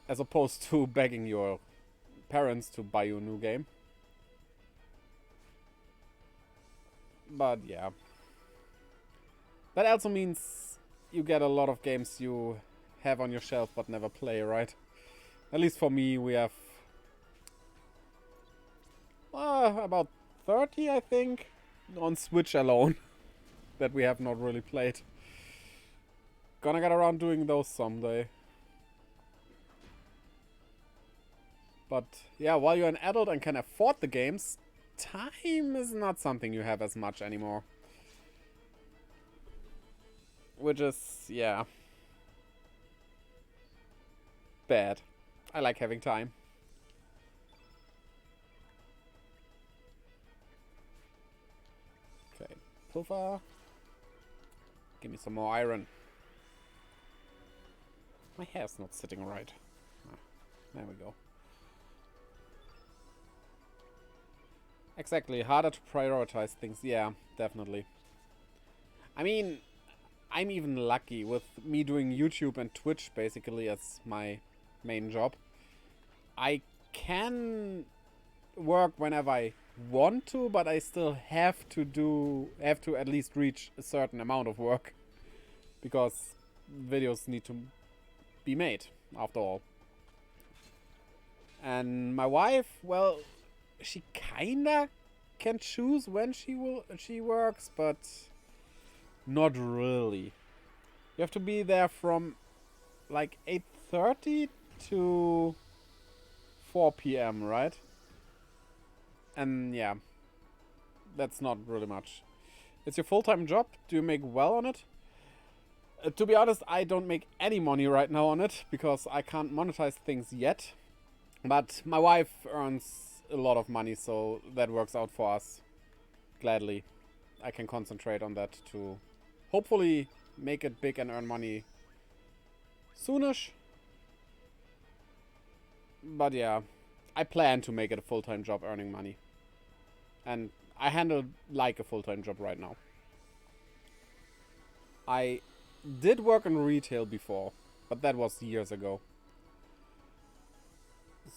As opposed to begging your parents to buy you a new game. But yeah. That also means you get a lot of games you have on your shelf but never play, right? At least for me, we have about 30, I think, on Switch alone that we have not really played. Gonna get around doing those someday. But yeah, while you're an adult and can afford the games, time is not something you have as much anymore. Which is, yeah, bad. I like having time. Okay, pulver. Give me some more iron. My hair's not sitting right. Ah, there we go. Exactly, harder to prioritize things. Yeah, definitely. I mean, I'm even lucky with me doing YouTube and Twitch basically as my main job. I can work whenever I want to, but I still have to at least reach a certain amount of work because videos need to be made after all. And my wife, well, she kinda can choose when she works, but not really. You have to be there from like 8:30 to 4 p.m., right? And yeah, that's not really much. It's your full-time job. Do you make well on it? To be honest, I don't make any money right now on it because I can't monetize things yet. But my wife earns a lot of money, so that works out for us. Gladly. I can concentrate on that to hopefully make it big and earn money soonish. But yeah, I plan to make it a full-time job earning money. And I handle like a full-time job right now. I did work in retail before, but that was years ago.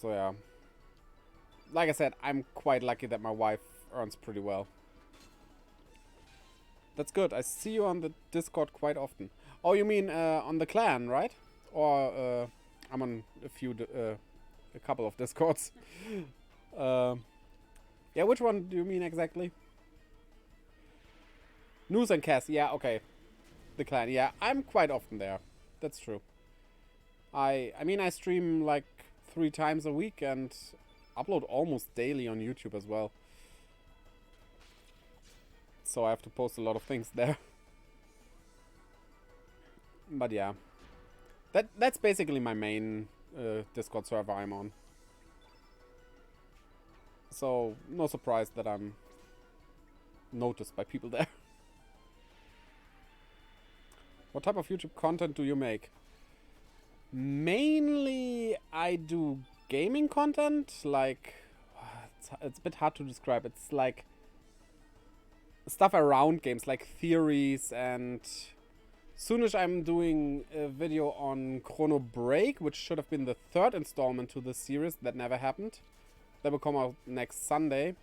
So yeah. Like I said, I'm quite lucky that my wife earns pretty well. That's good. I see you on the Discord quite often. Oh, you mean on the clan, right? Or I'm on a couple of Discords. Yeah, which one do you mean exactly? News and Cast. Yeah, okay. The clan. Yeah, I'm quite often there. That's true. I mean, I stream like 3 times a week and upload almost daily on YouTube as well. So I have to post a lot of things there. But yeah. That's basically my main Discord server I'm on. So no surprise that I'm noticed by people there. What type of YouTube content do you make? Mainly I do gaming content, like it's a bit hard to describe. It's like stuff around games, like theories, and soonish I'm doing a video on Chrono Break, which should have been the 3rd installment to this series. That never happened. That will come out next Sunday.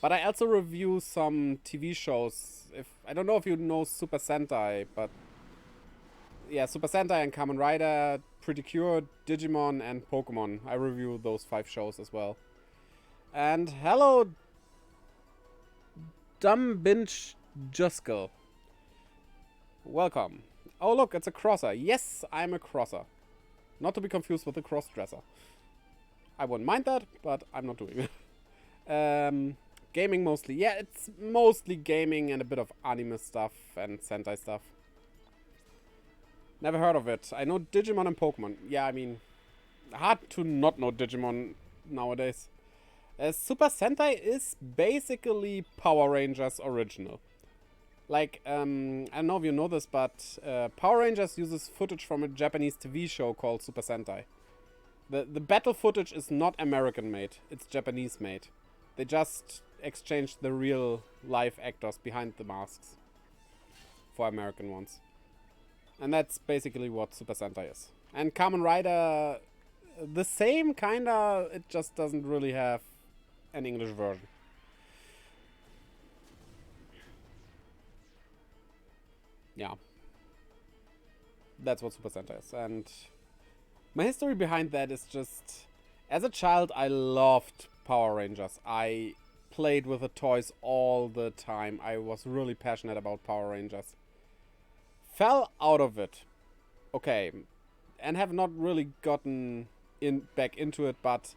But I also review some TV shows. I don't know if you know Super Sentai, but yeah, Super Sentai and Kamen Rider, Pretty Cure, Digimon, and Pokemon. I review those 5 shows as well. And hello, Dumb Binge Juskel. Welcome. Oh, look, it's a crosser. Yes, I'm a crosser. Not to be confused with a cross-dresser. I wouldn't mind that, but I'm not doing it. Gaming mostly. Yeah, it's mostly gaming and a bit of anime stuff and Sentai stuff. Never heard of it. I know Digimon and Pokemon. Yeah, I mean, hard to not know Digimon nowadays. Super Sentai is basically Power Rangers original. Like, I don't know if you know this, but Power Rangers uses footage from a Japanese TV show called Super Sentai. The battle footage is not American made, it's Japanese made. They just exchanged the real live actors behind the masks for American ones. And that's basically what Super Sentai is. And Kamen Rider, the same kinda, it just doesn't really have an English version. Yeah. That's what Super Sentai is. And my history behind that is just, as a child, I loved Power Rangers. I played with the toys all the time. I was really passionate about Power Rangers. Fell out of it. Okay. And have not really gotten back into it, but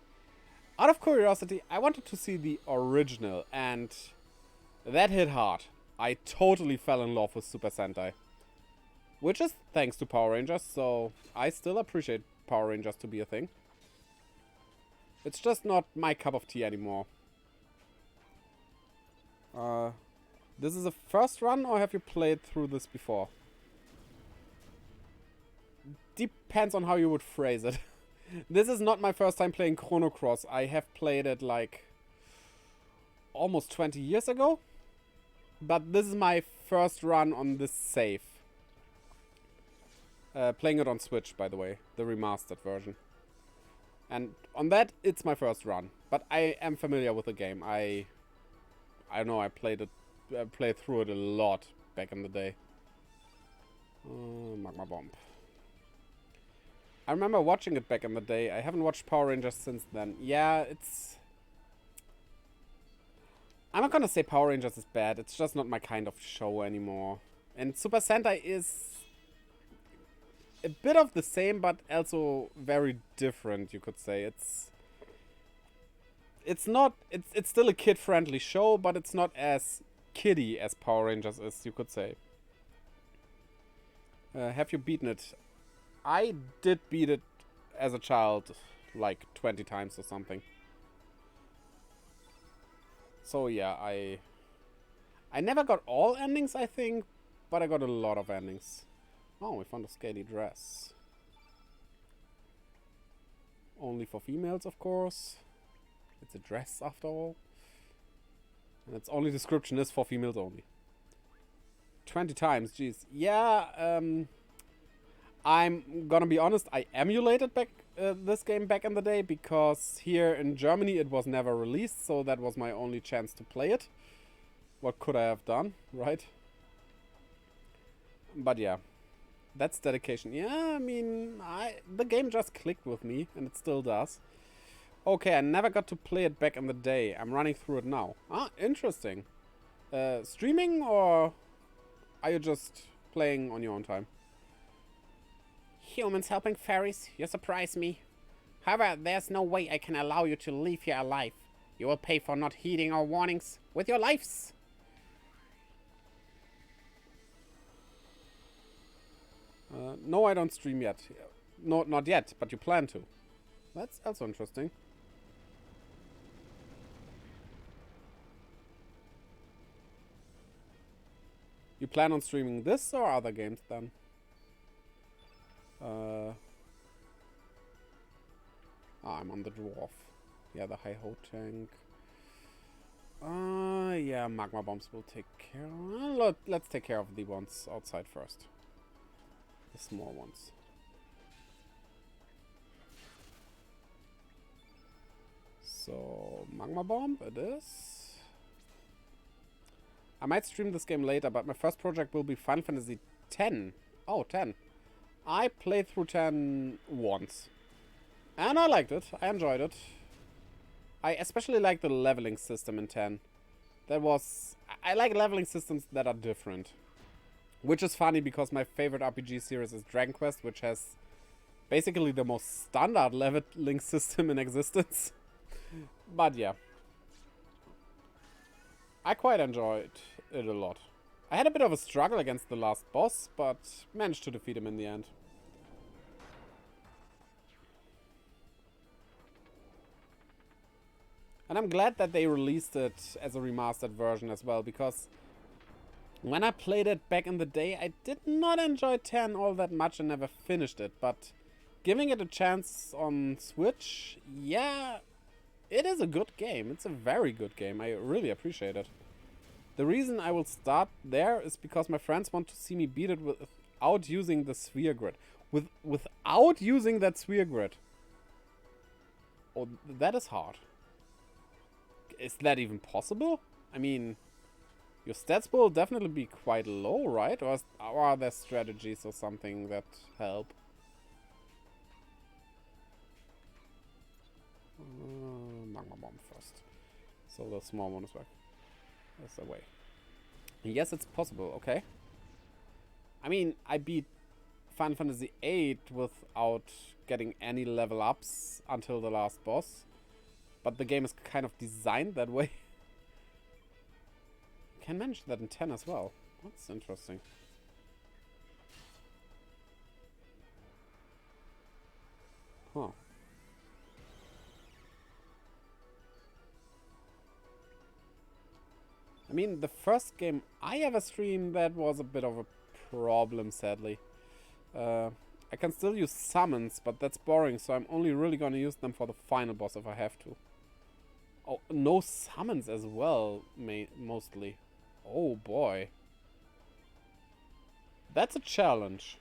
out of curiosity, I wanted to see the original, and that hit hard. I totally fell in love with Super Sentai. Which is thanks to Power Rangers, so I still appreciate Power Rangers to be a thing. It's just not my cup of tea anymore. This is a first run, or have you played through this before? Depends on how you would phrase it. This is not my first time playing Chrono Cross. I have played it like almost 20 years ago. But this is my first run on this save. Playing it on Switch, by the way. The remastered version. And on that, it's my first run. But I am familiar with the game. I don't know, I played through it a lot back in the day. Magma Bomb. I remember watching it back in the day. I haven't watched Power Rangers since then. Yeah, it's... I'm not gonna say Power Rangers is bad. It's just not my kind of show anymore. And Super Sentai is a bit of the same, but also very different, you could say. It's not... It's still a kid-friendly show, but it's not as kiddie as Power Rangers is, you could say. Have you beaten it? I did beat it as a child like 20 times or something. So yeah, I never got all endings, I think, but I got a lot of endings. Oh, we found a scaly dress. Only for females, of course. It's a dress after all. And its only description is for females only. 20 times, jeez. Yeah, I'm gonna be honest, I emulated this game back in the day because here in Germany it was never released, so that was my only chance to play it. What could I have done, right? But yeah, that's dedication. Yeah, I mean, the game just clicked with me, and it still does. Okay, I never got to play it back in the day. I'm running through it now. Ah, interesting. Streaming, or are you just playing on your own time? Humans helping fairies, you surprise me. However, there's no way I can allow you to leave here alive. You will pay for not heeding our warnings with your lives. No, I don't stream yet. No, not yet, but you plan to. That's also interesting. You plan on streaming this or other games then? I'm on the dwarf. Yeah, the high-ho tank. Yeah, magma bombs will take care of... let's take care of the ones outside first. The small ones. So, magma bomb it is. I might stream this game later, but my first project will be Final Fantasy X. Oh, 10. I played through 10 once. And I liked it. I enjoyed it. I especially like the leveling system in 10. I like leveling systems that are different. Which is funny because my favorite RPG series is Dragon Quest, which has basically the most standard leveling system in existence. But yeah. I quite enjoyed it a lot. I had a bit of a struggle against the last boss, but managed to defeat him in the end. And I'm glad that they released it as a remastered version as well, because when I played it back in the day, I did not enjoy 10 all that much and never finished it. But giving it a chance on Switch, yeah, it is a good game. It's a very good game. I really appreciate it. The reason I will start there is because my friends want to see me beat it without using the sphere grid. Without using that sphere grid. Oh, that is hard. Is that even possible? I mean, your stats will definitely be quite low, right? Or are there strategies or something that help? Magma Bomb first. So the small one is back. That's the way. Yes, it's possible. Okay. I mean, I beat Final Fantasy VIII without getting any level ups until the last boss. But the game is kind of designed that way. Can manage that in 10 as well. That's interesting. Huh. I mean, the first game I ever streamed, that was a bit of a problem, sadly. I can still use summons, but that's boring, so I'm only really gonna use them for the final boss if I have to. Oh, no summons as well, mostly. Oh boy. That's a challenge.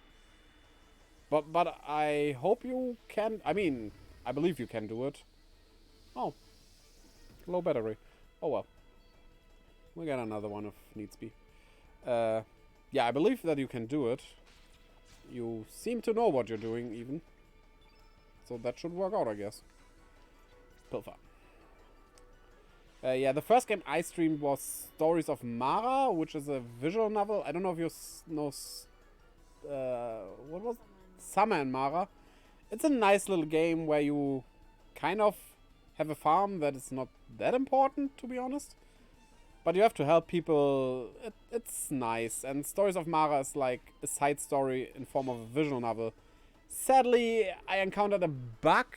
But I hope you can... I mean, I believe you can do it. Oh. Low battery. Oh well. We got another one if needs be. Yeah, I believe that you can do it. You seem to know what you're doing, even. So that should work out, I guess. Pilfer. Yeah, the first game I streamed was Stories of Mara, which is a visual novel. I don't know if you know... what was it? Summer in Mara. It's a nice little game where you kind of have a farm that is not that important, to be honest. But you have to help people. It's nice. And Stories of Mara is like a side story in form of a visual novel. Sadly, I encountered a bug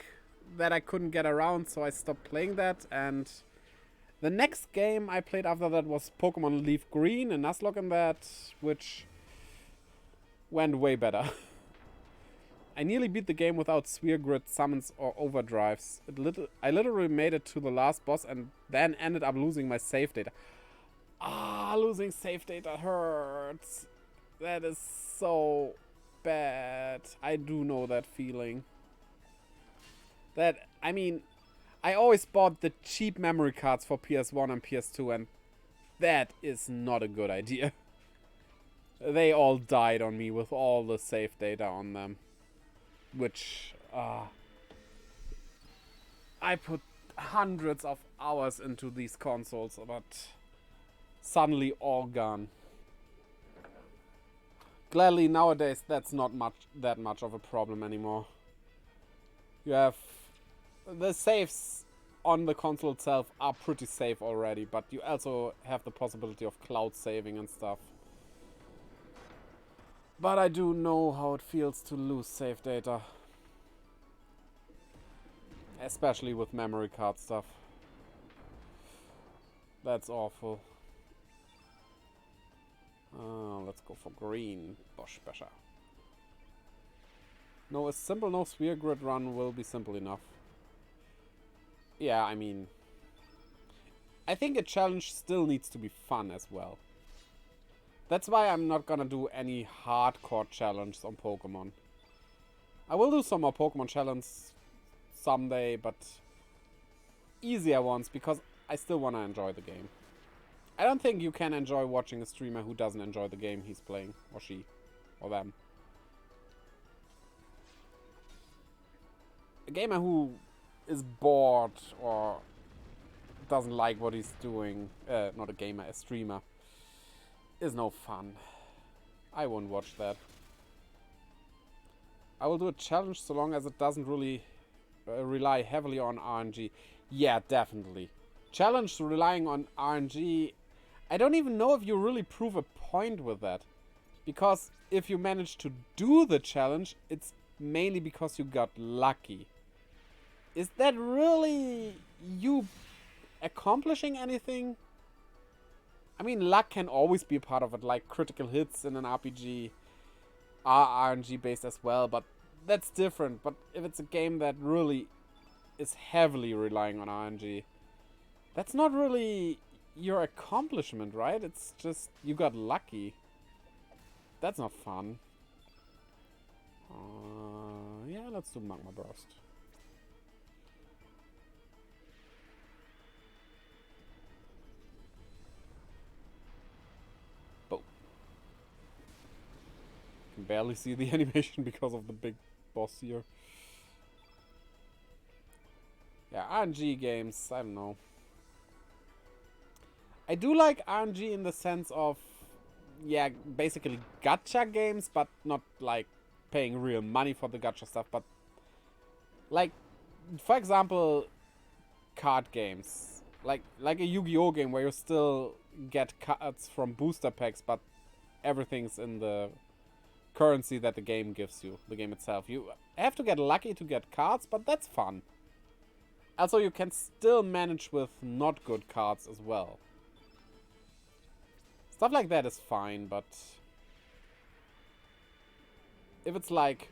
that I couldn't get around, so I stopped playing that. And the next game I played after that was Pokemon Leaf Green, a Nuzlocke in that, which went way better. I nearly beat the game without sphere grid, summons, or overdrives. I literally made it to the last boss and then ended up losing my save data. Ah, losing save data hurts. That is so bad. I do know that feeling. I mean, I always bought the cheap memory cards for PS1 and PS2, and that is not a good idea. They all died on me with all the save data on them. Which, I put hundreds of hours into these consoles, but suddenly all gone. Gladly, nowadays, that's not that much of a problem anymore. You have... The saves on the console itself are pretty safe already, but you also have the possibility of cloud saving and stuff. But I do know how it feels to lose save data. Especially with memory card stuff. That's awful. Let's go for green. Bosch Basher. No, a simple no sphere grid run will be simple enough. Yeah, I mean... I think a challenge still needs to be fun as well. That's why I'm not gonna do any hardcore challenges on Pokemon. I will do some more Pokemon challenges someday, but easier ones, because I still wanna enjoy the game. I don't think you can enjoy watching a streamer who doesn't enjoy the game he's playing, or she, or them. A gamer who is bored or doesn't like what he's doing, not a gamer, a streamer, is no fun. I won't watch that. I will do a challenge so long as it doesn't really rely heavily on RNG. Yeah, definitely. Challenge relying on RNG. I don't even know if you really prove a point with that. Because if you manage to do the challenge, it's mainly because you got lucky. Is that really you accomplishing anything? I mean, luck can always be a part of it, like critical hits in an RPG are RNG based as well, but that's different. But if it's a game that really is heavily relying on RNG, that's not really your accomplishment, right? It's just you got lucky. That's not fun. Yeah, let's do Magma Burst. Boom. Can barely see the animation because of the big boss here. Yeah, RNG games, I don't know. I do like RNG in the sense of, yeah, basically gacha games, but not like paying real money for the gacha stuff, but like, for example, card games. Like a Yu-Gi-Oh game where you still get cards from booster packs, but everything's in the currency that the game gives you, the game itself. You have to get lucky to get cards, but that's fun. Also, you can still manage with not good cards as well. Stuff like that is fine, but if it's like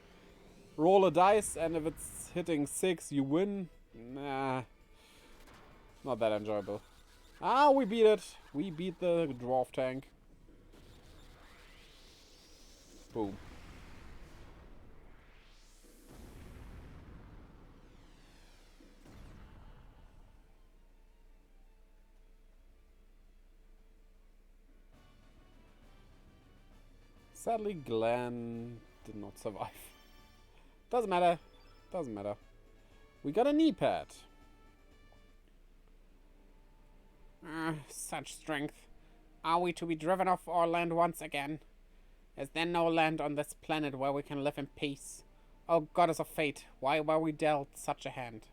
roll a dice and if it's hitting 6, you win, nah, not that enjoyable. Ah, we beat it. We beat the dwarf tank. Boom. Sadly, Glenn did not survive. Doesn't matter. Doesn't matter. We got a knee pad. Such strength. Are we to be driven off our land once again? Is there no land on this planet where we can live in peace? Oh, goddess of fate, why were we dealt such a hand?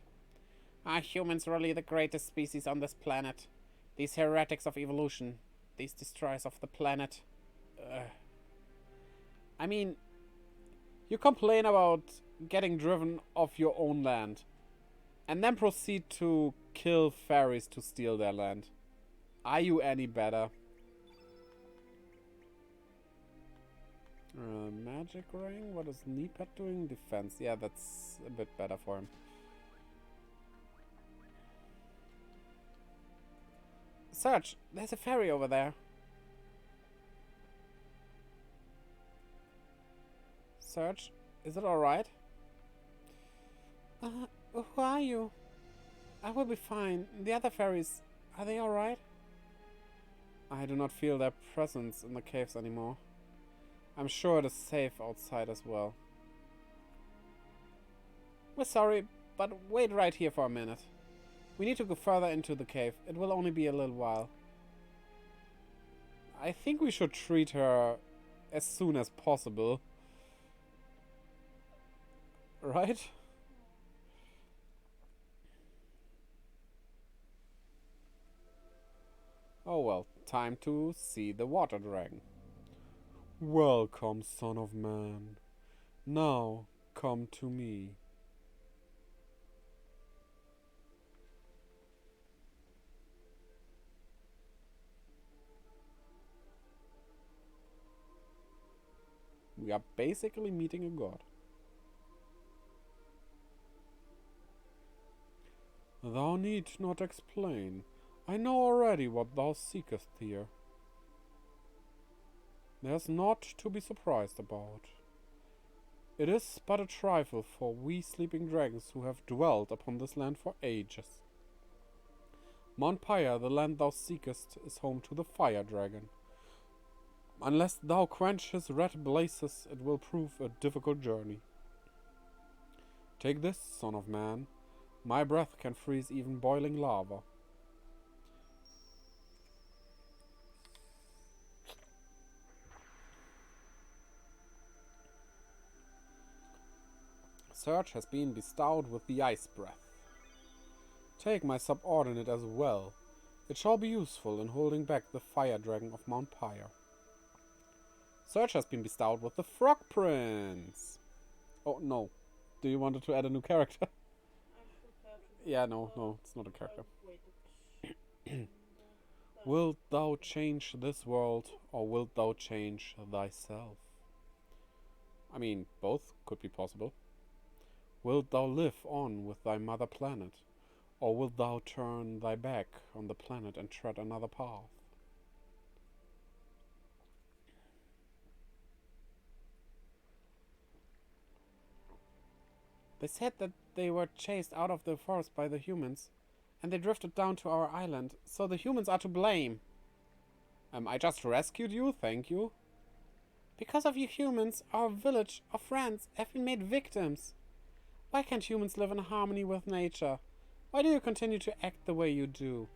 Are humans really the greatest species on this planet? These heretics of evolution. These destroyers of the planet. I mean, you complain about getting driven off your own land, and then proceed to kill fairies to steal their land. Are you any better? Magic ring? What is Neepet doing? Defense. Yeah, that's a bit better for him. Search! There's a fairy over there. Search, is it alright? Who are you? I will be fine. The other fairies, are they alright? I do not feel their presence in the caves anymore. I'm sure it is safe outside as well. We're sorry, but wait right here for a minute. We need to go further into the cave. It will only be a little while. I think we should treat her as soon as possible. Right? Oh well, time to see the water dragon. Welcome, son of man. Now, come to me. We are basically meeting a god. Thou need not explain. I know already what thou seekest here. There's naught to be surprised about. It is but a trifle for we sleeping dragons who have dwelt upon this land for ages. Mount Pyre, the land thou seekest, is home to the fire dragon. Unless thou quench his red blazes, it will prove a difficult journey. Take this, son of man. My breath can freeze even boiling lava. Surge has been bestowed with the Ice Breath. Take my subordinate as well. It shall be useful in holding back the Fire Dragon of Mount Pyre. Surge has been bestowed with the Frog Prince. Oh, no. Do you want to add a new character? I'm prepared to Yeah, no, it's not a character. wait. Wilt thou change this world, or wilt thou change thyself? I mean, both could be possible. Wilt thou live on with thy mother planet, or wilt thou turn thy back on the planet and tread another path? They said that they were chased out of the forest by the humans, and they drifted down to our island, so the humans are to blame. I just rescued you, thank you. Because of you humans, our village, our friends, have been made victims. Why can't humans live in harmony with nature? Why do you continue to act the way you do?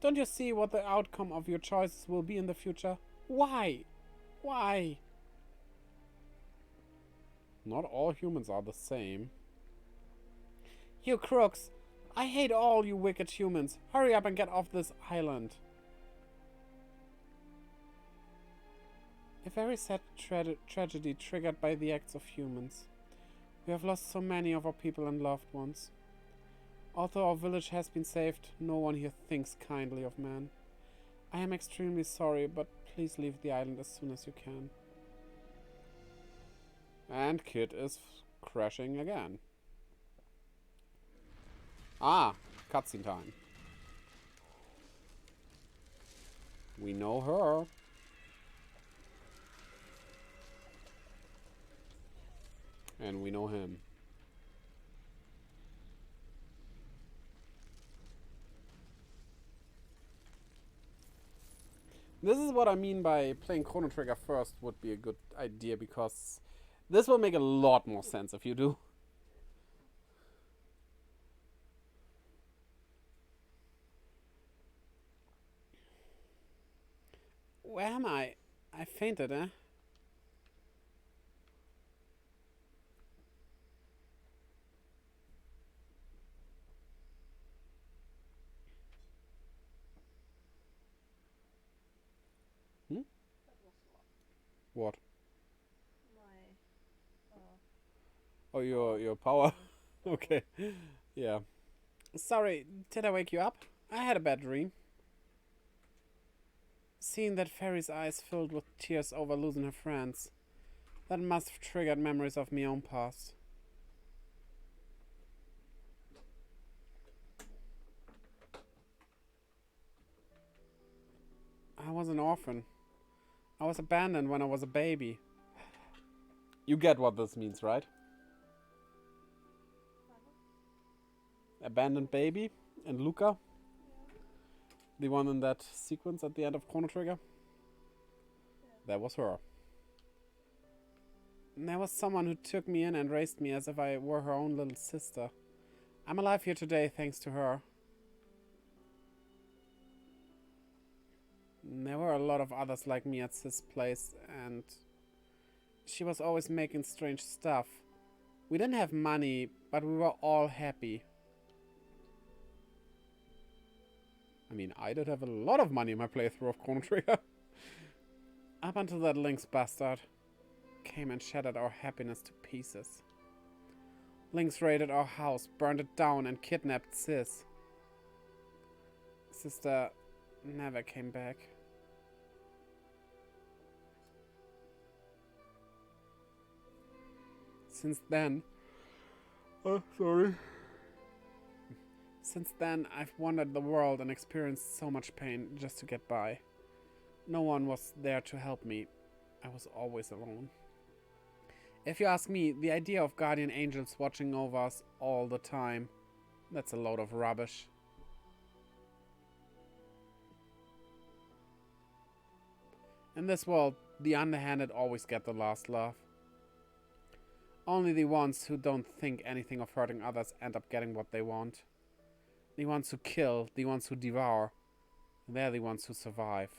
Don't you see what the outcome of your choices will be in the future? Why? Why? Not all humans are the same. You crooks! I hate all you wicked humans. Hurry up and get off this island. A very sad tragedy triggered by the acts of humans. We have lost so many of our people and loved ones. Although our village has been saved, no one here thinks kindly of man. I am extremely sorry, but please leave the island as soon as you can. And Kit is crashing again. Ah, cutscene time. We know her. And we know him. This is what I mean by playing Chrono Trigger first would be a good idea, because this will make a lot more sense if you do. Where am I? I fainted, eh? That was What? my Oh, your power? Okay. Yeah. Sorry, did I wake you up? I had a bad dream. Seeing that fairy's eyes filled with tears over losing her friends, that must have triggered memories of my own past. I was an orphan. I was abandoned when I was a baby. You get what this means, right? Abandoned baby and Luca. The one in that sequence at the end of Chrono Trigger. That was her. And there was someone who took me in and raised me as if I were her own little sister. I'm alive here today thanks to her. And there were a lot of others like me at this place, and she was always making strange stuff. We didn't have money, but we were all happy. I mean, I did have a lot of money in my playthrough of Chrono Trigger. Up until that Lynx bastard came and shattered our happiness to pieces. Lynx raided our house, burned it down, and kidnapped Sis. Sister never came back. Since then... Oh, sorry. Since then, I've wandered the world and experienced so much pain just to get by. No one was there to help me. I was always alone. If you ask me, the idea of guardian angels watching over us all the time, that's a load of rubbish. In this world, the underhanded always get the last laugh. Only the ones who don't think anything of hurting others end up getting what they want. The ones who kill, the ones who devour, they're the ones who survive.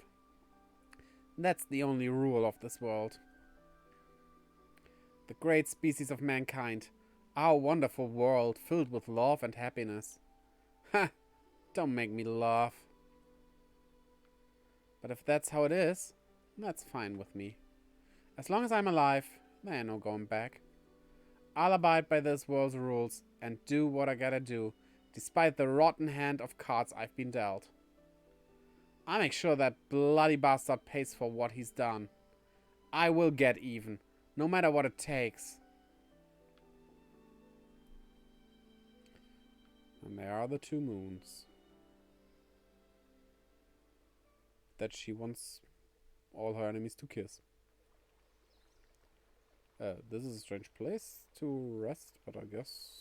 That's the only rule of this world. The great species of mankind, Our wonderful world filled with love and happiness. Ha! Don't make me laugh. But if that's how it is, that's fine with me. As long as I'm alive, there ain't no going back. I'll abide by this world's rules and do what I gotta do, despite the rotten hand of cards I've been dealt. I'll make sure that bloody bastard pays for what he's done. I will get even, no matter what it takes. And there are the 2 moons that she wants all her enemies to kiss. This is a strange place to rest, but I guess...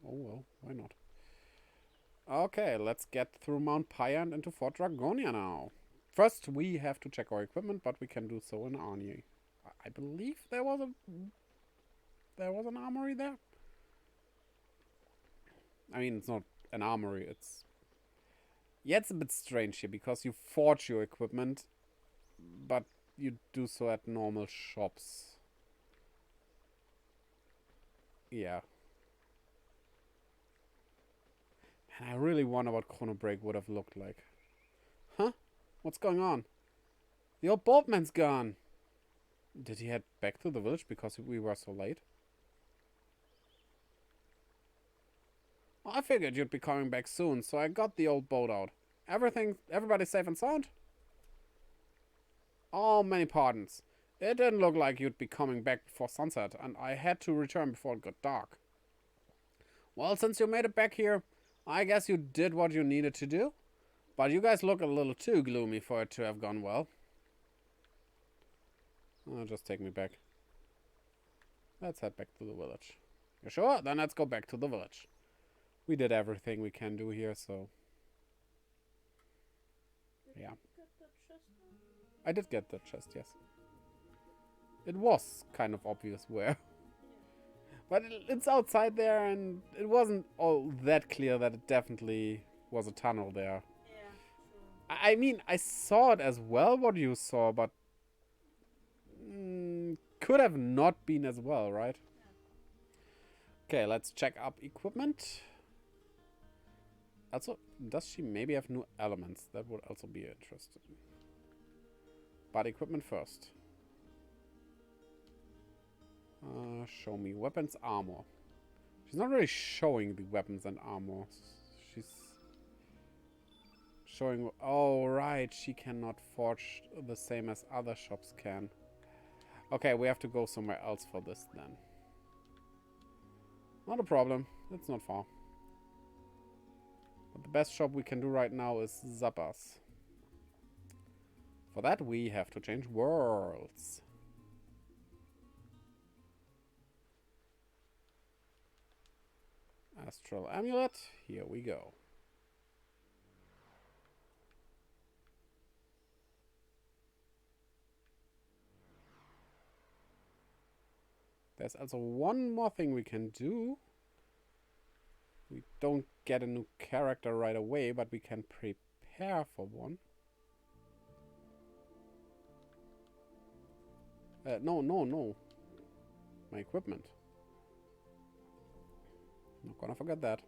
Oh well, why not? Okay, let's get through Mount Pyre and into Fort Dragonia now. First, we have to check our equipment, but we can do so in Arnie. I believe there was an armory there. I mean, it's not an armory, it's... Yeah, it's a bit strange here, because you forge your equipment, but you do so at normal shops. Yeah. Man, I really wonder what Chrono Break would have looked like. Huh? What's going on? The old boatman's gone. Did he head back to the village because we were so late? Well, I figured you'd be coming back soon, so I got the old boat out. Everybody safe and sound? Oh, many pardons. It didn't look like you'd be coming back before sunset, and I had to return before it got dark. Well, since you made it back here, I guess you did what you needed to do. But you guys look a little too gloomy for it to have gone well. Oh, just take me back. Let's head back to the village. You sure? Then let's go back to the village. We did everything we can do here, so... Yeah. I did get the chest, yes. It was kind of obvious where. But it's outside there, and it wasn't all that clear that it definitely was a tunnel there. Yeah, true. I mean, I saw it as well, what you saw, but... could have not been as well, right? Yeah. Okay, let's check up equipment. Also, does she maybe have new elements? That would also be interesting. But equipment first. Show me weapons, armor. She's not really showing the weapons and armor. She's showing... Oh, right. She cannot forge the same as other shops can. Okay, we have to go somewhere else for this then. Not a problem. It's not far. But the best shop we can do right now is Zappa's. For that, we have to change worlds. Astral Amulet. Here we go. There's also one more thing we can do. We don't get a new character right away, but we can prepare for one. No. My equipment. Not gonna forget that.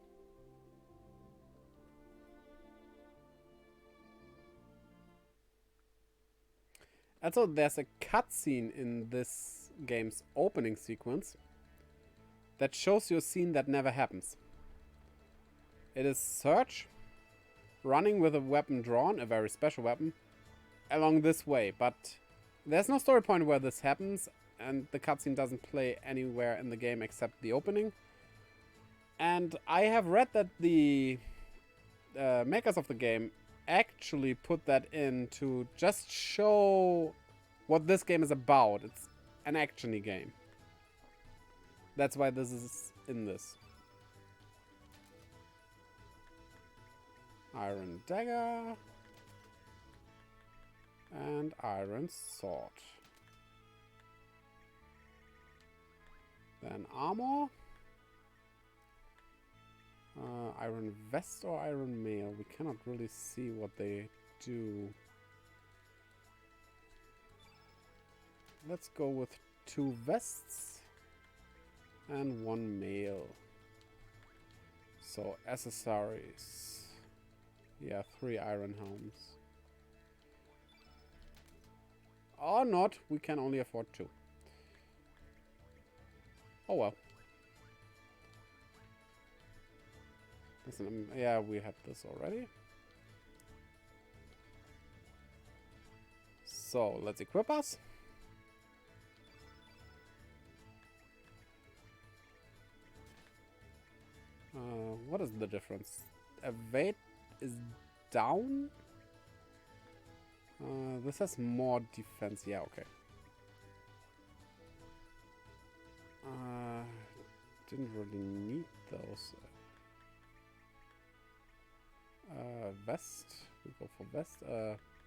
Also, there's a cutscene in this game's opening sequence that shows you a scene that never happens. It is Surge running with a weapon drawn, a very special weapon, along this way, but there's no story point where this happens, and the cutscene doesn't play anywhere in the game except the opening. And I have read that the makers of the game actually put that in to just show what this game is about. It's an action-y game. That's why this is in this. Iron Dagger. And Iron Sword. Then Armor. Iron Vest or Iron Mail. We cannot really see what they do. Let's go with 2 vests And 1 male. So, accessories. Yeah, 3 iron helms. Or not, we can only afford 2. Oh well. Listen, yeah, we had this already. So, let's equip us. What is the difference? Evade is down? This has more defense. Yeah, okay. Didn't really need those. Vest. We go for vest.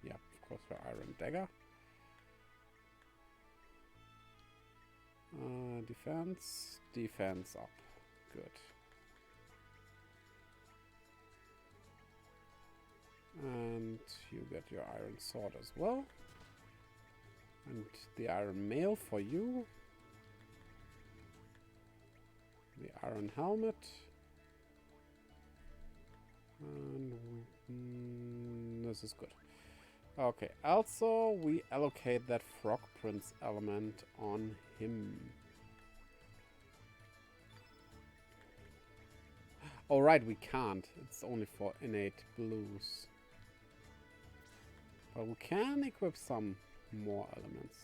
Yeah, of course, for iron dagger. Defense. Defense up. Good. And you get your iron sword as well. And the iron mail for you. The iron helmet. And this is good. Okay, also we allocate that frog prince element on him. Oh right, we can't. It's only for innate blues. But we can equip some more elements.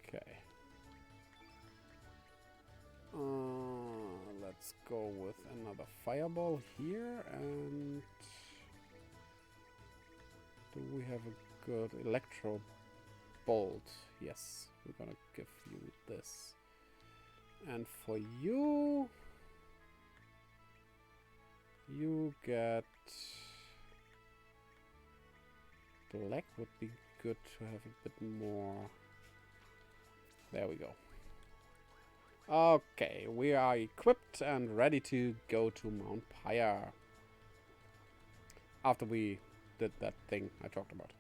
Okay. Let's go with another fireball here, and do we have a good electro bolt? Yes, we're gonna give you this. And for you, you get black. Would be good to have a bit more. There we go. Okay, we are equipped and ready to go to Mount Pyre. After we did that thing I talked about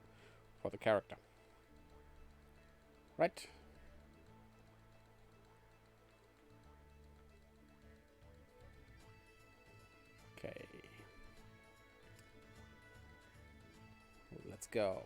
for the character. Right? Okay. Let's go.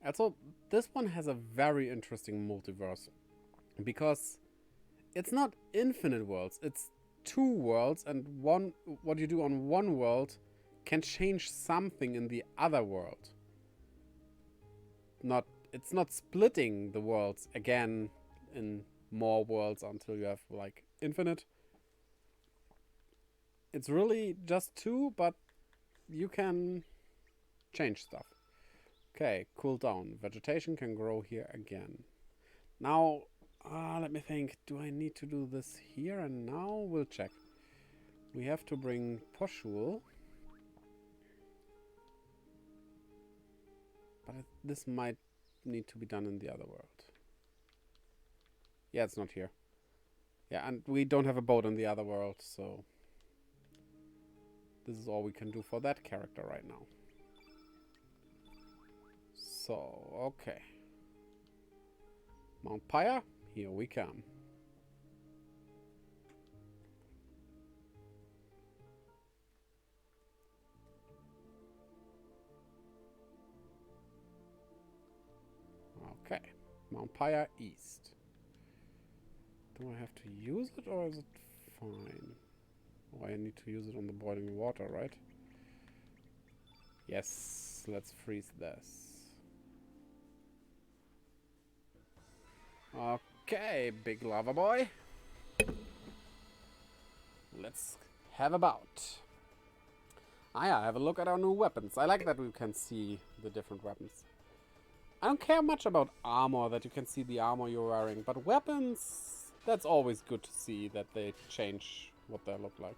Also, this one has a very interesting multiverse. Because it's not infinite worlds. It's 2 worlds, and what you do on one world can change something in the other world. It's not splitting the worlds again in more worlds until you have like infinite. It's really just 2, but you can change stuff. Okay, cool down. Vegetation can grow here again. Now, let me think. Do I need to do this here and now? We'll check. We have to bring Poshul. But this might need to be done in the other world. Yeah, it's not here. Yeah, and we don't have a boat in the other world, so this is all we can do for that character right now. So, okay. Mount Pyre, here we come. Okay, Mount Pyre East. Do I have to use it or is it fine? Oh, I need to use it on the boiling water, right? Yes, let's freeze this. Okay, big lava boy. Let's have a bout. Ah yeah, have a look at our new weapons. I like that we can see the different weapons. I don't care much about armor, that you can see the armor you're wearing, but weapons, that's always good to see that they change what they look like.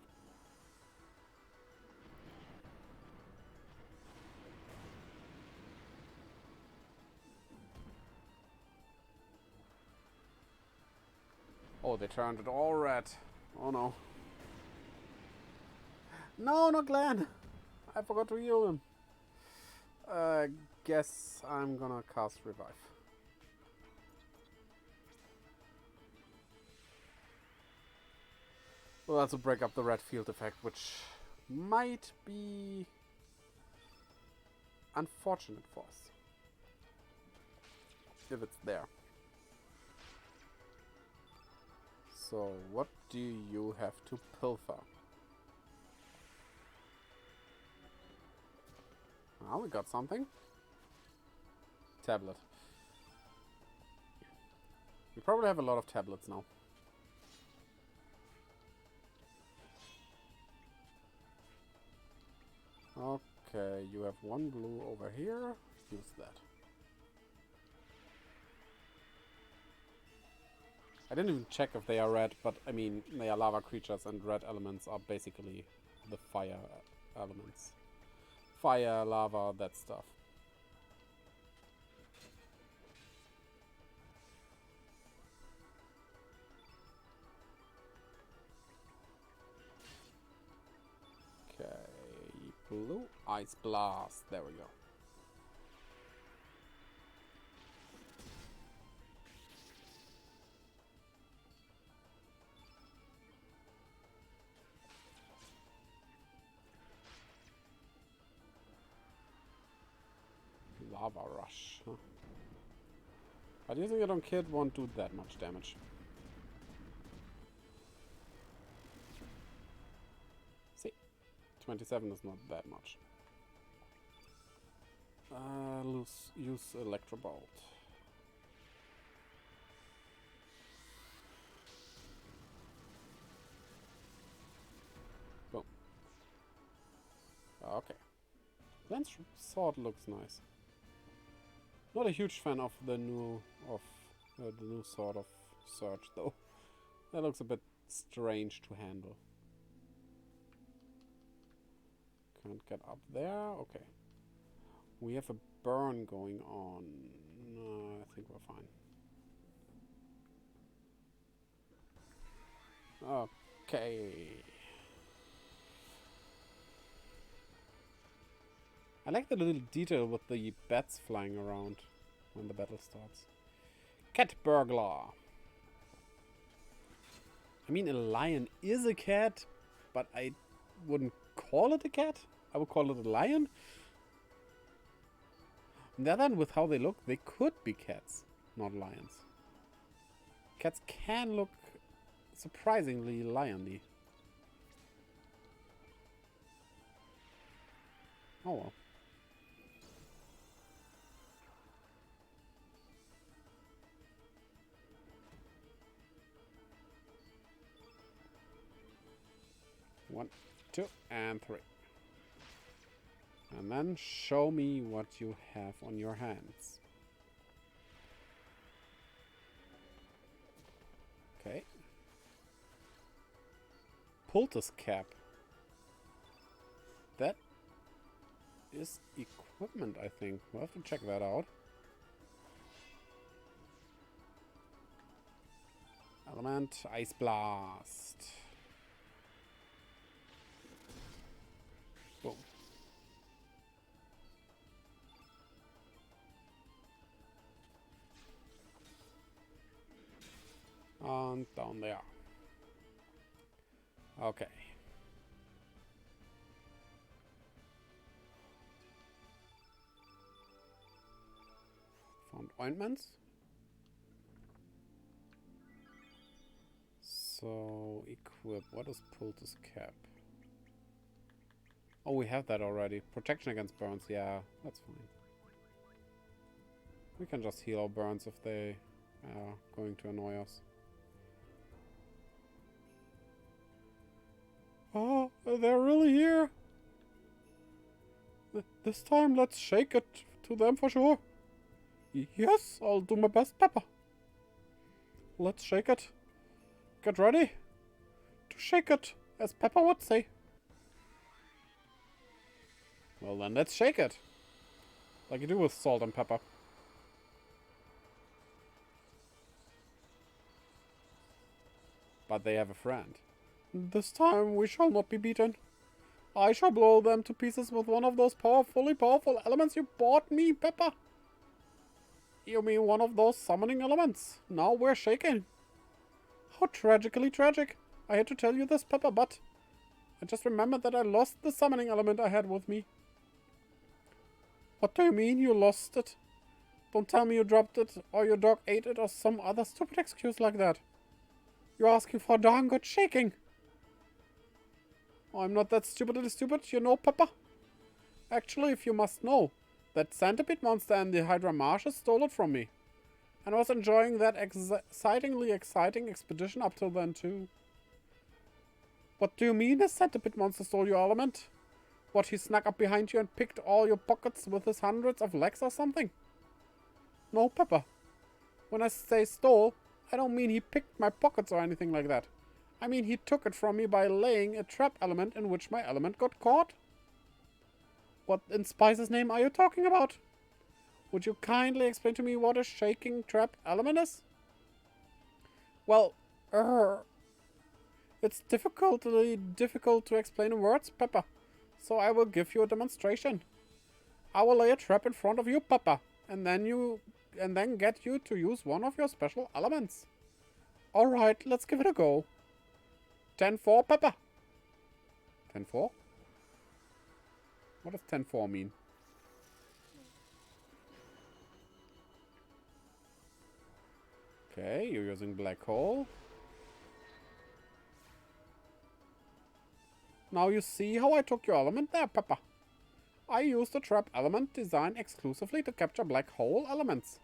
Oh, they turned it all red. Oh no. No, not Glenn! I forgot to heal him. Guess I'm gonna cast Revive. Well, that's to break up the red field effect, which might be unfortunate for us. If it's there. So, what do you have to pilfer? Ah, we got something. Tablet. We probably have a lot of tablets now. Okay, you have one blue over here. Use that. I didn't even check if they are red, but I mean, they are lava creatures and red elements are basically the fire elements. Fire, lava, that stuff. Okay, blue ice blast. There we go. Lava rush. Huh? But using it on Kid won't do that much damage. See, 27 is not that much. Use Electro Bolt. Boom. Okay. Lens sword looks nice. Not a huge fan of the new sort of Surge though. That looks a bit strange to handle. Can't get up there. Okay. We have a burn going on. No, I think we're fine. Okay. I like the little detail with the bats flying around when the battle starts. Cat burglar. I mean, a lion is a cat, but I wouldn't call it a cat. I would call it a lion. On the other hand, with how they look, they could be cats, not lions. Cats can look surprisingly lion-y. Oh well. One, two, and three. And then show me what you have on your hands. Okay. Poultice cap. That is equipment, I think. We'll have to check that out. Element, Ice Blast. Boom. And down there. Okay. Found ointments. So, equip. What is Poultice cap? Oh, we have that already. Protection against burns. Yeah, that's fine. We can just heal our burns if they are going to annoy us. Oh, they're really here. This time, let's shake it to them for sure. Yes, I'll do my best, Pepper. Let's shake it. Get ready to shake it, as Pepper would say. Well then, let's shake it. Like you do with salt and pepper. But they have a friend. This time we shall not be beaten. I shall blow them to pieces with one of those powerful elements you bought me, Peppa. You mean one of those summoning elements? Now we're shaken. How tragically tragic. I hate to tell you this, Peppa, but I just remembered that I lost the summoning element I had with me. What do you mean you lost it? Don't tell me you dropped it, or your dog ate it, or some other stupid excuse like that. You're asking for a darn good shaking. I'm not that stupidly stupid, you know, Peppa. Actually, if you must know, that centipede monster in the Hydra Marshes stole it from me. And I was enjoying that exciting expedition up till then, too. What do you mean the centipede monster stole your element? What, he snuck up behind you and picked all your pockets with his hundreds of legs or something? No, Peppa. When I say stole, I don't mean he picked my pockets or anything like that. I mean he took it from me by laying a trap element in which my element got caught. What in Spice's name are you talking about? Would you kindly explain to me what a shaking trap element is? Well, it's difficult to explain in words, Peppa. So I will give you a demonstration. I will lay a trap in front of you, Peppa, and then get you to use one of your special elements. Alright, let's give it a go. 10-4, Peppa. 10-4? What does 10-4 mean? Okay, you're using black hole. Now you see how I took your element there, Peppa. I used a trap element designed exclusively to capture black hole elements.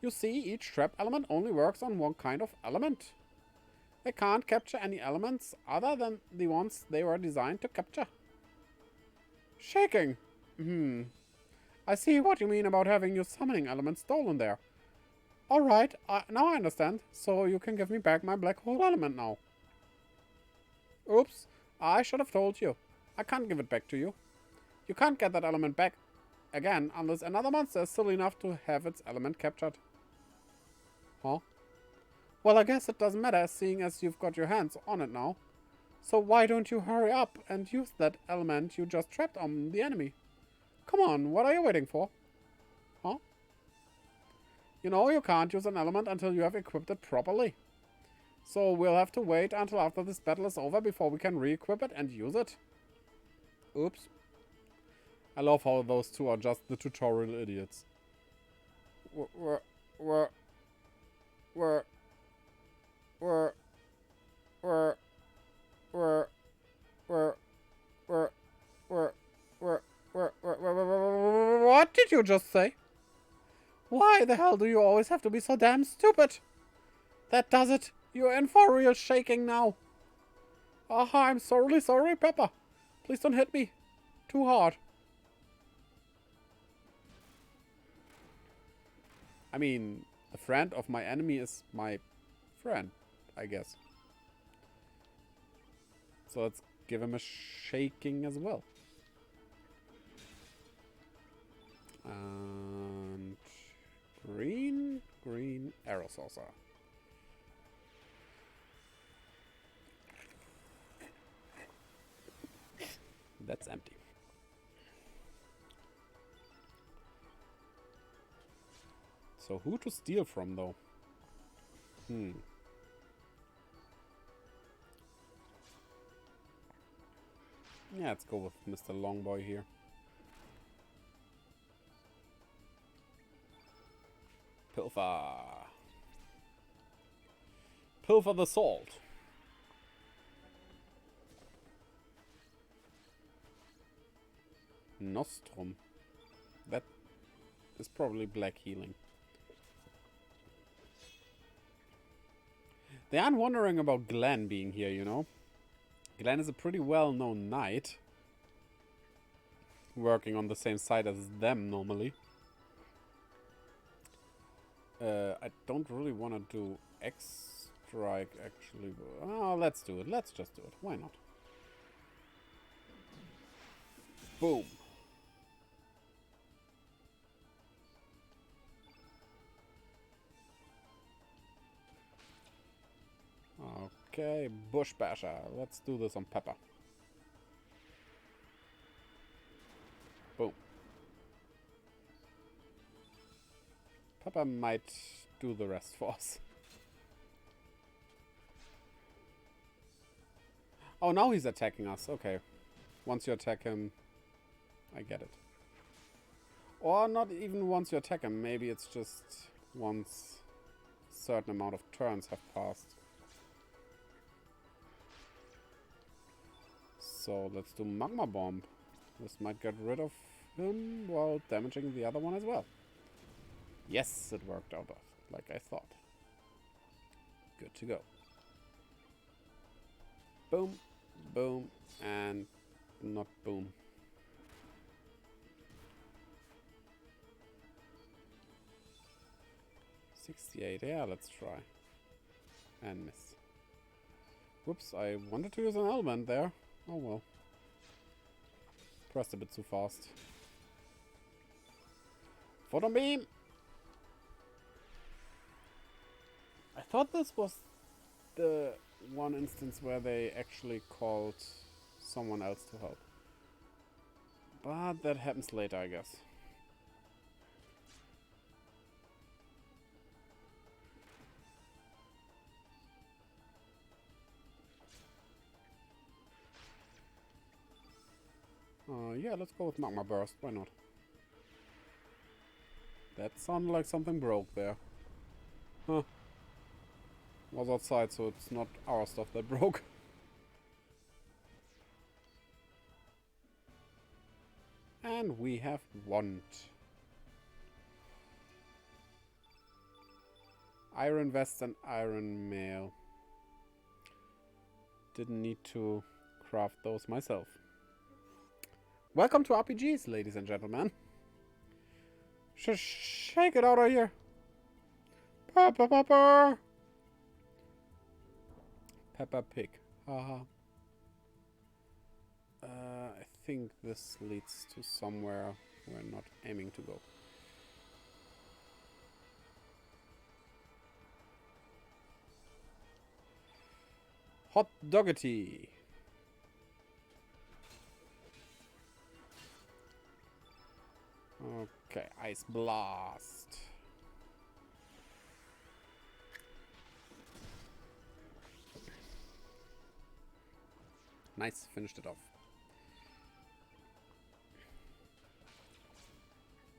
You see, each trap element only works on one kind of element. They can't capture any elements other than the ones they were designed to capture. Shaking. I see what you mean about having your summoning element stolen there. Alright, now I understand. So you can give me back my black hole element now. Oops, I should have told you. I can't give it back to you. You can't get that element back again unless another monster is silly enough to have its element captured. Huh? Well, I guess it doesn't matter, seeing as you've got your hands on it now. So why don't you hurry up and use that element you just trapped on the enemy? Come on, what are you waiting for? Huh? You know you can't use an element until you have equipped it properly. So we'll have to wait until after this battle is over before we can re-equip it and use it. Oops. I love how those two are just the tutorial idiots. What did you just say? Why the hell do you always have to be so damn stupid? That does it. You're in for real shaking now. Aha, I'm so really sorry, Peppa. Please don't hit me too hard. I mean, the friend of my enemy is my friend, I guess. So let's give him a shaking as well. And green arrow saucer. That's empty. So who to steal from, though? Yeah, let's go with Mr. Longboy here. Pilfer. Pilfer the salt. Nostrum. That is probably black healing. They aren't wondering about Glenn being here, you know. Glenn is a pretty well-known knight. Working on the same side as them normally. I don't really want to do X-Strike, actually. Oh, let's do it. Let's just do it. Why not? Boom. Okay, Bush Basher. Let's do this on Pepper. Boom. Pepper might do the rest for us. Oh, now he's attacking us. Okay. Once you attack him, I get it. Or not even once you attack him. Maybe it's just once a certain amount of turns have passed. So let's do Magma Bomb. This might get rid of him while damaging the other one as well. Yes, it worked out like I thought. Good to go. Boom, boom, and not boom. $68, yeah, let's try. And miss. Whoops, I wanted to use an element there. Oh well. Pressed a bit too fast. Photon beam! I thought this was the one instance where they actually called someone else to help. But that happens later, I guess. Yeah, let's go with Magma Burst. Why not? That sounded like something broke there. Huh. Was outside, so it's not our stuff that broke. And we have won. Iron Vest and Iron Mail. Didn't need to craft those myself. Welcome to RPGs, ladies and gentlemen. Shake it out of here. Pepper. Peppa Pig. Haha. I think this leads to somewhere we're not aiming to go. Hot doggity. Okay, Ice Blast. Nice, finished it off.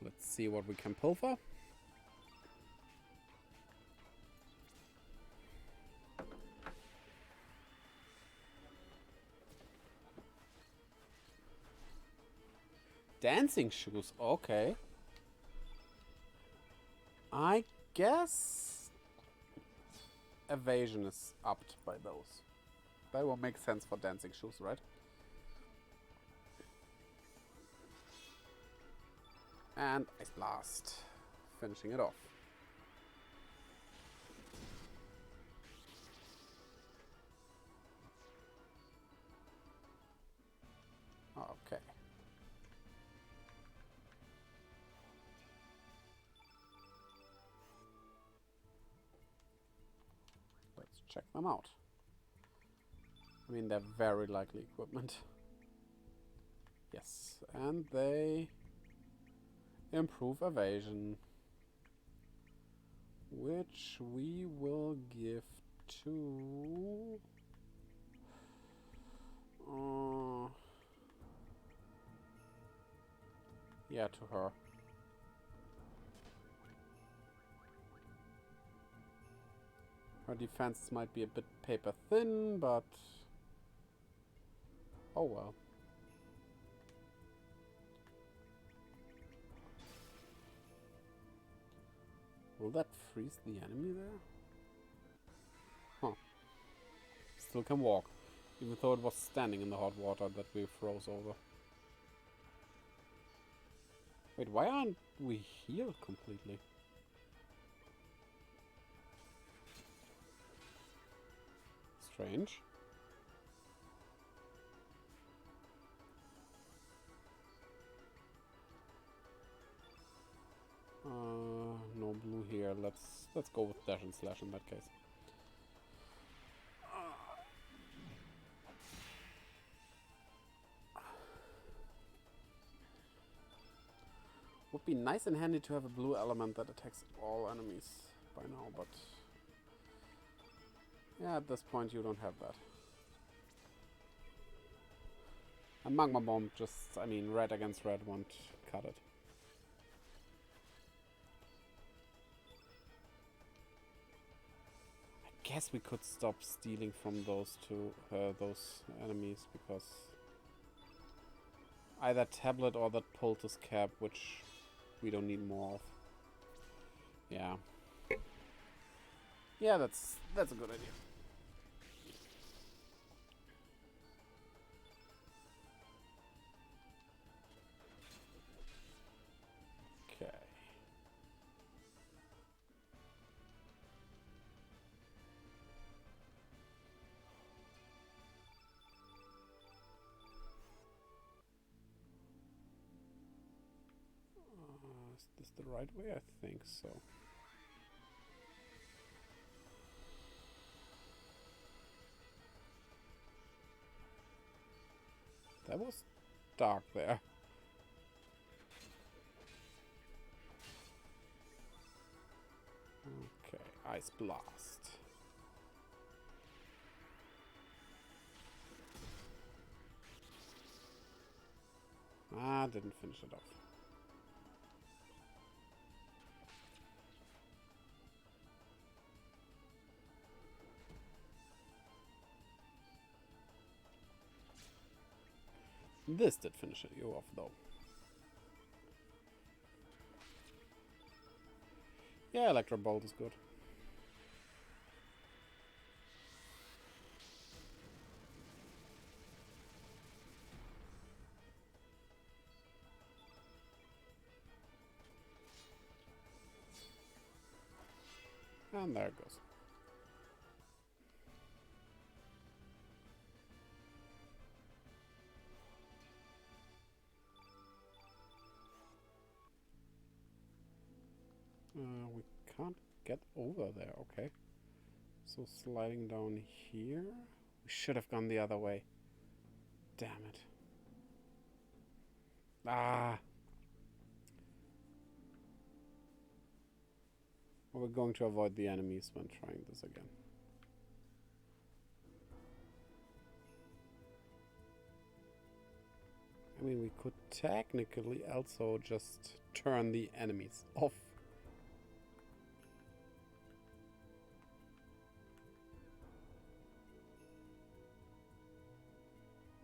Let's see what we can pull for. Dancing shoes, okay. I guess evasion is upped by those. That will make sense for dancing shoes, right? And Ice Blast, finishing it off. Okay. Let's check them out. I mean, they're very likely equipment. Yes, and they improve evasion, which we will give to yeah, to her. Her defenses might be a bit paper thin, but oh well. Will that freeze the enemy there? Huh. Still can walk, even though it was standing in the hot water that we froze over. Wait, why aren't we healed completely? Strange. No blue here. Let's go with dash and slash in that case. Would be nice and handy to have a blue element that attacks all enemies by now, but yeah, at this point you don't have that. A magma bomb just, I mean, red against red won't cut it. I guess we could stop stealing from those those enemies, because either tablet or that poultice cap, which we don't need more of. Yeah. Yeah, that's a good idea. Okay. Is this the right way? I think so. That was dark there. Okay, Ice Blast. Ah, didn't finish it off. This did finish you off, though. Yeah, Electro Bolt is good. And there it goes. We can't get over there, okay. So sliding down here. We should have gone the other way. Damn it. Ah! We're going to avoid the enemies when trying this again. I mean, we could technically also just turn the enemies off.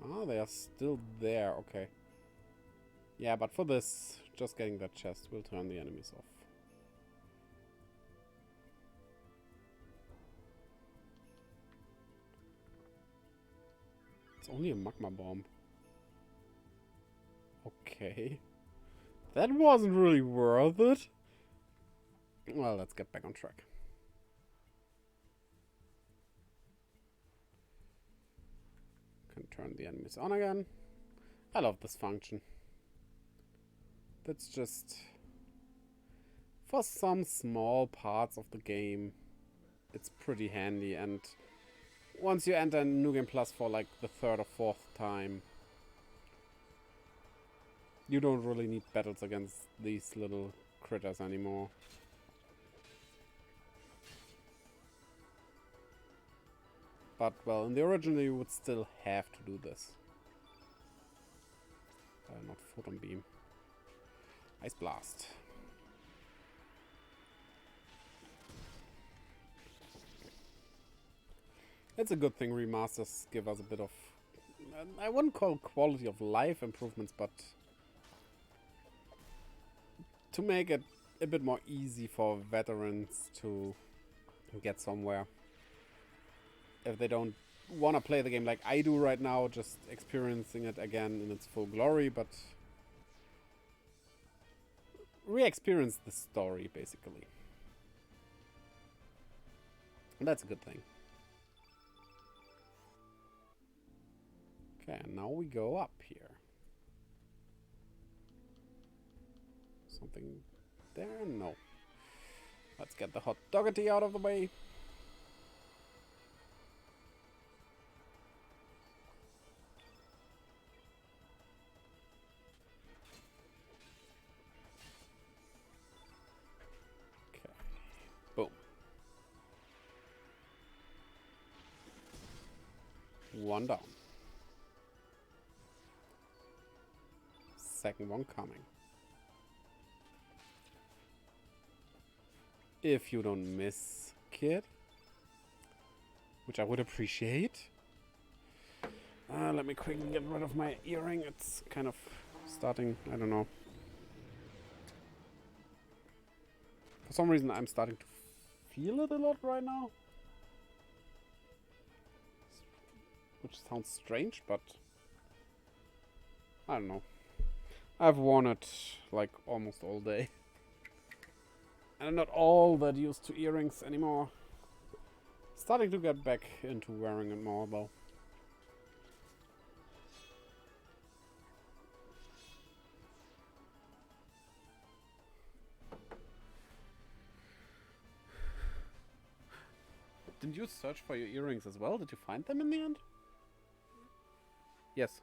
Ah, they are still there, okay. Yeah, but for this, just getting that chest will turn the enemies off. It's only a magma bomb. Okay. That wasn't really worth it. Well, let's get back on track. Can turn the enemies on again. I love this function. That's just... for some small parts of the game, it's pretty handy, and once you enter New Game Plus for like the third or fourth time, you don't really need battles against these little critters anymore. But, well, in the original you would still have to do this. Not Photon Beam. Ice Blast. It's a good thing remasters give us a bit of... I wouldn't call quality of life improvements, but... to make it a bit more easy for veterans to get somewhere. If they don't want to play the game like I do right now, just experiencing it again in its full glory, but re-experience the story, basically. And that's a good thing. Okay, and now we go up here. Something there? No. Let's get the hot doggity out of the way. one down. Second one coming. If you don't miss, kid. Which I would appreciate. Let me quickly get rid of my earring. It's kind of starting, I don't know. For some reason I'm starting to feel it a lot right now. Which sounds strange, but I don't know. I've worn it like almost all day. And I'm not all that used to earrings anymore. Starting to get back into wearing it more though. Didn't you search for your earrings as well? Did you find them in the end? Yes.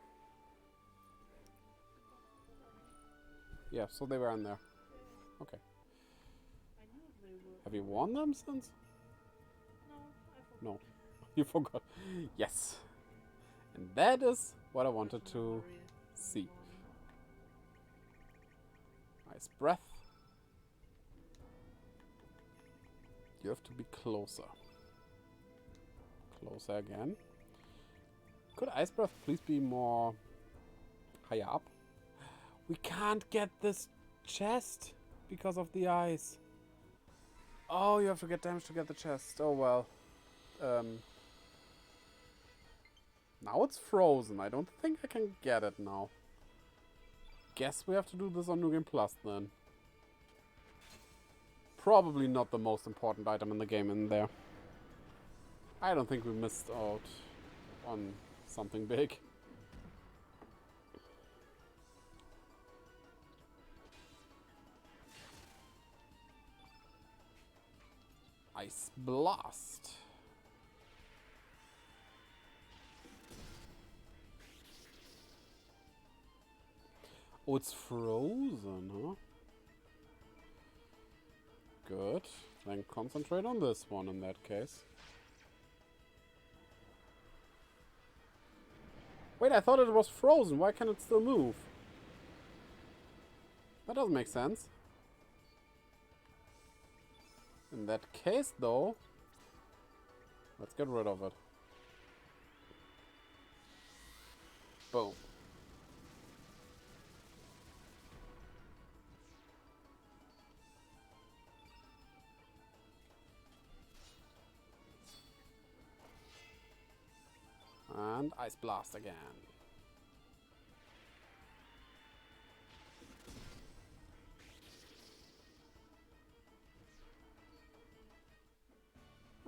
Yeah, so they were in there. Okay. I knew they were. Have you worn them since? No, I forgot. No. You forgot. Yes. And that is what I wanted to see. Nice breath. You have to be closer. Closer again. Could ice breath please be more higher up? We can't get this chest because of the ice. Oh, you have to get damage to get the chest. Oh well. Now it's frozen. I don't think I can get it now. Guess we have to do this on New Game Plus then. Probably not the most important item in the game in there. I don't think we missed out on something big. Ice Blast. Oh, it's frozen, huh? Good. Then concentrate on this one in that case. Wait, I thought it was frozen. Why can't it still move? That doesn't make sense. In that case, though, let's get rid of it. Boom. And Ice Blast again.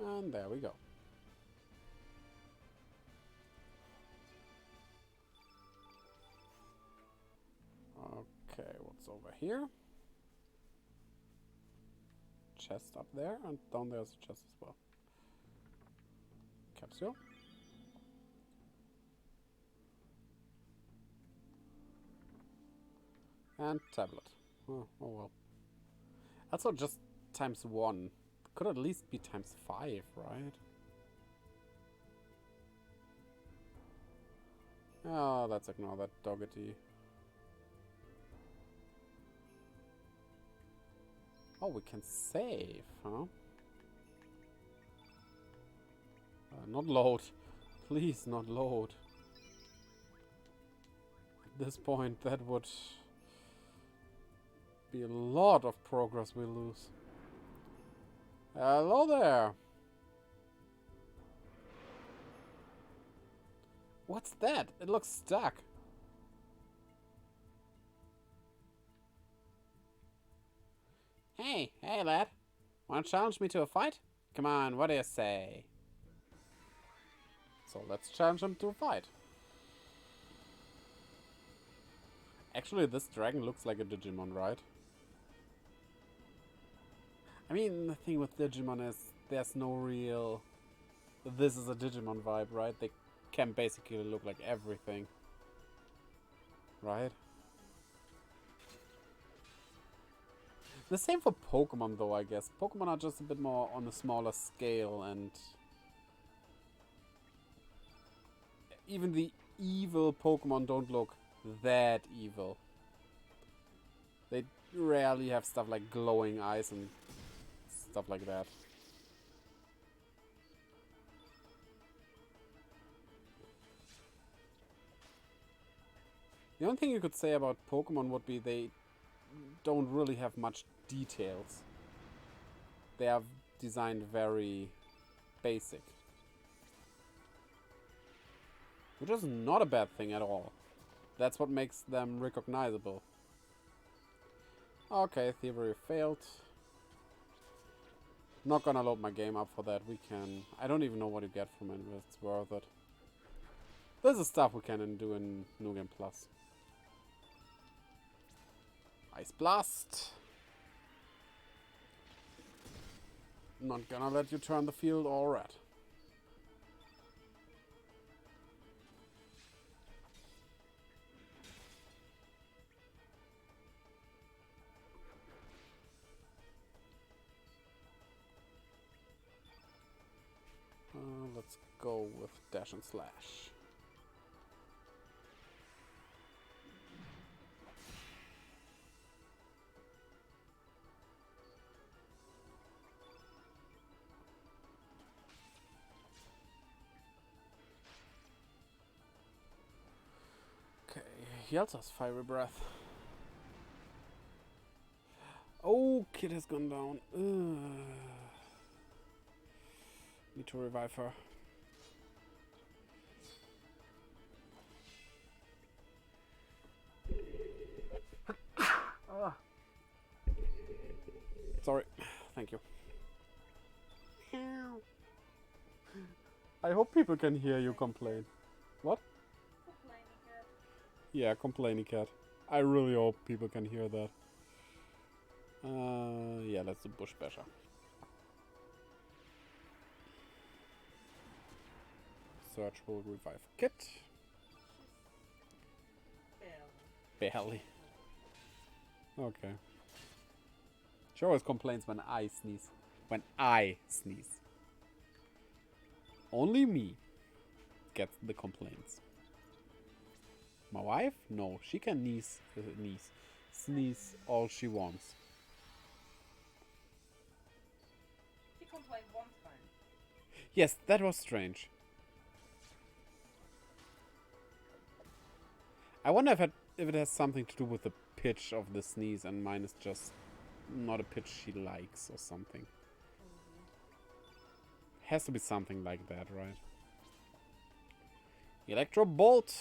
And there we go. Okay, what's over here? Chest up there, and down there's a chest as well. Capsule. And tablet. Oh well. Also just times 1. Could at least be times 5, right? Oh, let's ignore that Doggety. Oh, we can save, huh? Not load. Please, not load. At this point, that would be a lot of progress we lose. Hello there. What's that? It looks stuck. Hey, lad. Wanna challenge me to a fight? Come on, what do you say? So let's challenge him to a fight. Actually, this dragon looks like a Digimon, right? I mean, the thing with Digimon is there's no real... This is a Digimon vibe, right? They can basically look like everything. Right? The same for Pokemon, though, I guess. Pokemon are just a bit more on a smaller scale, and... even the evil Pokemon don't look that evil. They rarely have stuff like glowing eyes and stuff like that. The only thing you could say about Pokemon would be they don't really have much details. They are designed very basic. Which is not a bad thing at all. That's what makes them recognizable. Okay, Thievery failed. Not gonna load my game up for that. We can... I don't even know what you get from it, but it's worth it. This is stuff we can do in New Game Plus. Ice Blast. Not gonna let you turn the field all red. Let's go with Dash and Slash. Okay, Yelta's Fiery Breath. Oh, Kid has gone down. Need to revive her. Sorry. Thank you. I hope people can hear you complain. What? Complaining cat. Yeah, complaining cat. I really hope people can hear that. Yeah, let's do Bush Basher. Search will revive Kit. Barely. Okay. She always complains when I sneeze. When I sneeze. Only me gets the complaints. My wife? No, she can sneeze all she wants. She complained one time. Yes, that was strange. I wonder if it has something to do with the pitch of the sneeze and mine is just not a pitch she likes or something. Has to be something like that, right? Electro Bolt.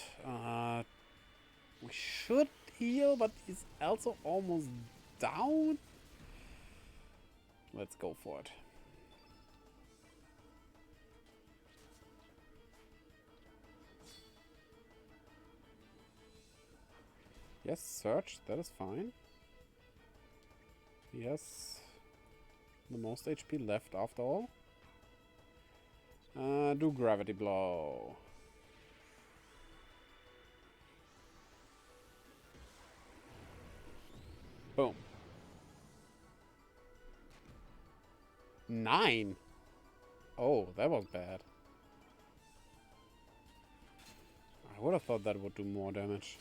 We should heal, but he's also almost down. Let's go for it. Yes, search. That is fine. He has the most HP left after all. Do Gravity Blow. Boom. 9. Oh, that was bad. I would have thought that would do more damage.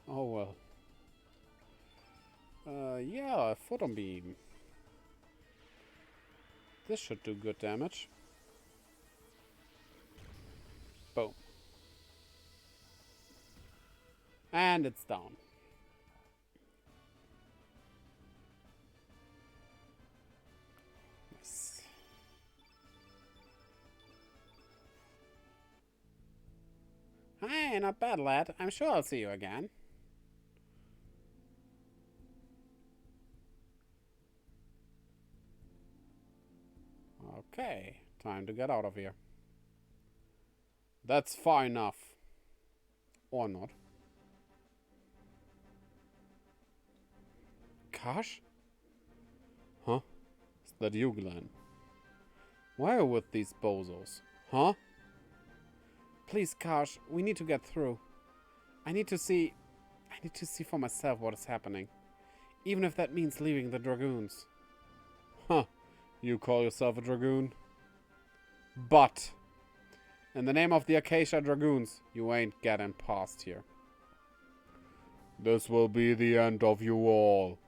Oh well. Yeah, a Photon Beam. This should do good damage. Boom. And it's down. Nice. Hi, not bad, lad. I'm sure I'll see you again. Okay, time to get out of here. That's far enough. Or not. Gosh? Huh? Is that you, Glenn? Why are you with these bozos? Huh? Please, Karsh, we need to get through. I need to see for myself what is happening. Even if that means leaving the Dragoons. Huh. You call yourself a Dragoon? But, in the name of the Acacia Dragoons, you ain't getting past here. This will be the end of you all.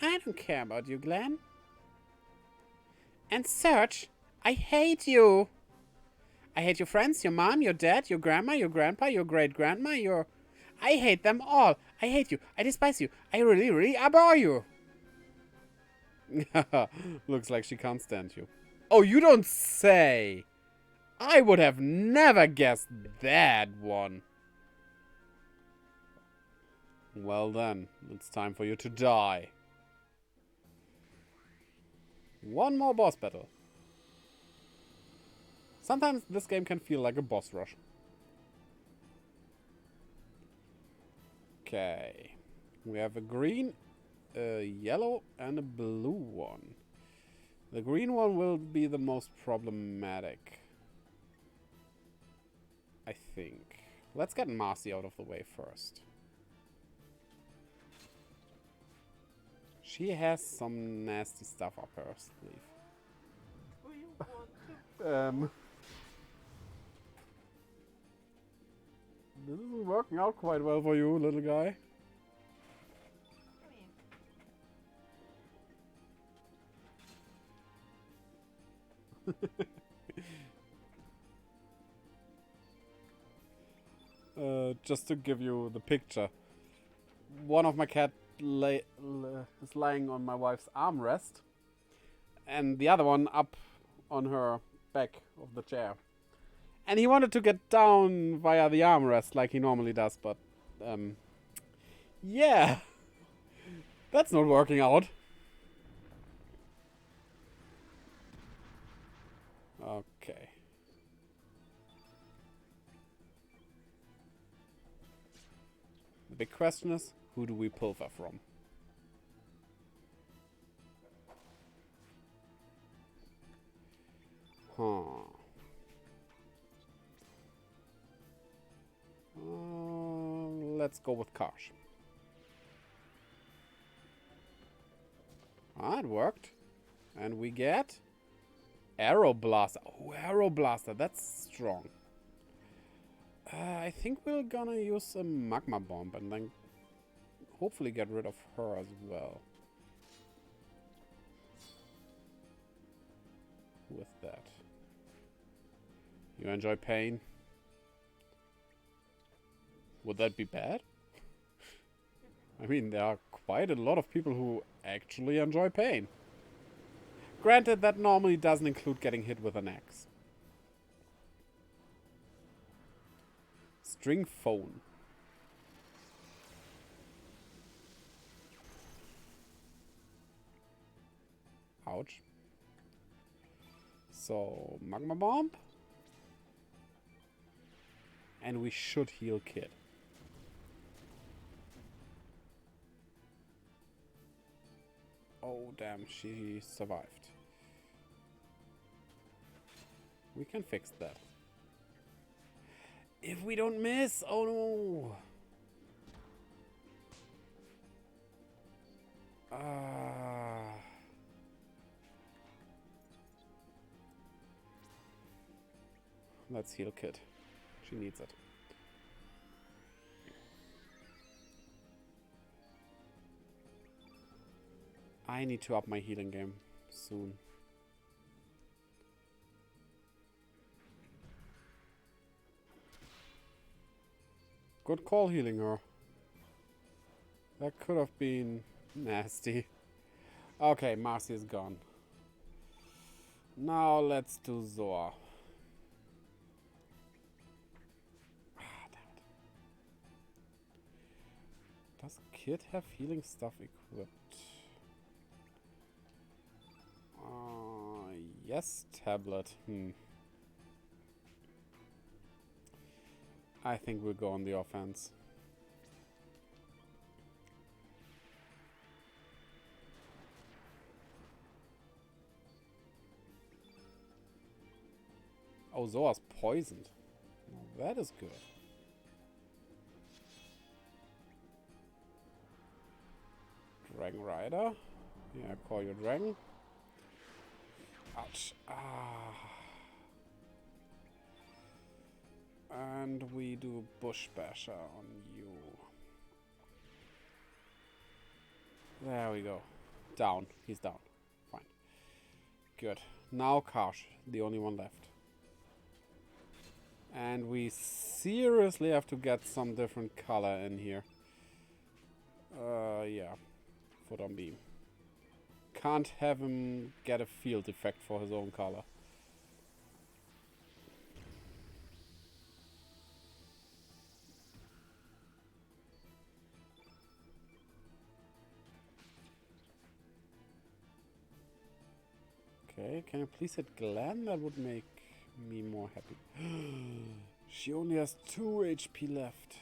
I don't care about you, Glenn. And Serge, I hate you. I hate your friends, your mom, your dad, your grandma, your grandpa, your great-grandma, your... I hate them all. I hate you. I despise you. I really, really abhor you. Looks like she can't stand you. Oh, you don't say. I would have never guessed that one. Well then, it's time for you to die. One more boss battle. Sometimes this game can feel like a boss rush. Okay. We have a green, a yellow, and a blue one. The green one will be the most problematic, I think. Let's get Marcy out of the way first. She has some nasty stuff up her sleeve. Do you want to? This isn't working out quite well for you, little guy. Just to give you the picture. One of my cat is lying on my wife's armrest. And the other one up on her back of the chair. And he wanted to get down via the armrest like he normally does, but... yeah. That's not working out. Okay. The big question is, who do we pilfer from? Huh. Let's go with Karsh. Ah, it worked. And we get... Arrow Blaster. Oh, Arrow Blaster. That's strong. I think we're gonna use a Magma Bomb and then hopefully get rid of her as well. With that. You enjoy pain? Would that be bad? I mean, there are quite a lot of people who actually enjoy pain. Granted, that normally doesn't include getting hit with an axe. String phone. Ouch. So, Magma Bomb. And we should heal Kid. Oh, damn, she survived. We can fix that. If we don't miss, oh no. Let's heal Kid. She needs it. I need to up my healing game soon. Good call healing her. That could have been nasty. Okay, Marcy is gone. Now let's do Zoa. Ah, damn it. Does Kid have healing stuff equipped? Yes, tablet. I think we'll go on the offense. Oh, Zoa's poisoned. Well, that is good. Dragon Rider. Yeah, call you Dragon. Ouch. And we do Bush Basher on you. There we go. Down. He's down. Fine. Good. Now Karsh, the only one left. And we seriously have to get some different color in here. Yeah. Foot on beam. Can't have him get a field effect for his own color. Okay, can you please hit Glenn? That would make me more happy. She only has 2 HP left.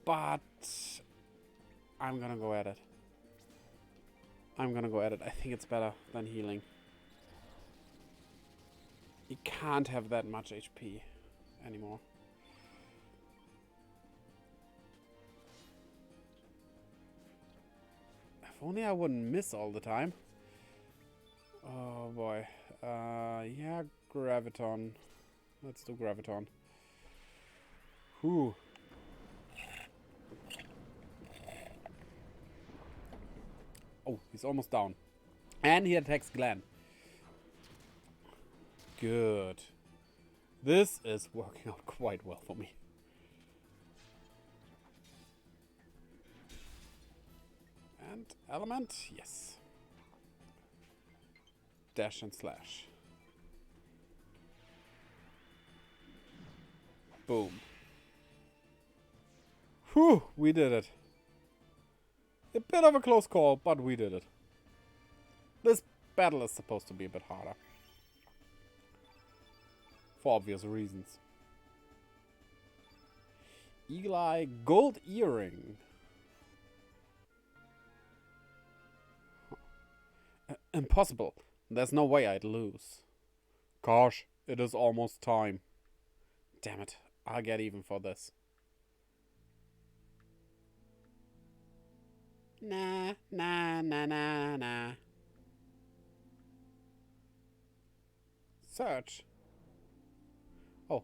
But I'm gonna go at it. I'm gonna go at it. I think it's better than healing. You can't have that much HP anymore. If only I wouldn't miss all the time. Oh boy. Yeah, Graviton. Let's do Graviton. Whew. Oh, he's almost down. And he attacks Glenn. Good. This is working out quite well for me. And element, yes. Dash and slash. Boom. Whew, we did it. A bit of a close call, but we did it. This battle is supposed to be a bit harder. For obvious reasons. Eagle Eye Gold Earring. Impossible. There's no way I'd lose. Gosh, it is almost time. Damn it. I'll get even for this. Nah, nah, nah, nah, nah. Search. Oh.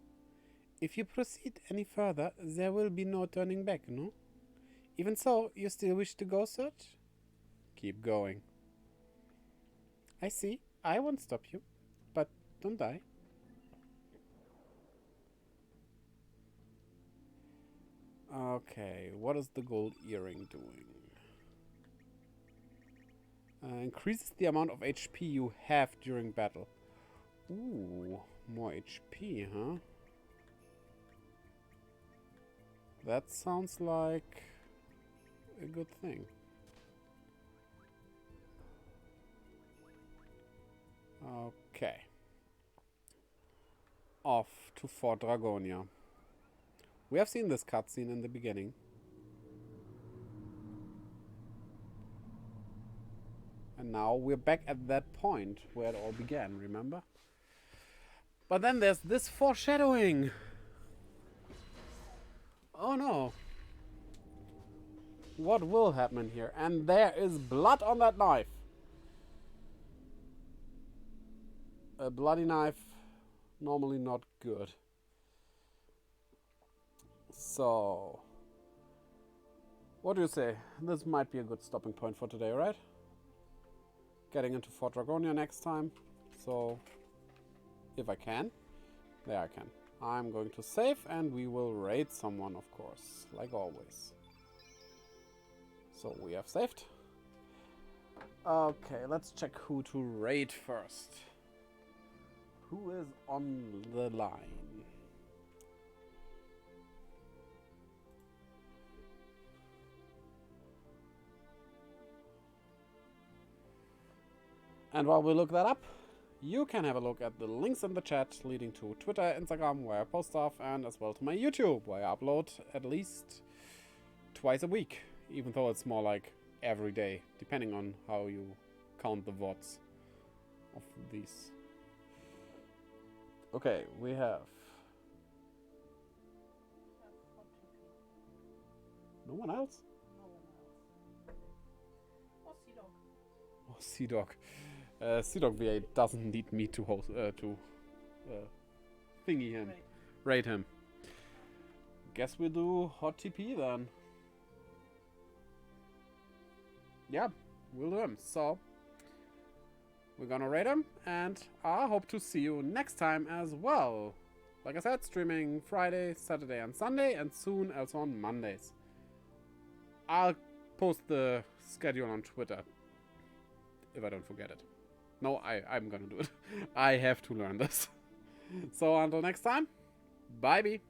If you proceed any further, there will be no turning back, no? Even so, you still wish to go search? Keep going. I see. I won't stop you. But don't die. Okay, what is the gold earring doing? Increases the amount of HP you have during battle. Ooh, more HP, huh? That sounds like a good thing. Okay. Off to Fort Dragonia. We have seen this cutscene in the beginning. And now we're back at that point where it all began, remember? But then there's this foreshadowing. Oh no. What will happen here? And there is blood on that knife. A bloody knife, normally not good. So, what do you say? This might be a good stopping point for today, right? Getting into Fort Dragonia next time. So, if I can. There I can. I'm going to save and we will raid someone, of course, like always. So, we have saved. Okay, let's check who to raid first. Who is on the line? And while we look that up, you can have a look at the links in the chat leading to Twitter, Instagram, where I post stuff, and as well to my YouTube, where I upload at least twice a week, even though it's more like every day, depending on how you count the VODs of these. Okay, we have... No one else? No one else. Oh, Sea Dog. Oh, Sea Dog. Sea-Dog V8 doesn't need me to host thingy him, Right. raid him. Guess we do hot TP then. Yeah, we'll do him. So we're gonna raid him, and I hope to see you next time as well. Like I said, streaming Friday, Saturday, and Sunday, and soon also on Mondays. I'll post the schedule on Twitter if I don't forget it. No, I'm gonna do it. I have to learn this. So until next time, bye-bye.